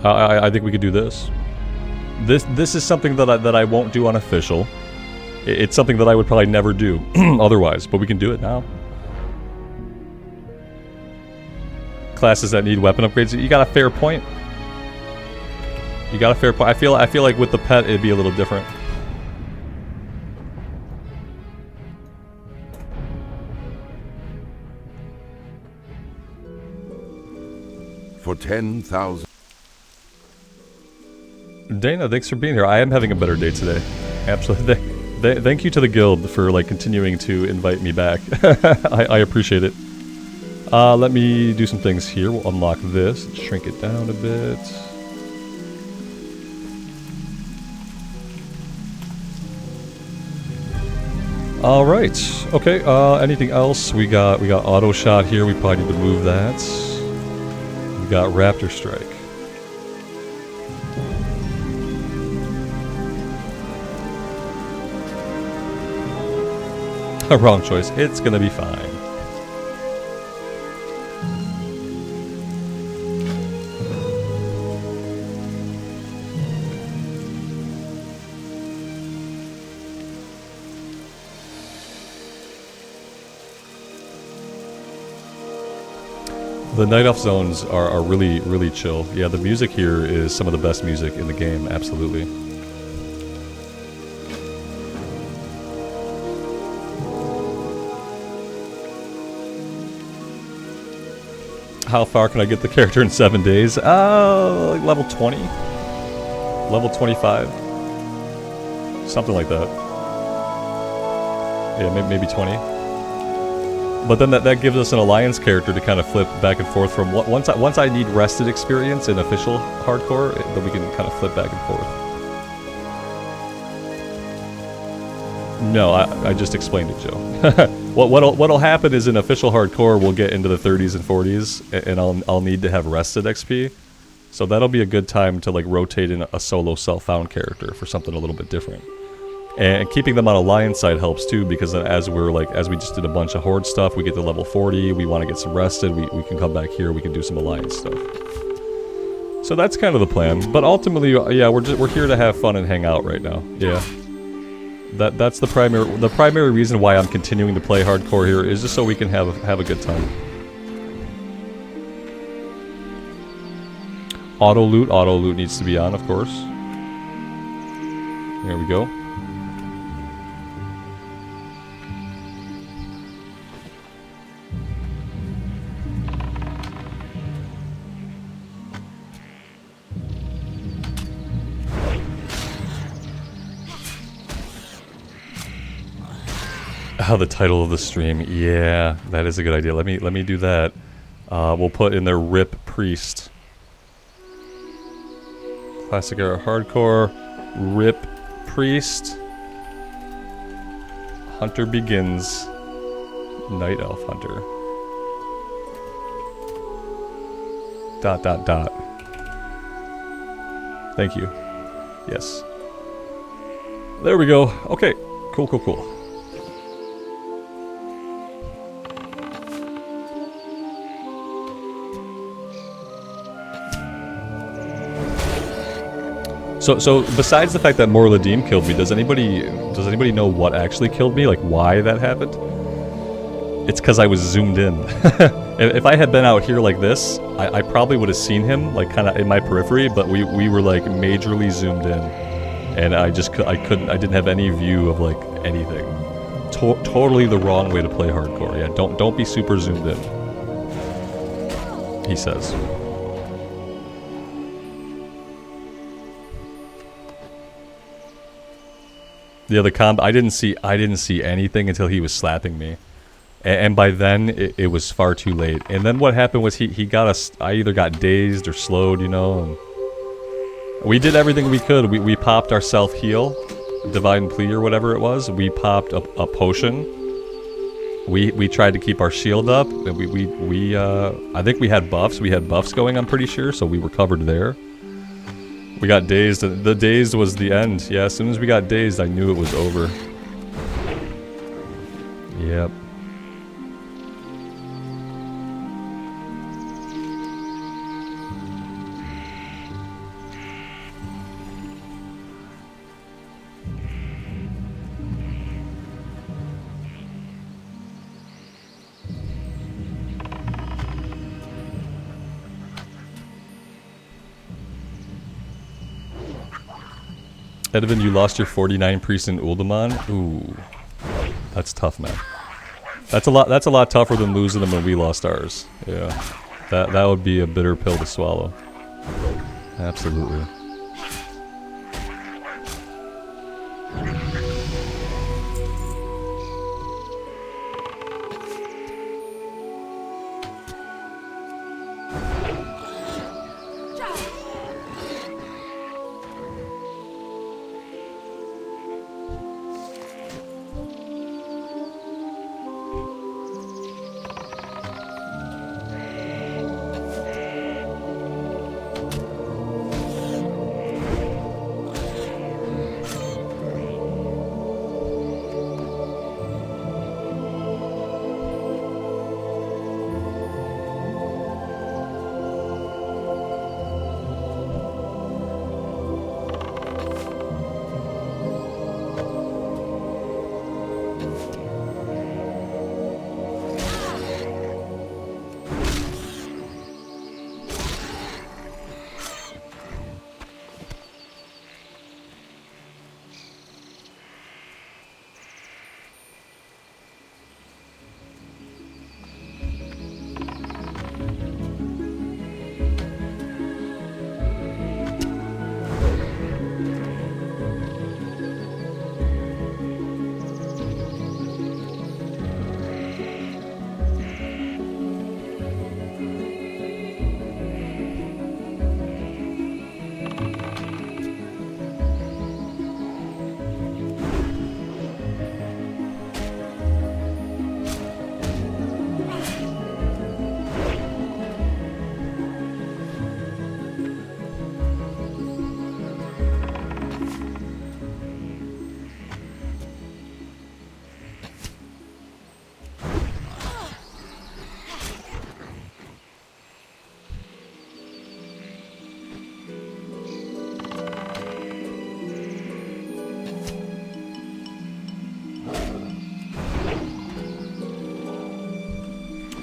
I think we could do this. This is something that I won't do unofficial. It's something that I would probably never do otherwise, but we can do it now. Classes that need weapon upgrades. You got a fair point. You got a fair point. I feel like with the pet it'd be a little different. For 10,000. Dana, thanks for being here. I am having a better day today. Absolutely. Thank you to the guild for like continuing to invite me back. I appreciate it. Let me do some things here. We'll unlock this, shrink it down a bit. All right. Okay. Anything else? We got auto shot here. We probably need to move that. We got Raptor Strike. Wrong choice. It's gonna be fine. The night elf zones are really, really chill. Yeah, the music here is some of the best music in the game, absolutely. How far can I get the character in 7 days? Like level 20? Level 25? Something like that. Yeah, maybe 20. But then that gives us an alliance character to kind of flip back and forth from. Once I need rested experience in official hardcore, then we can kind of flip back and forth. No, I just explained it, Joe. What'll happen is in official hardcore we'll get into the 30s and 40s, and I'll need to have rested XP, so that'll be a good time to like rotate in a solo self-found character for something a little bit different. And keeping them on alliance side helps too, because then as we just did a bunch of horde stuff, we get to level 40, we want to get some rested, we can come back here, we can do some alliance stuff. So that's kind of the plan. But ultimately, yeah, we're here to have fun and hang out right now. Yeah. That's the primary reason why I'm continuing to play hardcore here, is just so we can have a good time. Auto loot needs to be on, of course. There we go. Oh, the title of the stream. Yeah, that is a good idea. Let me do that. We'll put in there Rip Priest. Classic era hardcore. Rip Priest. Hunter begins. Night Elf Hunter. ... Thank you. Yes. There we go. Okay. Cool, cool, cool. So besides the fact that Morladim killed me, does anybody know what actually killed me? Like why that happened? It's because I was zoomed in. If I had been out here like this, I probably would have seen him like kind of in my periphery, but we were like majorly zoomed in, and I didn't have any view of like anything. Totally the wrong way to play hardcore. Yeah, don't be super zoomed in. He says. Yeah, the combo. I didn't see anything until he was slapping me, and by then it was far too late. And then what happened was he got us. I either got dazed or slowed, you know. And we did everything we could. We popped our self heal, divine plea or whatever it was. We popped a potion. We tried to keep our shield up. We I think we had buffs. We had buffs going. I'm pretty sure, so we were covered there. We got dazed. The dazed was the end. Yeah, as soon as we got dazed, I knew it was over. Yep. Edvin, you lost your 49 priest in Uldaman? Ooh. That's tough, man. That's a lot tougher than losing them when we lost ours. Yeah. That would be a bitter pill to swallow. Absolutely.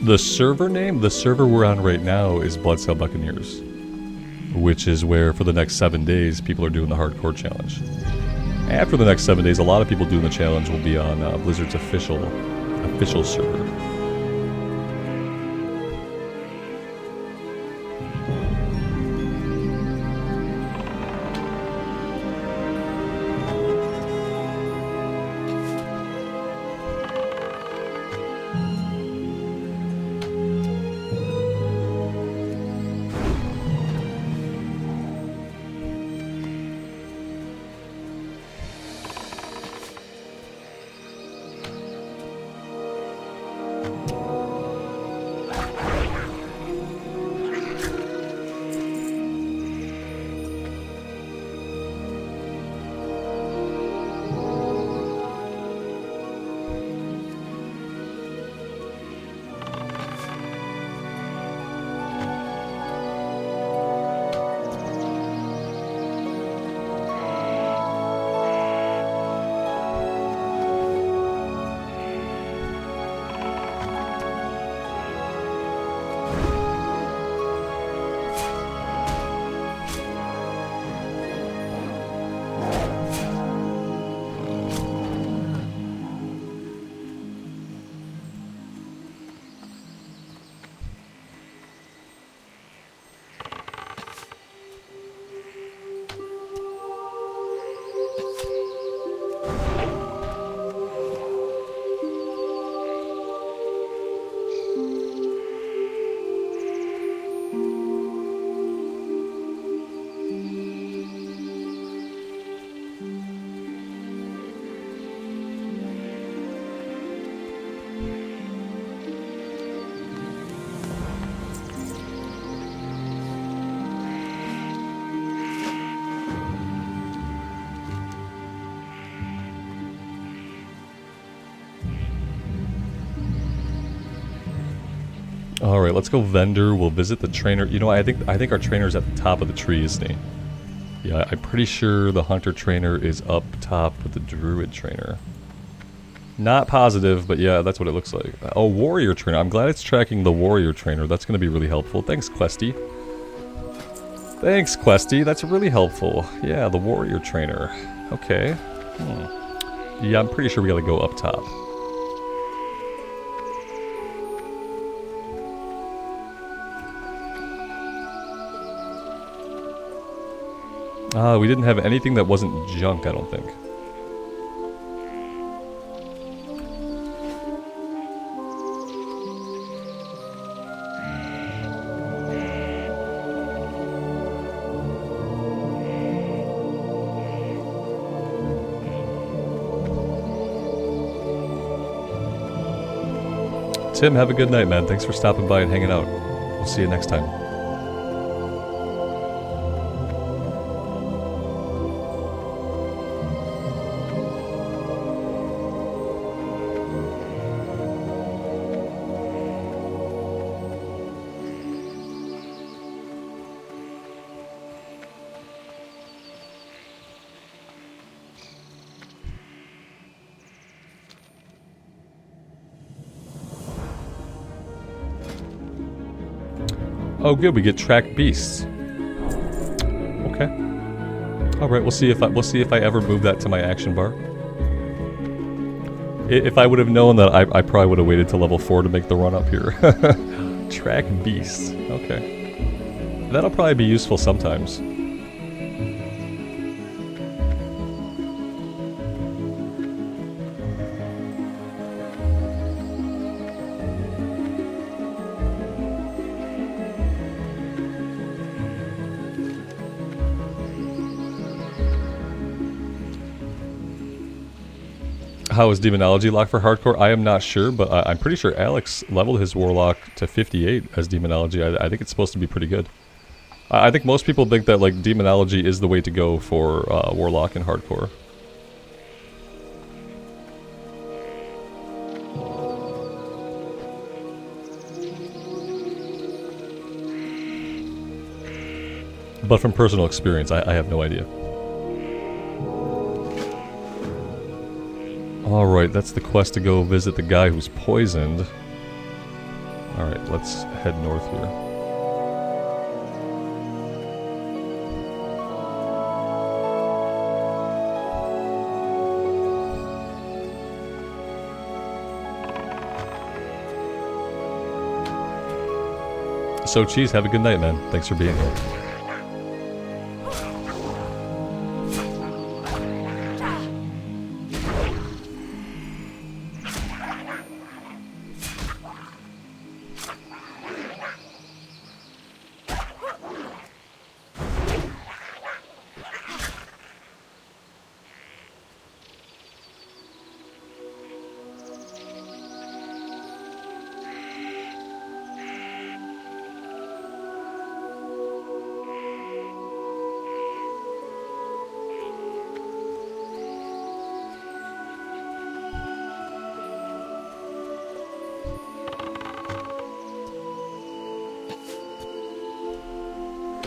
The server name? The server we're on right now is Bloodsail Buccaneers, which is where for the next 7 days people are doing the hardcore challenge. After the next 7 days, a lot of people doing the challenge will be on Blizzard's official server. Alright, let's go vendor. We'll visit the trainer. You know, I think our trainer's at the top of the tree, isn't he? Yeah, I'm pretty sure the hunter trainer is up top with the druid trainer. Not positive, but yeah, that's what it looks like. Oh, warrior trainer. I'm glad it's tracking the warrior trainer. That's going to be really helpful. Thanks, Questie. Thanks, Questie. That's really helpful. Yeah, the warrior trainer. Okay. Yeah, I'm pretty sure we got to go up top. We didn't have anything that wasn't junk, I don't think. Tim, have a good night, man. Thanks for stopping by and hanging out. We'll see you next time. Oh, good. We get tracked beasts. Okay. All right. We'll see if I ever move that to my action bar. If I would have known that, I probably would have waited till level 4 to make the run up here. Track beasts. Okay. That'll probably be useful sometimes. How is Demonology locked for hardcore? I am not sure, but I'm pretty sure Alex leveled his Warlock to 58 as Demonology. I think it's supposed to be pretty good. I think most people think that like Demonology is the way to go for Warlock in hardcore. But from personal experience, I have no idea. Alright, that's the quest to go visit the guy who's poisoned. Alright, let's head north here. So Cheese, have a good night, man. Thanks for being here.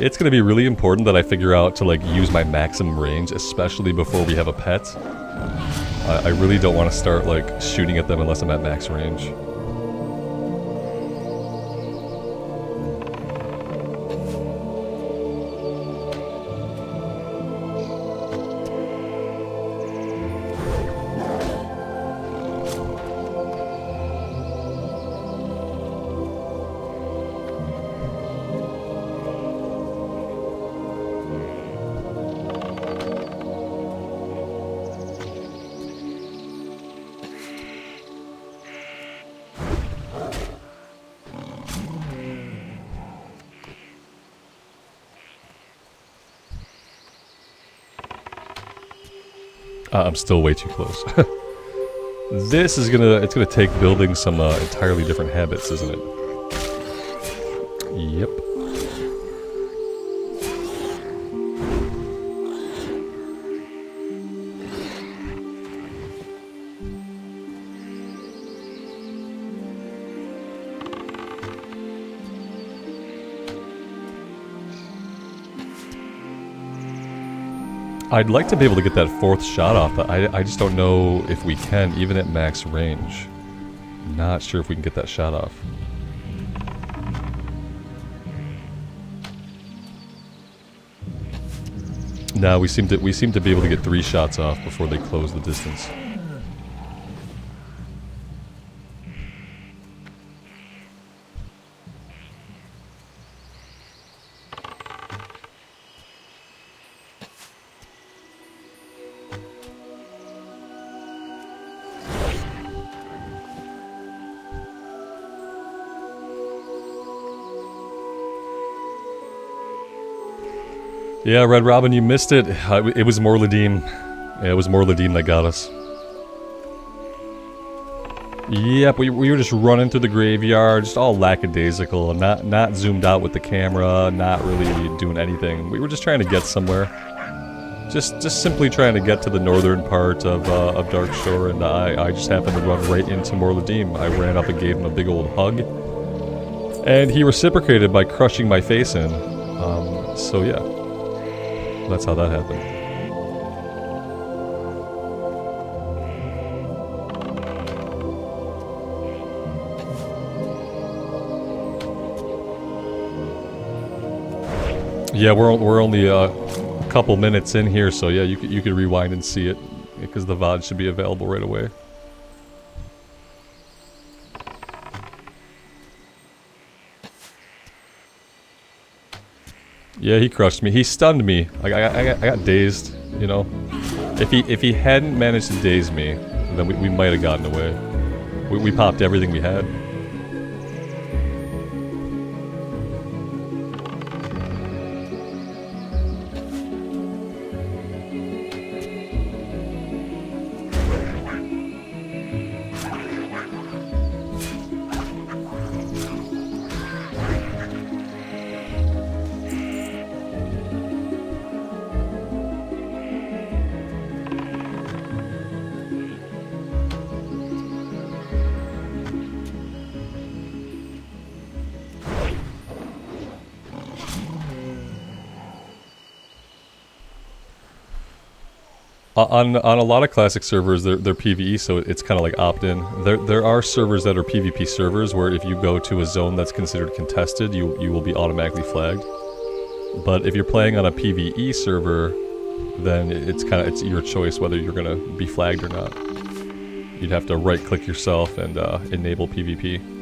It's going to be really important that I figure out to like use my maximum range, especially before we have a pet. I really don't want to start like shooting at them unless I'm at max range. I'm still way too close. This is it's gonna take building some entirely different habits, isn't it? Yep. I'd like to be able to get that 4th shot off, but I just don't know if we can, even at max range. Not sure if we can get that shot off. No, we seem to be able to get 3 shots off before they close the distance. Yeah, Red Robin, you missed it. It was Morladim. Yeah, it was Morladim that got us. Yep, we were just running through the graveyard, just all lackadaisical, not zoomed out with the camera, not really doing anything. We were just trying to get somewhere. Just simply trying to get to the northern part of Darkshore, and I just happened to run right into Morladim. I ran up and gave him a big old hug, and he reciprocated by crushing my face in. So yeah. That's how that happened. Yeah, we're only a couple minutes in here, so yeah, you could rewind and see it because the VOD should be available right away. Yeah, he crushed me. He stunned me. I got dazed, you know. If he hadn't managed to daze me, then we might have gotten away. We popped everything we had. On a lot of classic servers, they're PvE, so it's kind of like opt-in. There are servers that are PvP servers where if you go to a zone that's considered contested, you will be automatically flagged. But if you're playing on a PvE server, then it's your choice whether you're gonna be flagged or not. You'd have to right-click yourself and enable PvP.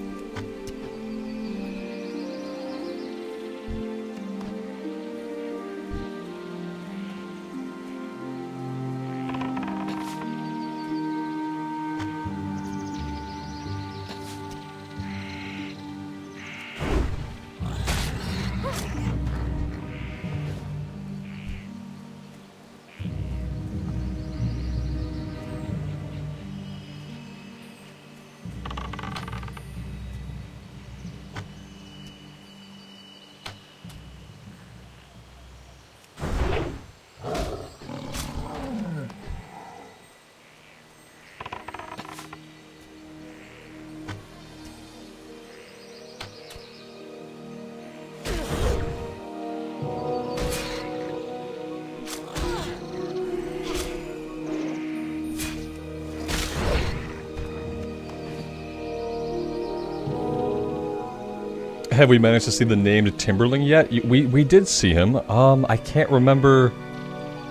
Have we managed to see the named Timberling yet? We did see him. I can't remember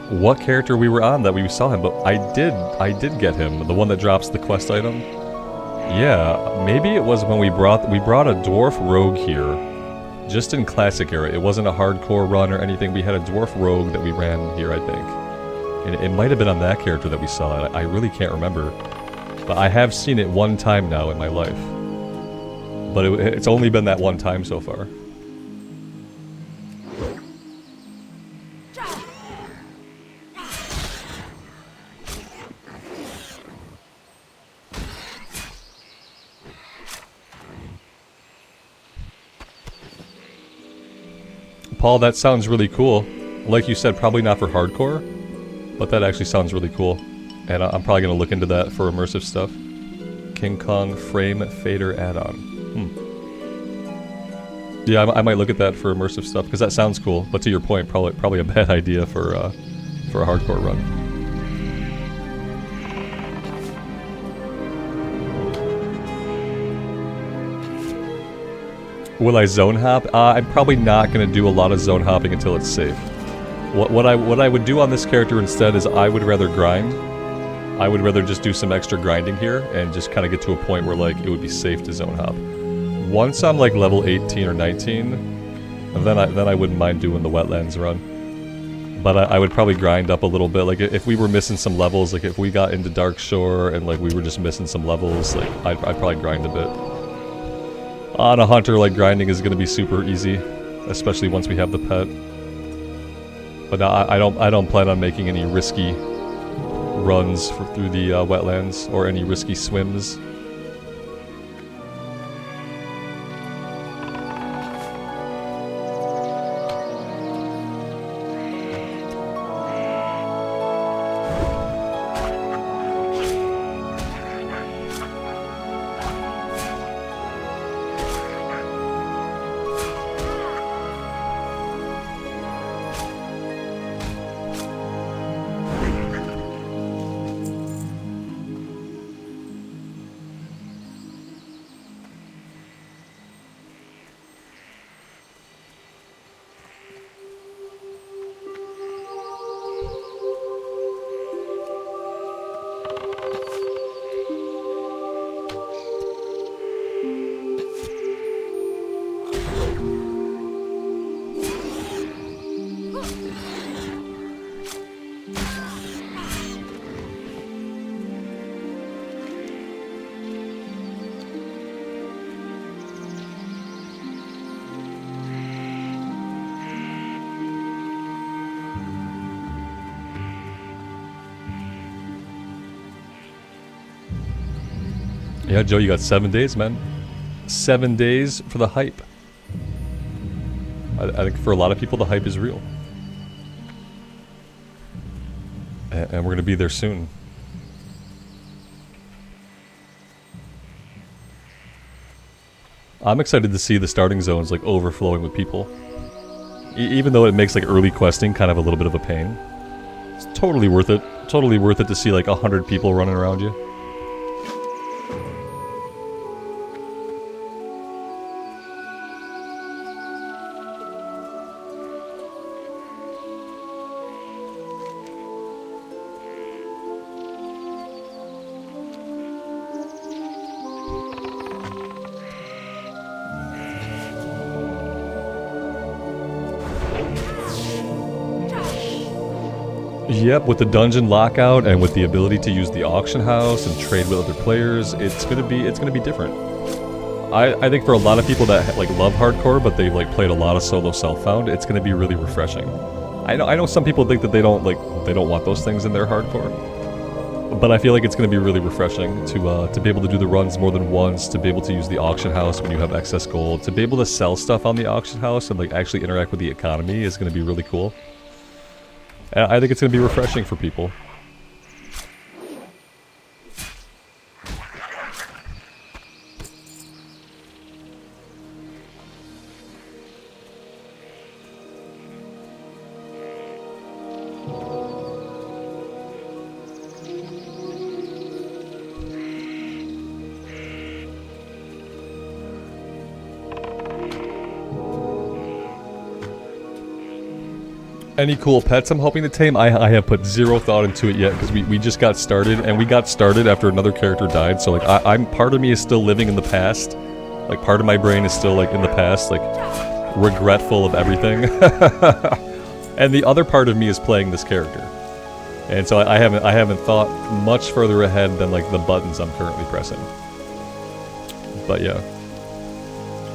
what character we were on that we saw him, but I did get him. The one that drops the quest item. Yeah, maybe it was when we brought a dwarf rogue here, just in classic era. It wasn't a hardcore run or anything. We had a dwarf rogue that we ran here, I think. And it might have been on that character that we saw it. I really can't remember. But I have seen it one time now in my life. But it's only been that one time so far. Paul, that sounds really cool. Like you said, probably not for hardcore, but that actually sounds really cool. And I'm probably going to look into that for immersive stuff. King Kong Frame Fader add-on. Yeah, I might look at that for immersive stuff, because that sounds cool, but to your point, probably a bad idea for for a hardcore run. Will I zone hop? I'm probably not going to do a lot of zone hopping until it's safe. What I would do on this character instead is I would rather grind. I would rather just do some extra grinding here and just kind of get to a point where like it would be safe to zone hop. Once I'm like level 18 or 19, then I wouldn't mind doing the wetlands run. But I would probably grind up a little bit. Like if we were missing some levels, like if we got into Dark Shore and like we were just missing some levels, like I'd probably grind a bit. On a hunter, like grinding is going to be super easy, especially once we have the pet. But I don't plan on making any risky runs through the wetlands or any risky swims. Yeah, Joe, you got 7 days, man. 7 days for the hype. I think for a lot of people, the hype is real. And we're going to be there soon. I'm excited to see the starting zones like overflowing with people. Even though it makes like early questing kind of a little bit of a pain. It's totally worth it. Totally worth it to see like 100 people running around you. Yep, with the dungeon lockout and with the ability to use the auction house and trade with other players, it's gonna be different. I think for a lot of people that like love hardcore, but they've like played a lot of solo self-found, it's gonna be really refreshing. I know some people think that they don't want those things in their hardcore, but I feel like it's gonna be really refreshing to be able to do the runs more than once, to be able to use the auction house when you have excess gold, to be able to sell stuff on the auction house and like actually interact with the economy is gonna be really cool. And I think it's going to be refreshing for people. Any cool pets I'm hoping to tame? I have put zero thought into it yet because we just got started, and we got started after another character died, so like I'm part of me is still living in the past. Like part of my brain is still like in the past, like regretful of everything. And the other part of me is playing this character. And so I haven't thought much further ahead than like the buttons I'm currently pressing. But yeah.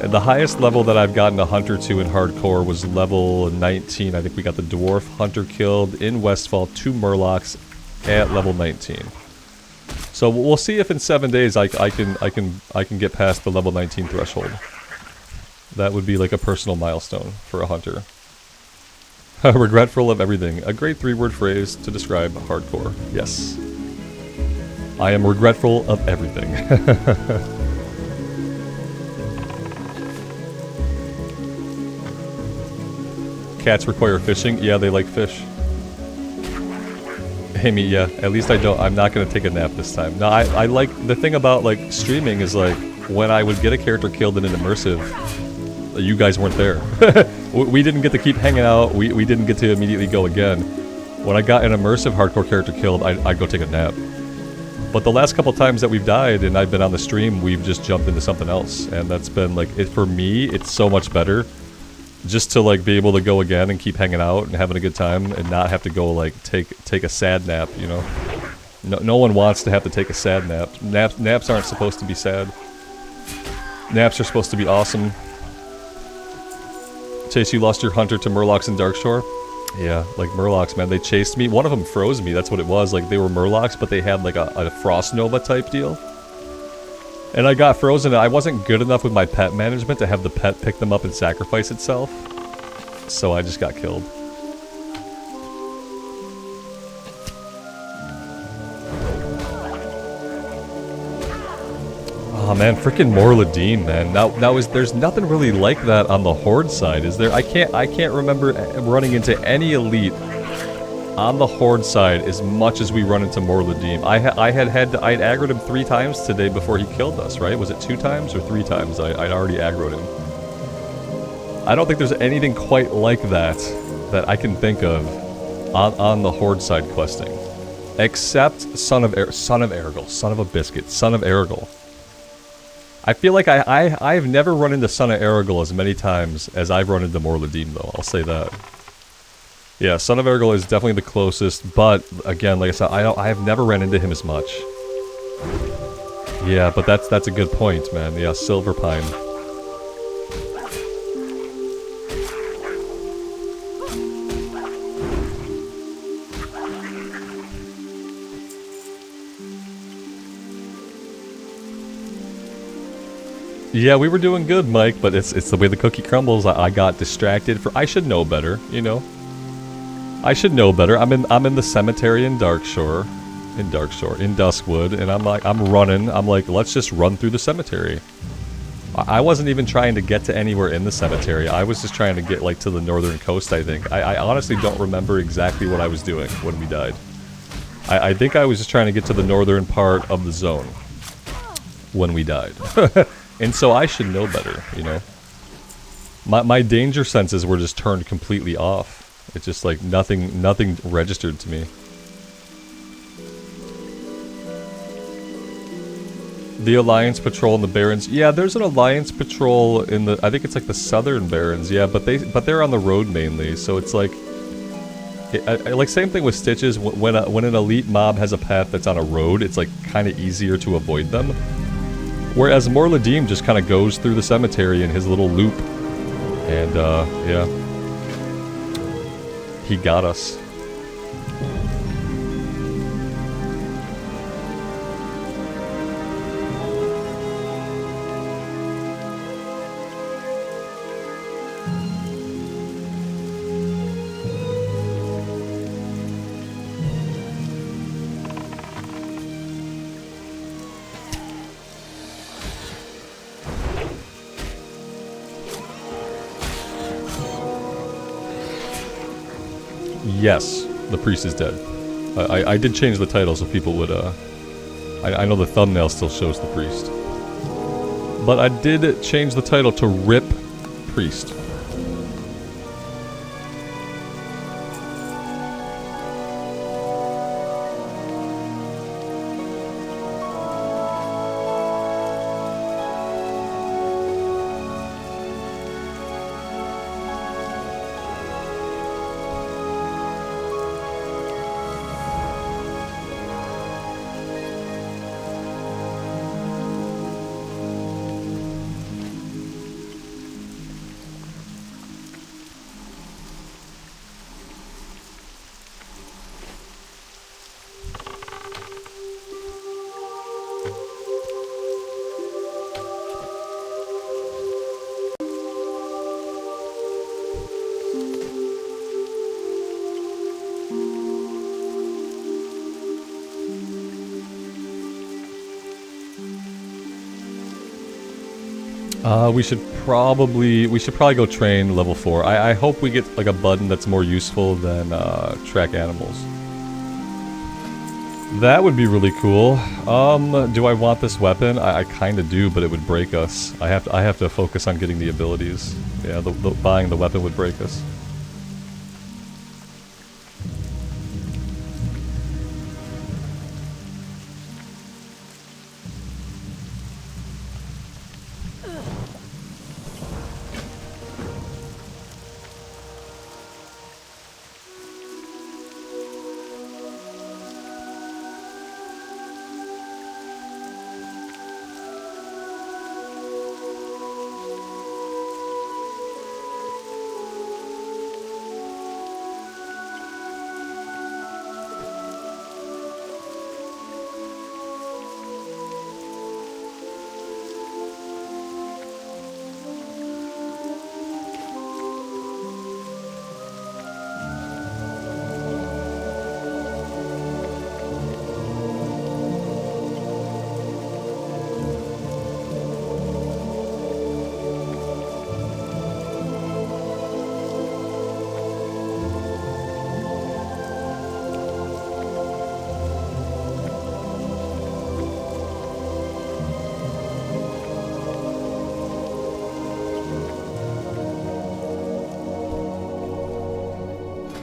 And the highest level that I've gotten a hunter to in hardcore was level 19. I think we got the dwarf hunter killed in Westfall, 2 murlocs at level 19. So we'll see if in 7 days I can get past the level 19 threshold. That would be like a personal milestone for a hunter. Regretful of everything. A great 3-word phrase to describe hardcore. Yes. I am regretful of everything. Cats require fishing? Yeah, they like fish. Amy, yeah. At least I'm not gonna take a nap this time. No, I like, the thing about like streaming is like, when I would get a character killed in an immersive, you guys weren't there. We didn't get to keep hanging out, we didn't get to immediately go again. When I got an immersive hardcore character killed, I'd go take a nap. But the last couple times that we've died and I've been on the stream, we've just jumped into something else. And that's been like, for me, it's so much better. Just to like be able to go again and keep hanging out and having a good time and not have to go like take a sad nap, you know? No one wants to have to take a sad nap. Naps aren't supposed to be sad. Naps are supposed to be awesome. Chase, you lost your hunter to Murlocs in Darkshore? Yeah, like Murlocs, man. They chased me. One of them froze me. That's what it was. Like, they were Murlocs, but they had like a Frost Nova type deal. And I got frozen. I wasn't good enough with my pet management to have the pet pick them up and sacrifice itself. So I just got killed. Oh man, freaking Morladine, man. There's nothing really like that on the Horde side, is there? I can't remember running into any elite on the Horde side as much as we run into Morladine. I'd aggroed him 3 times today before he killed us, right? Was it 2 times or 3 times? I'd already aggroed him. I don't think there's anything quite like that I can think of on the Horde side questing. Except Son of Ergol, Son of a Biscuit, Son of Ergol. I feel like I've never run into Son of Ergol as many times as I've run into Morladine, though. I'll say that. Yeah, Son of Ergol is definitely the closest, but again, like I said, I have never ran into him as much. Yeah, but that's a good point, man. Yeah, Silverpine. Yeah, we were doing good, Mike, but it's the way the cookie crumbles. I got distracted I should know better, you know. I should know better. I'm in the cemetery in Duskwood, and I'm running. I'm like, let's just run through the cemetery. I wasn't even trying to get to anywhere in the cemetery. I was just trying to get like to the northern coast, I think. I honestly don't remember exactly what I was doing when we died. I think I was just trying to get to the northern part of the zone when we died. And so I should know better, you know. My danger senses were just turned completely off. It's just like nothing registered to me. The Alliance Patrol and the Barrens. Yeah, there's an Alliance Patrol in the, I think it's like the Southern Barrens. Yeah, but they're on the road mainly, so it's like, like same thing with Stitches. When an elite mob has a path that's on a road, it's like kind of easier to avoid them. Whereas Morladim just kind of goes through the cemetery in his little loop, and yeah, he got us. Yes, the priest is dead. I did change the title so people would, I know the thumbnail still shows the priest. But I did change the title to RIP Priest. We should probably go train level 4. I hope we get like a button that's more useful than track animals. That would be really cool. Do I want this weapon? I kind of do, but it would break us. I have to focus on getting the abilities. Yeah, buying the weapon would break us.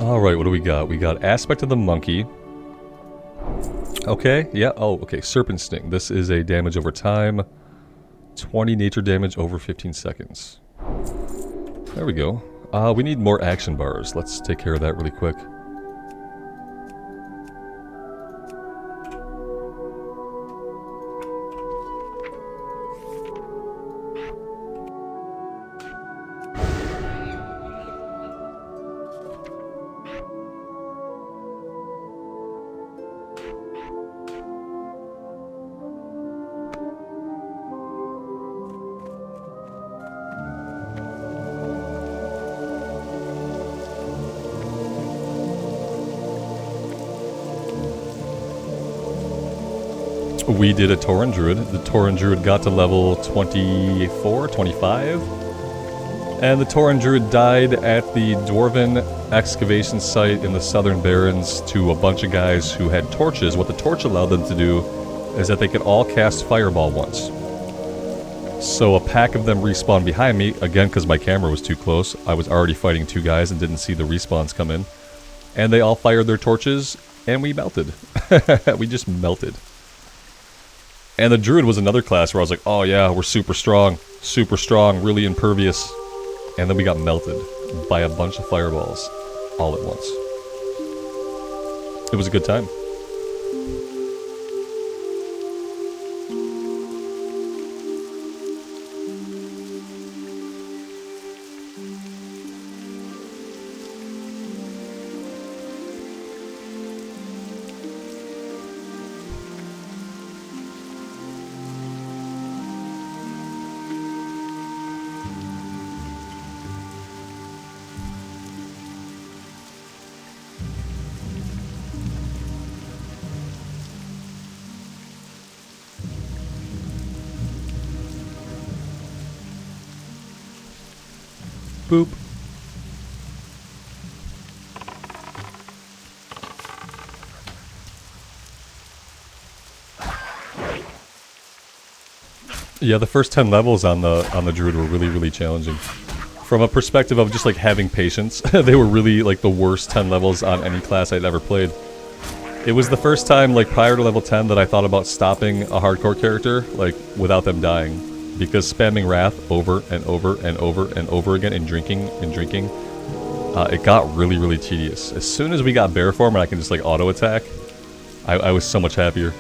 Alright, what do we got? We got Aspect of the Monkey. Okay, yeah, oh, okay, Serpent Sting. This is a damage over time. 20 nature damage over 15 seconds. There we go. We need more action bars. Let's take care of that really quick. We did a Tauren Druid. The Tauren Druid got to level 24, 25. And the Tauren Druid died at the Dwarven excavation site in the Southern Barrens to a bunch of guys who had torches. What the torch allowed them to do is that they could all cast Fireball once. So a pack of them respawned behind me, again because my camera was too close. I was already fighting two guys and didn't see the respawns come in. And they all fired their torches, and we melted. We just melted. And the Druid was another class where I was like, oh yeah, we're super strong, really impervious. And then we got melted by a bunch of fireballs all at once. It was a good time. Boop. Yeah, the first 10 levels on the Druid were really challenging. From a perspective of just like having patience, they were really like the worst 10 levels on any class I'd ever played. It was the first time, like prior to level 10, that I thought about stopping a hardcore character, like without them dying. Because spamming Wrath over and over and over and over again and drinking, it got really tedious. As soon as we got bear form and I can just like auto attack, I was so much happier.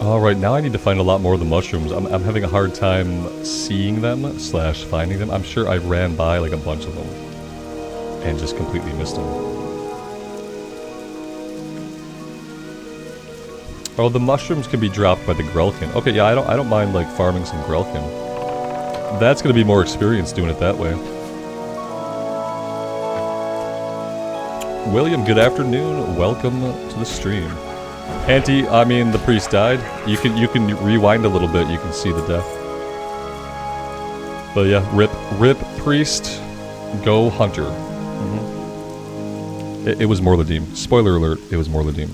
Alright, now I need to find a lot more of the mushrooms. I'm having a hard time seeing them / finding them. I'm sure I ran by like a bunch of them and just completely missed them. Oh, the mushrooms can be dropped by the Grelkin. Okay, yeah, I don't mind like farming some Grelkin. That's gonna be more experience doing it that way. William, good afternoon. Welcome to the stream. Auntie, I mean, the priest died. You can rewind a little bit. You can see the death. But yeah, rip priest, go hunter. It was Morladim. Spoiler alert, it was Morladim.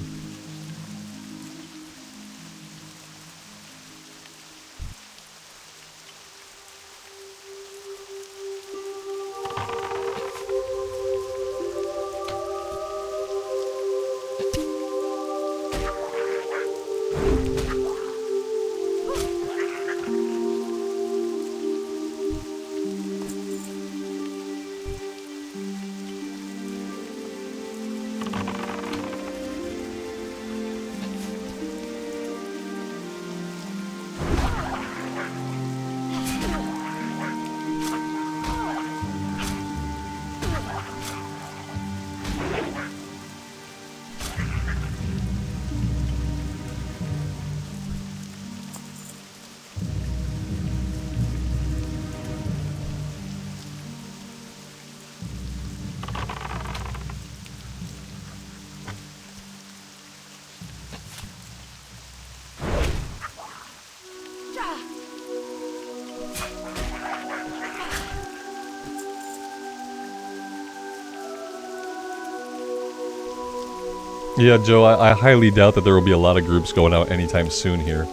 Yeah, Joe, I highly doubt that there will be a lot of groups going out anytime soon here.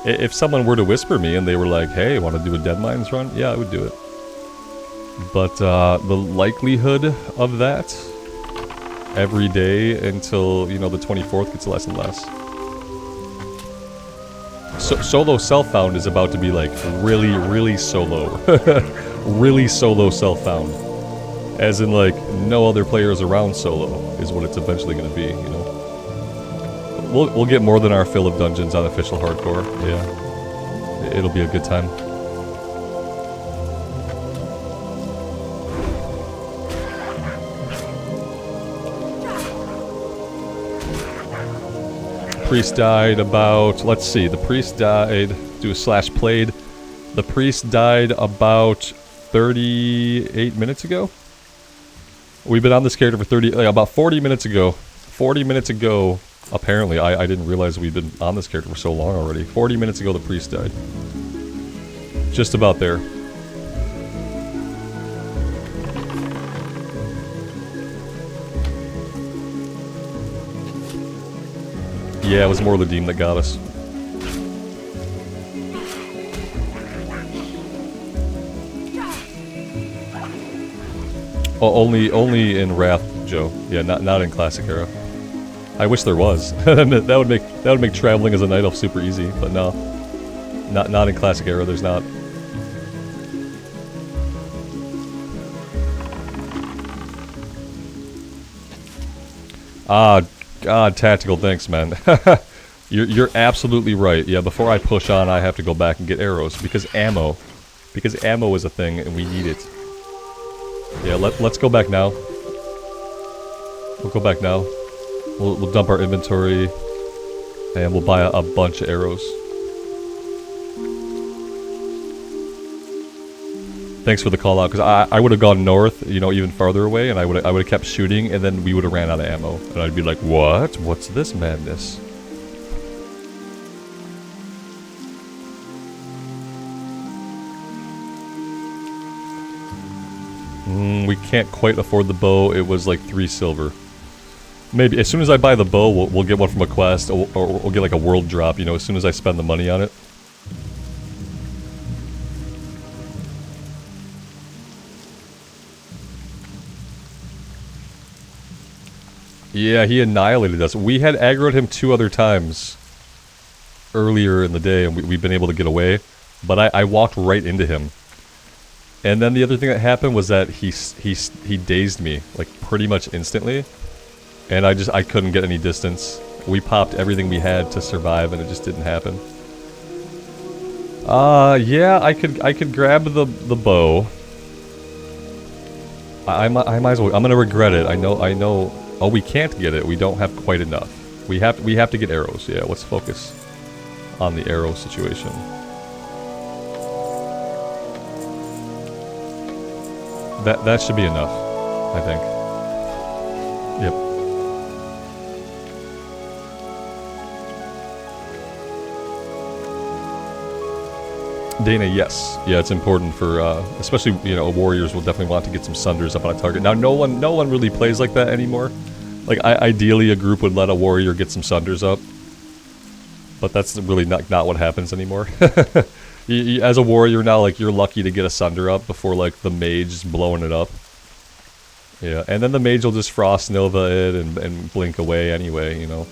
If someone were to whisper me and they were like, hey, want to do a Dead Mines run? Yeah, I would do it. But the likelihood of that every day until, you know, the 24th gets less and less. Solo self-found is about to be like really, really solo. Really solo self-found. As in, like, no other players around solo is what it's eventually going to be, you know? We'll get more than our fill of dungeons on official hardcore, yeah. It'll be a good time. Priest died about, let's see, the priest died, do a slash played. The priest died about 38 minutes ago? We've been on this character for about 40 minutes ago. 40 minutes ago, apparently. I didn't realize we'd been on this character for so long already. 40 minutes ago, the priest died. Just about there. Yeah, it was more Ladim that got us. Oh, only in Wrath, Joe. Yeah, not in Classic Era. I wish there was. that would make traveling as a night elf super easy, but no, not in Classic Era. There's not. Ah, God, tactical. Thanks, man. You're absolutely right. Yeah, before I push on, I have to go back and get arrows because ammo is a thing and we need it. Yeah, let's go back now. We'll go back now. We'll dump our inventory, and we'll buy a bunch of arrows. Thanks for the call out, because I would have gone north, you know, even farther away, and I would have kept shooting, and then we would have ran out of ammo, and I'd be like, what? What's this madness? We can't quite afford the bow. It was like 3 silver. Maybe as soon as I buy the bow, we'll get one from a quest, or we'll get like a world drop. You know, as soon as I spend the money on it. Yeah, he annihilated us. We had aggroed him 2 other times earlier in the day, and we've been able to get away. But I walked right into him. And then the other thing that happened was that he dazed me, like, pretty much instantly. And I couldn't get any distance. We popped everything we had to survive, and it just didn't happen. Yeah, I could grab the bow. I might as well. I'm gonna regret it. I know. Oh, we can't get it. We don't have quite enough. We have to get arrows. Yeah, let's focus on the arrow situation. That should be enough, I think. Yep. Dana, yes. Yeah, it's important for, especially, warriors will definitely want to get some sunders up on a target. Now, no one really plays like that anymore. Like, ideally, a group would let a warrior get some sunders up. But that's really not what happens anymore. As a warrior now, like, you're lucky to get a sunder up before, like, the mage is blowing it up. Yeah, and then the mage will just Frost Nova it and blink away anyway, you know.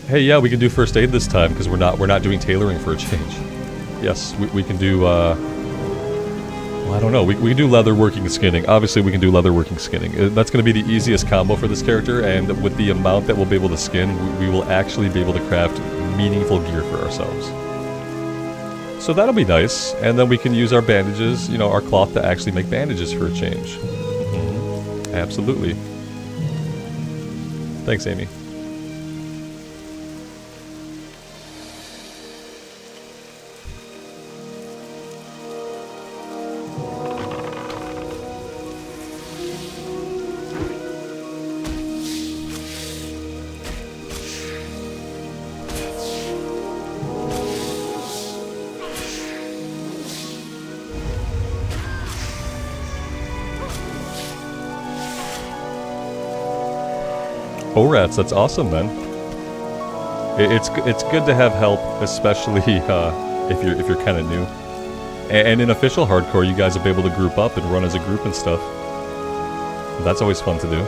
Hey, yeah, we can do first aid this time because we're not doing tailoring for a change. Yes, we can do. Well, I don't know. We can do leatherworking skinning. Obviously, we can do leatherworking skinning. That's going to be the easiest combo for this character, and with the amount that we'll be able to skin, we will actually be able to craft meaningful gear for ourselves. So that'll be nice, and then we can use our bandages, our cloth to actually make bandages for a change. Mm-hmm. Absolutely. Thanks, Amy. Oh, rats! That's awesome, man. It's good to have help, especially if you're kind of new. And in official hardcore, you guys will be able to group up and run as a group and stuff. That's always fun to do.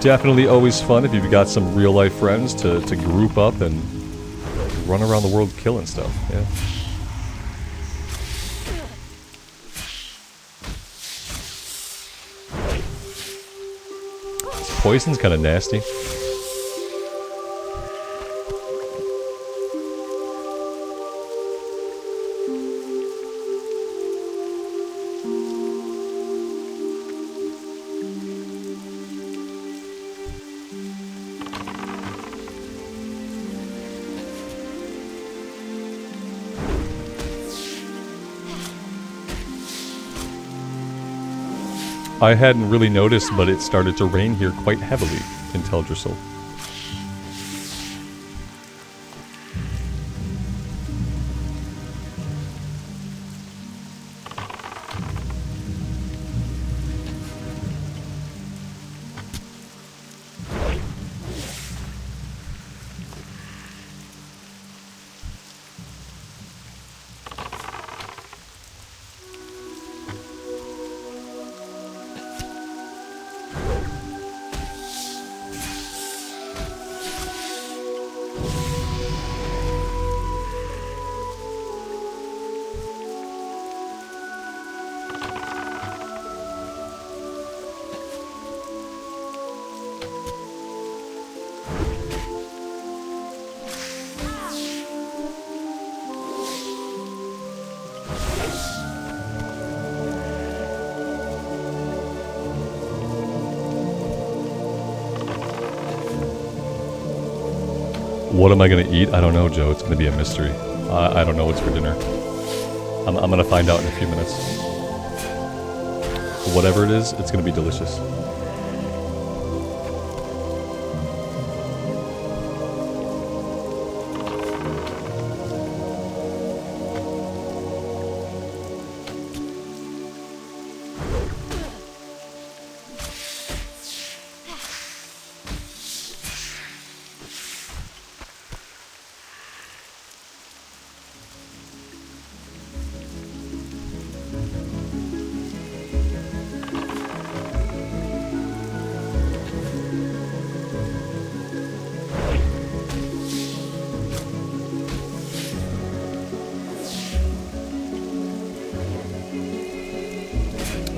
Definitely always fun if you've got some real life friends to group up and run around the world killing stuff. Yeah. Poison's kind of nasty. I hadn't really noticed, but it started to rain here quite heavily in Teldrassil. What am I gonna eat? I don't know, Joe. It's gonna be a mystery. I don't know what's for dinner. I'm gonna find out in a few minutes. Whatever it is, it's gonna be delicious.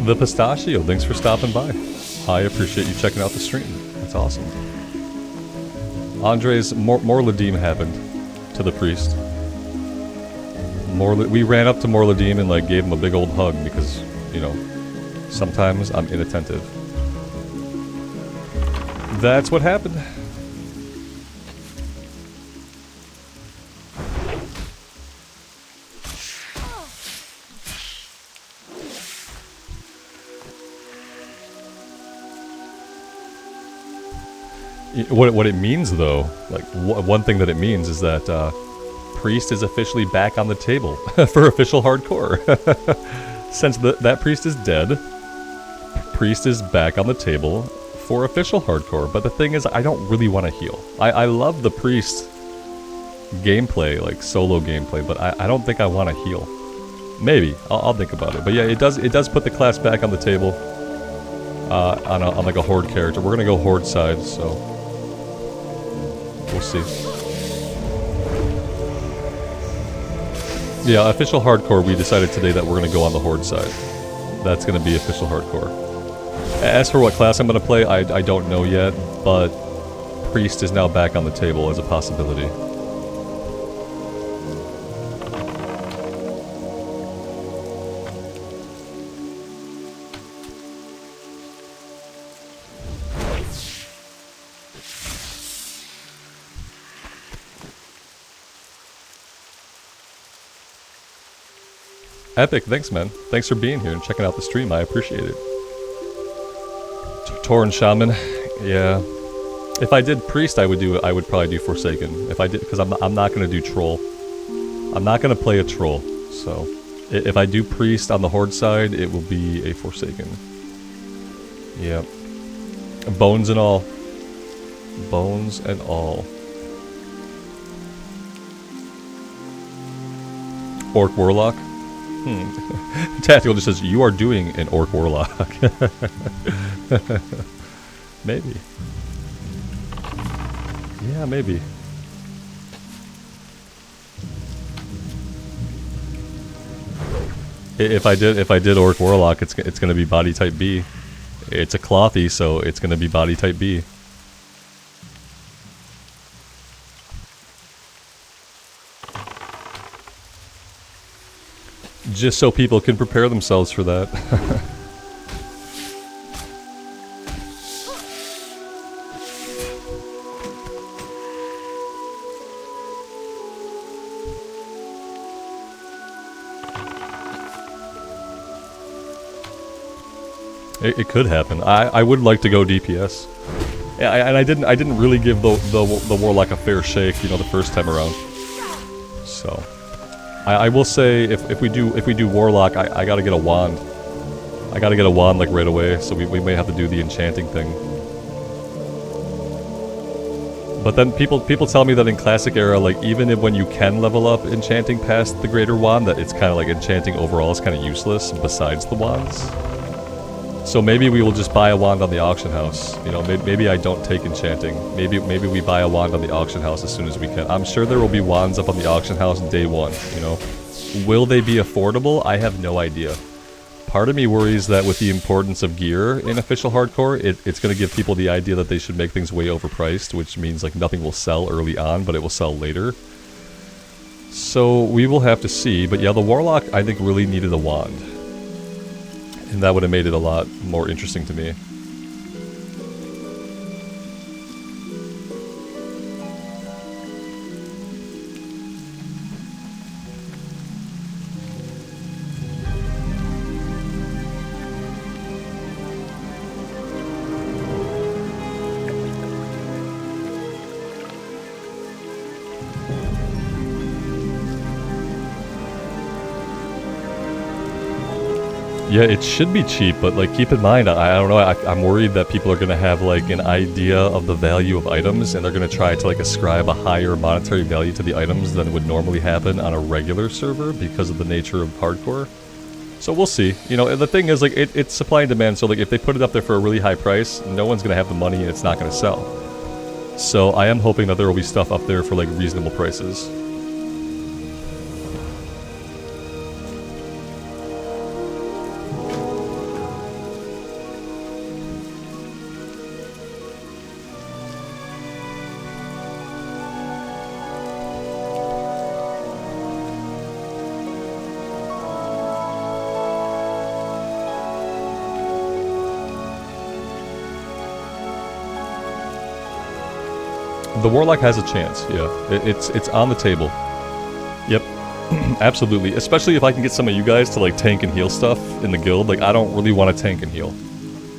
The Pistachio, thanks for stopping by. I appreciate you checking out the stream. That's awesome. Andres, more Ladim happened to the priest. We ran up to Morladim and like gave him a big old hug because, you know, sometimes I'm inattentive. That's what happened. What it means, though, like one thing that it means is that priest is officially back on the table for official hardcore. Since that priest is dead, priest is back on the table for official hardcore. But the thing is, I don't really want to heal. I love the priest gameplay, like solo gameplay, but I don't think I want to heal. Maybe I'll think about it. But yeah, it does put the class back on the table on like a horde character. We're gonna go horde side, so. We'll see. Yeah, official hardcore, we decided today that we're going to go on the horde side. That's going to be official hardcore. As for what class I'm going to play, I don't know yet, but priest is now back on the table as a possibility. Epic, thanks man. Thanks for being here and checking out the stream. I appreciate it. Tauren Shaman, yeah. If I did Priest, I would probably do Forsaken. If I did, because I'm not gonna do Troll. I'm not gonna play a Troll. So, if I do Priest on the Horde side, it will be a Forsaken. Yeah. Bones and all. Bones and all. Orc Warlock. Tactical just says, you are doing an Orc Warlock. Maybe. Yeah, maybe. If I did Orc Warlock, it's gonna be body type B. It's a clothy, so it's gonna be body type B. Just so people can prepare themselves for that. It could happen. I would like to go DPS. Yeah, and I didn't really give the Warlock a fair shake, you know, the first time around. So I will say if we do Warlock, I gotta get a wand. I gotta get a wand like right away, so we may have to do the enchanting thing. But then people tell me that in Classic era, like even when you can level up enchanting past the greater wand, that it's kind of like enchanting overall is kind of useless besides the wands. So maybe we will just buy a wand on the auction house. You know, maybe I don't take enchanting. Maybe we buy a wand on the auction house as soon as we can. I'm sure there will be wands up on the auction house day one, you know. Will they be affordable? I have no idea. Part of me worries that with the importance of gear in official hardcore, it's going to give people the idea that they should make things way overpriced, which means like nothing will sell early on, but it will sell later. So we will have to see. But yeah, the Warlock I think really needed a wand. And that would have made it a lot more interesting to me. Yeah, it should be cheap, but like keep in mind, I don't know, I'm worried that people are going to have like an idea of the value of items and they're going to try to like ascribe a higher monetary value to the items than would normally happen on a regular server because of the nature of hardcore. So we'll see. You know, the thing is like it's supply and demand, so like if they put it up there for a really high price, no one's going to have the money and it's not going to sell. So I am hoping that there will be stuff up there for like reasonable prices. The Warlock has a chance, yeah. It's on the table. Yep. Absolutely. Especially if I can get some of you guys to like tank and heal stuff in the guild. Like I don't really want to tank and heal.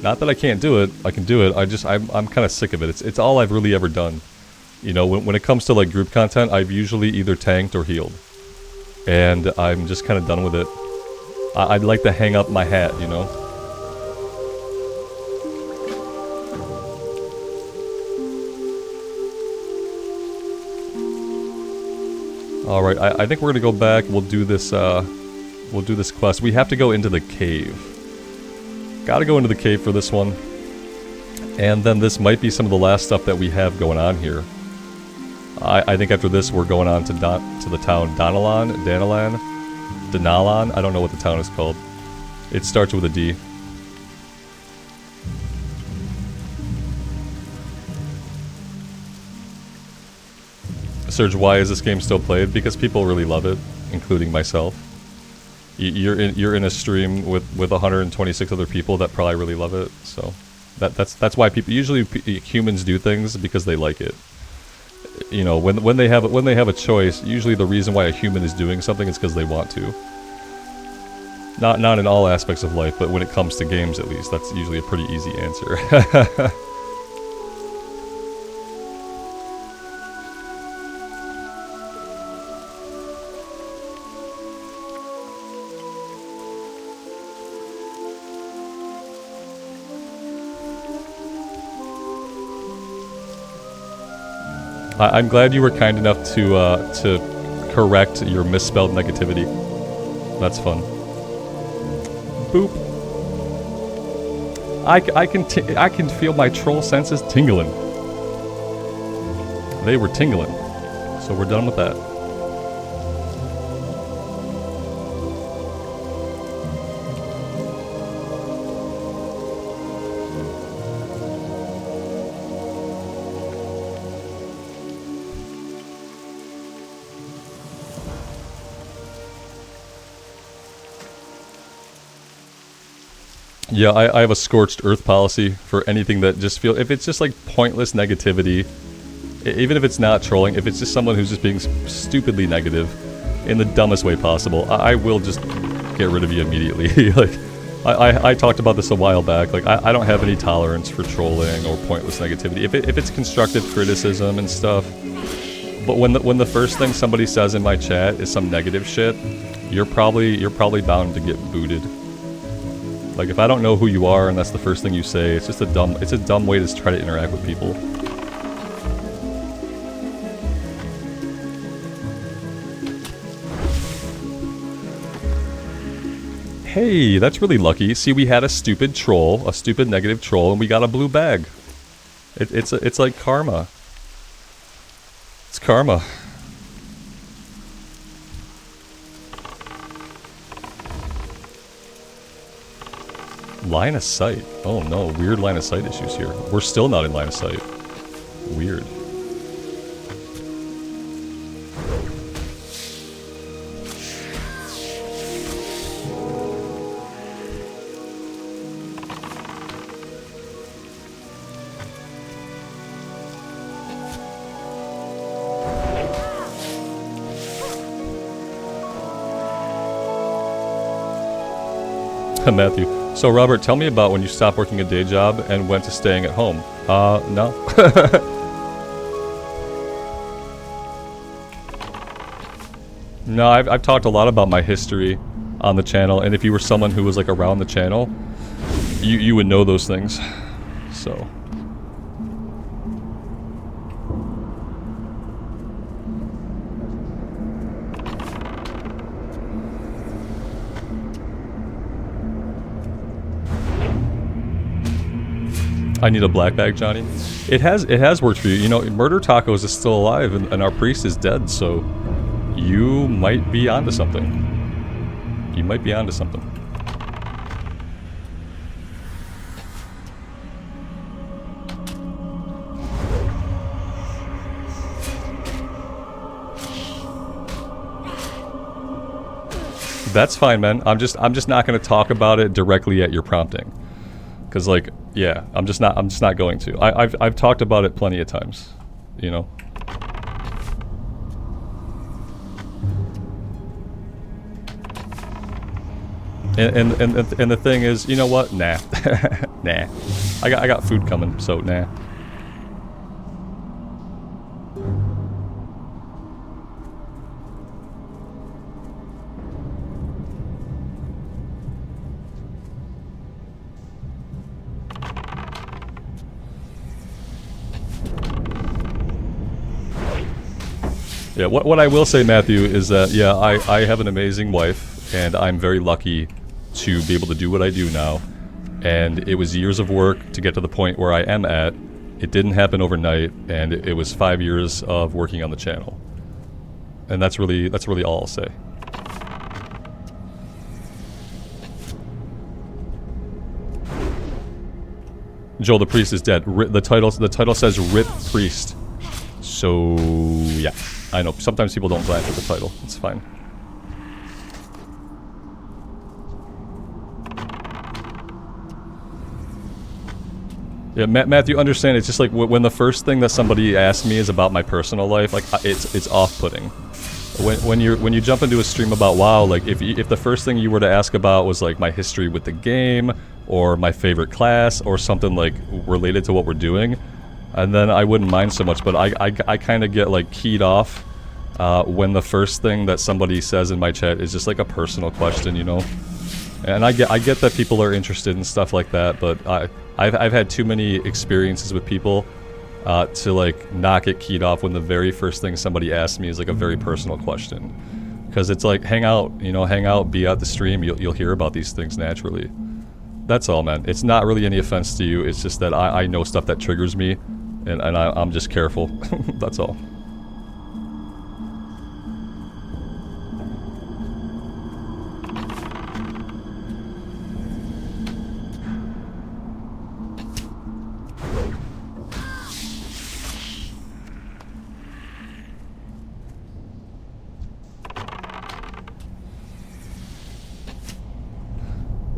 Not that I can't do it. I can do it. I'm kind of sick of it. It's all I've really ever done. You know, when it comes to like group content, I've usually either tanked or healed. And I'm just kind of done with it. I'd like to hang up my hat, you know? Alright, I think we're gonna go back. We'll do this quest. We have to go into the cave. Gotta go into the cave for this one. And then this might be some of the last stuff that we have going on here. I think after this we're going on to the town Danalan? I don't know what the town is called. It starts with a D. Serge, why is this game still played? Because people really love it, including myself. You're in a stream with 126 other people that probably really love it, so that's why people usually humans do things because they like it. You know, when they have a choice, usually the reason why a human is doing something is because they want to. Not in all aspects of life, but when it comes to games at least, that's usually a pretty easy answer. I'm glad you were kind enough to correct your misspelled negativity. That's fun. Boop. I can feel my troll senses tingling. They were tingling. So we're done with that. Yeah, I have a scorched earth policy for anything that just feels... If it's just like pointless negativity, even if it's not trolling, if it's just someone who's just being stupidly negative in the dumbest way possible, I will just get rid of you immediately. Like, I talked about this a while back. Like, I don't have any tolerance for trolling or pointless negativity. If it's constructive criticism and stuff, but when the first thing somebody says in my chat is some negative shit, you're probably bound to get booted. Like, if I don't know who you are and that's the first thing you say, it's just a dumb way to try to interact with people. Hey, that's really lucky. See, we had a stupid troll, a stupid negative troll, and we got a blue bag. It's like karma. It's karma. Line of sight. Oh no, weird line of sight issues here. We're still not in line of sight. Weird. Matthew. So Robert, tell me about when you stopped working a day job and went to staying at home. No. No, I've talked a lot about my history on the channel, and if you were someone who was like around the channel, you would know those things. So. I need a black bag, Johnny. It has worked for you. You know, Murder Tacos is still alive and our priest is dead, so you might be onto something. You might be onto something. That's fine, man. I'm just not going to talk about it directly at your prompting. Cause like, yeah, I'm just not going to. I've talked about it plenty of times. you know? And the thing is, you know what? Nah. Nah. I got food coming, so nah. Yeah, what I will say, Matthew, is that, yeah, I have an amazing wife, and I'm very lucky to be able to do what I do now. And it was years of work to get to the point where I am at. It didn't happen overnight, and it was 5 years of working on the channel. And that's really all I'll say. Joel, the priest is dead. The title says Rip Priest. So, yeah. I know, sometimes people don't glance at the title. It's fine. Yeah, Matthew, understand, it's just like when the first thing that somebody asks me is about my personal life, like, it's off-putting. When you jump into a stream about WoW, like, if the first thing you were to ask about was, like, my history with the game, or my favorite class, or something, like, related to what we're doing, and then I wouldn't mind so much, but I kind of get, like, keyed off when the first thing that somebody says in my chat is just, like, a personal question, you know? And I get that people are interested in stuff like that, but I've had too many experiences with people to, like, not get keyed off when the very first thing somebody asks me is, like, a very personal question. Because it's like, hang out, you know, be at the stream, you'll hear about these things naturally. That's all, man. It's not really any offense to you, it's just that I know stuff that triggers me, and I'm just careful. That's all.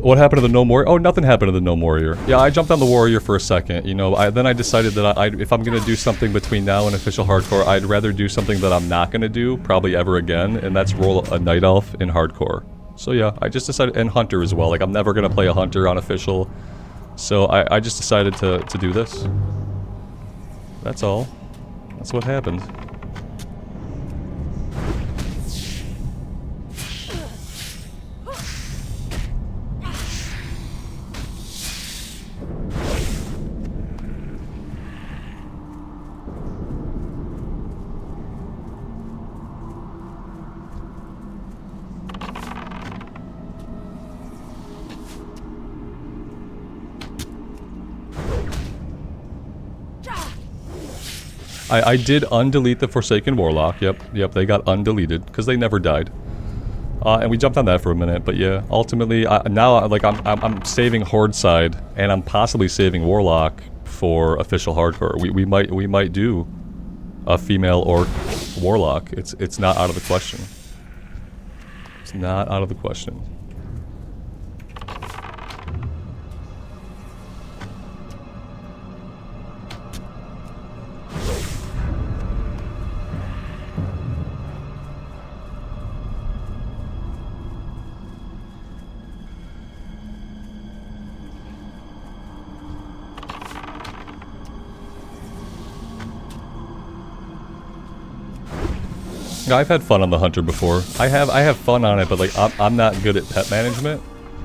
What happened to the Gnome Warrior? Oh, nothing happened to the Gnome Warrior. Yeah, I jumped on the Warrior for a second, you know, then I decided that if I'm gonna do something between now and official hardcore, I'd rather do something that I'm not gonna do, probably ever again, and that's roll a Night Elf in hardcore. So yeah, I just decided, and Hunter as well, like, I'm never gonna play a Hunter on official, so I just decided to do this. That's all. That's what happened. I did undelete the Forsaken Warlock, yep, they got undeleted, because they never died. And we jumped on that for a minute, but yeah, ultimately, now, like, I'm saving Horde side, and I'm possibly saving Warlock for official hardcore. We might do a female orc Warlock. It's not out of the question. It's not out of the question. I've had fun on the Hunter before. I have fun on it, but, like, I'm not good at pet management.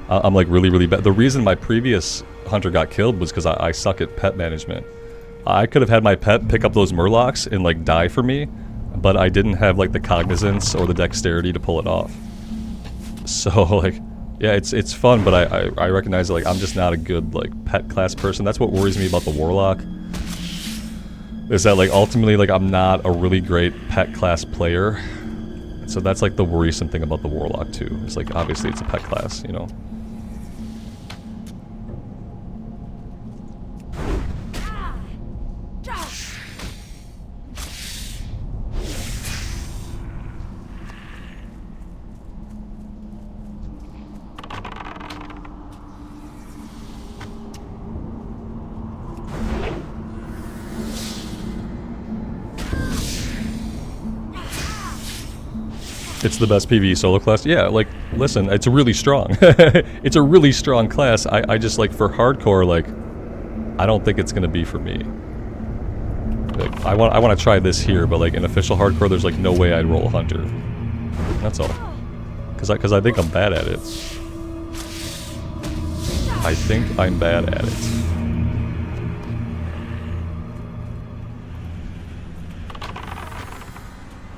I'm, like, really bad. The reason my previous Hunter got killed was because I suck at pet management. I could have had my pet pick up those Murlocs and, like, die for me, but I didn't have, like, the cognizance or the dexterity to pull it off. So, like, yeah, it's fun, but I recognize that, like, I'm just not a good, like, pet class person. That's what worries me about the Warlock. Is that, like, ultimately, like, I'm not a really great pet class player. So that's, like, the worrisome thing about the Warlock, too. It's like, obviously it's a pet class, you know? It's the best PvE solo class. Yeah, like, listen, it's really strong. It's a really strong class. I just, like, for hardcore, like, I don't think it's gonna be for me. Like, I want to try this here, but, like, in official hardcore, there's, like, no way I'd roll Hunter. That's all. Because I think I'm bad at it. I think I'm bad at it.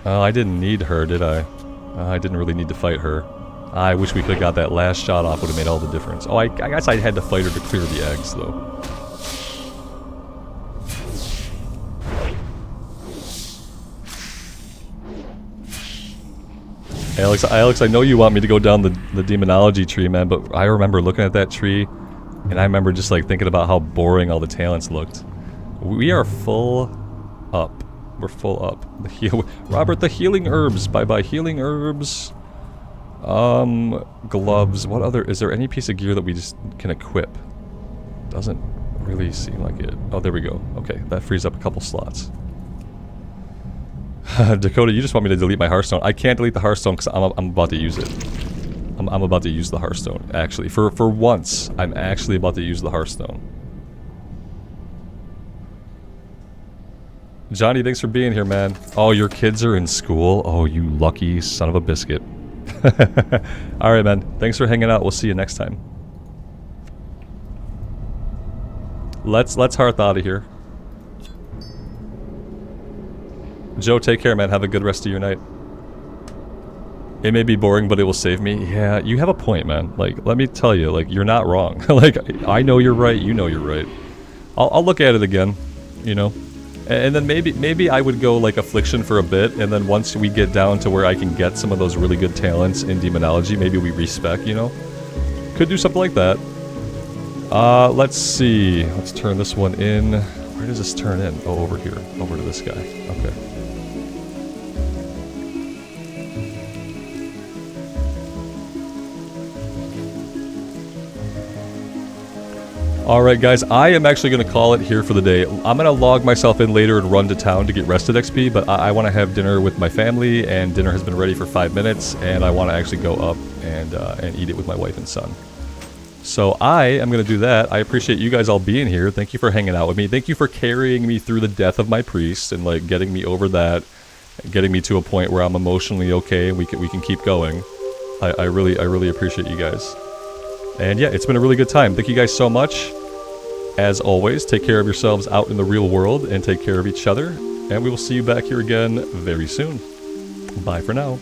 Oh, I didn't need her, did I? I didn't really need to fight her. I wish we could have got that last shot off, would have made all the difference. Oh, I guess I had to fight her to clear the eggs, though. Alex, I know you want me to go down the demonology tree, man, but I remember looking at that tree, and I remember just, like, thinking about how boring all the talents looked. We are full up. We're full up. Robert, the healing herbs. Bye-bye healing herbs. Gloves. What other... Is there any piece of gear that we just can equip? Doesn't really seem like it. Oh, there we go. Okay, that frees up a couple slots. Dakota, you just want me to delete my Hearthstone. I can't delete the Hearthstone because I'm about to use it. I'm about to use the Hearthstone, actually. For once, I'm actually about to use the Hearthstone. Johnny, thanks for being here, man. Oh, your kids are in school? Oh, you lucky son of a biscuit. Alright, man. Thanks for hanging out. We'll see you next time. Let's Hearth out of here. Joe, take care, man. Have a good rest of your night. It may be boring, but it will save me. Yeah, you have a point, man. Like, let me tell you, like, you're not wrong. Like, I know you're right. You know you're right. I'll look at it again, you know? And then maybe I would go, like, Affliction for a bit, and then once we get down to where I can get some of those really good talents in Demonology, maybe we respec, you know? Could do something like that. Let's see. Let's turn this one in. Where does this turn in? Oh, over here. Over to this guy. Okay. Alright guys, I am actually going to call it here for the day. I'm going to log myself in later and run to town to get rested XP, but I want to have dinner with my family, and dinner has been ready for 5 minutes, and I want to actually go up and eat it with my wife and son. So I am going to do that. I appreciate you guys all being here. Thank you for hanging out with me. Thank you for carrying me through the death of my priest and, like, getting me over that, getting me to a point where I'm emotionally okay and we can keep going. I really appreciate you guys. And yeah, it's been a really good time. Thank you guys so much. As always, take care of yourselves out in the real world and take care of each other. And we will see you back here again very soon. Bye for now.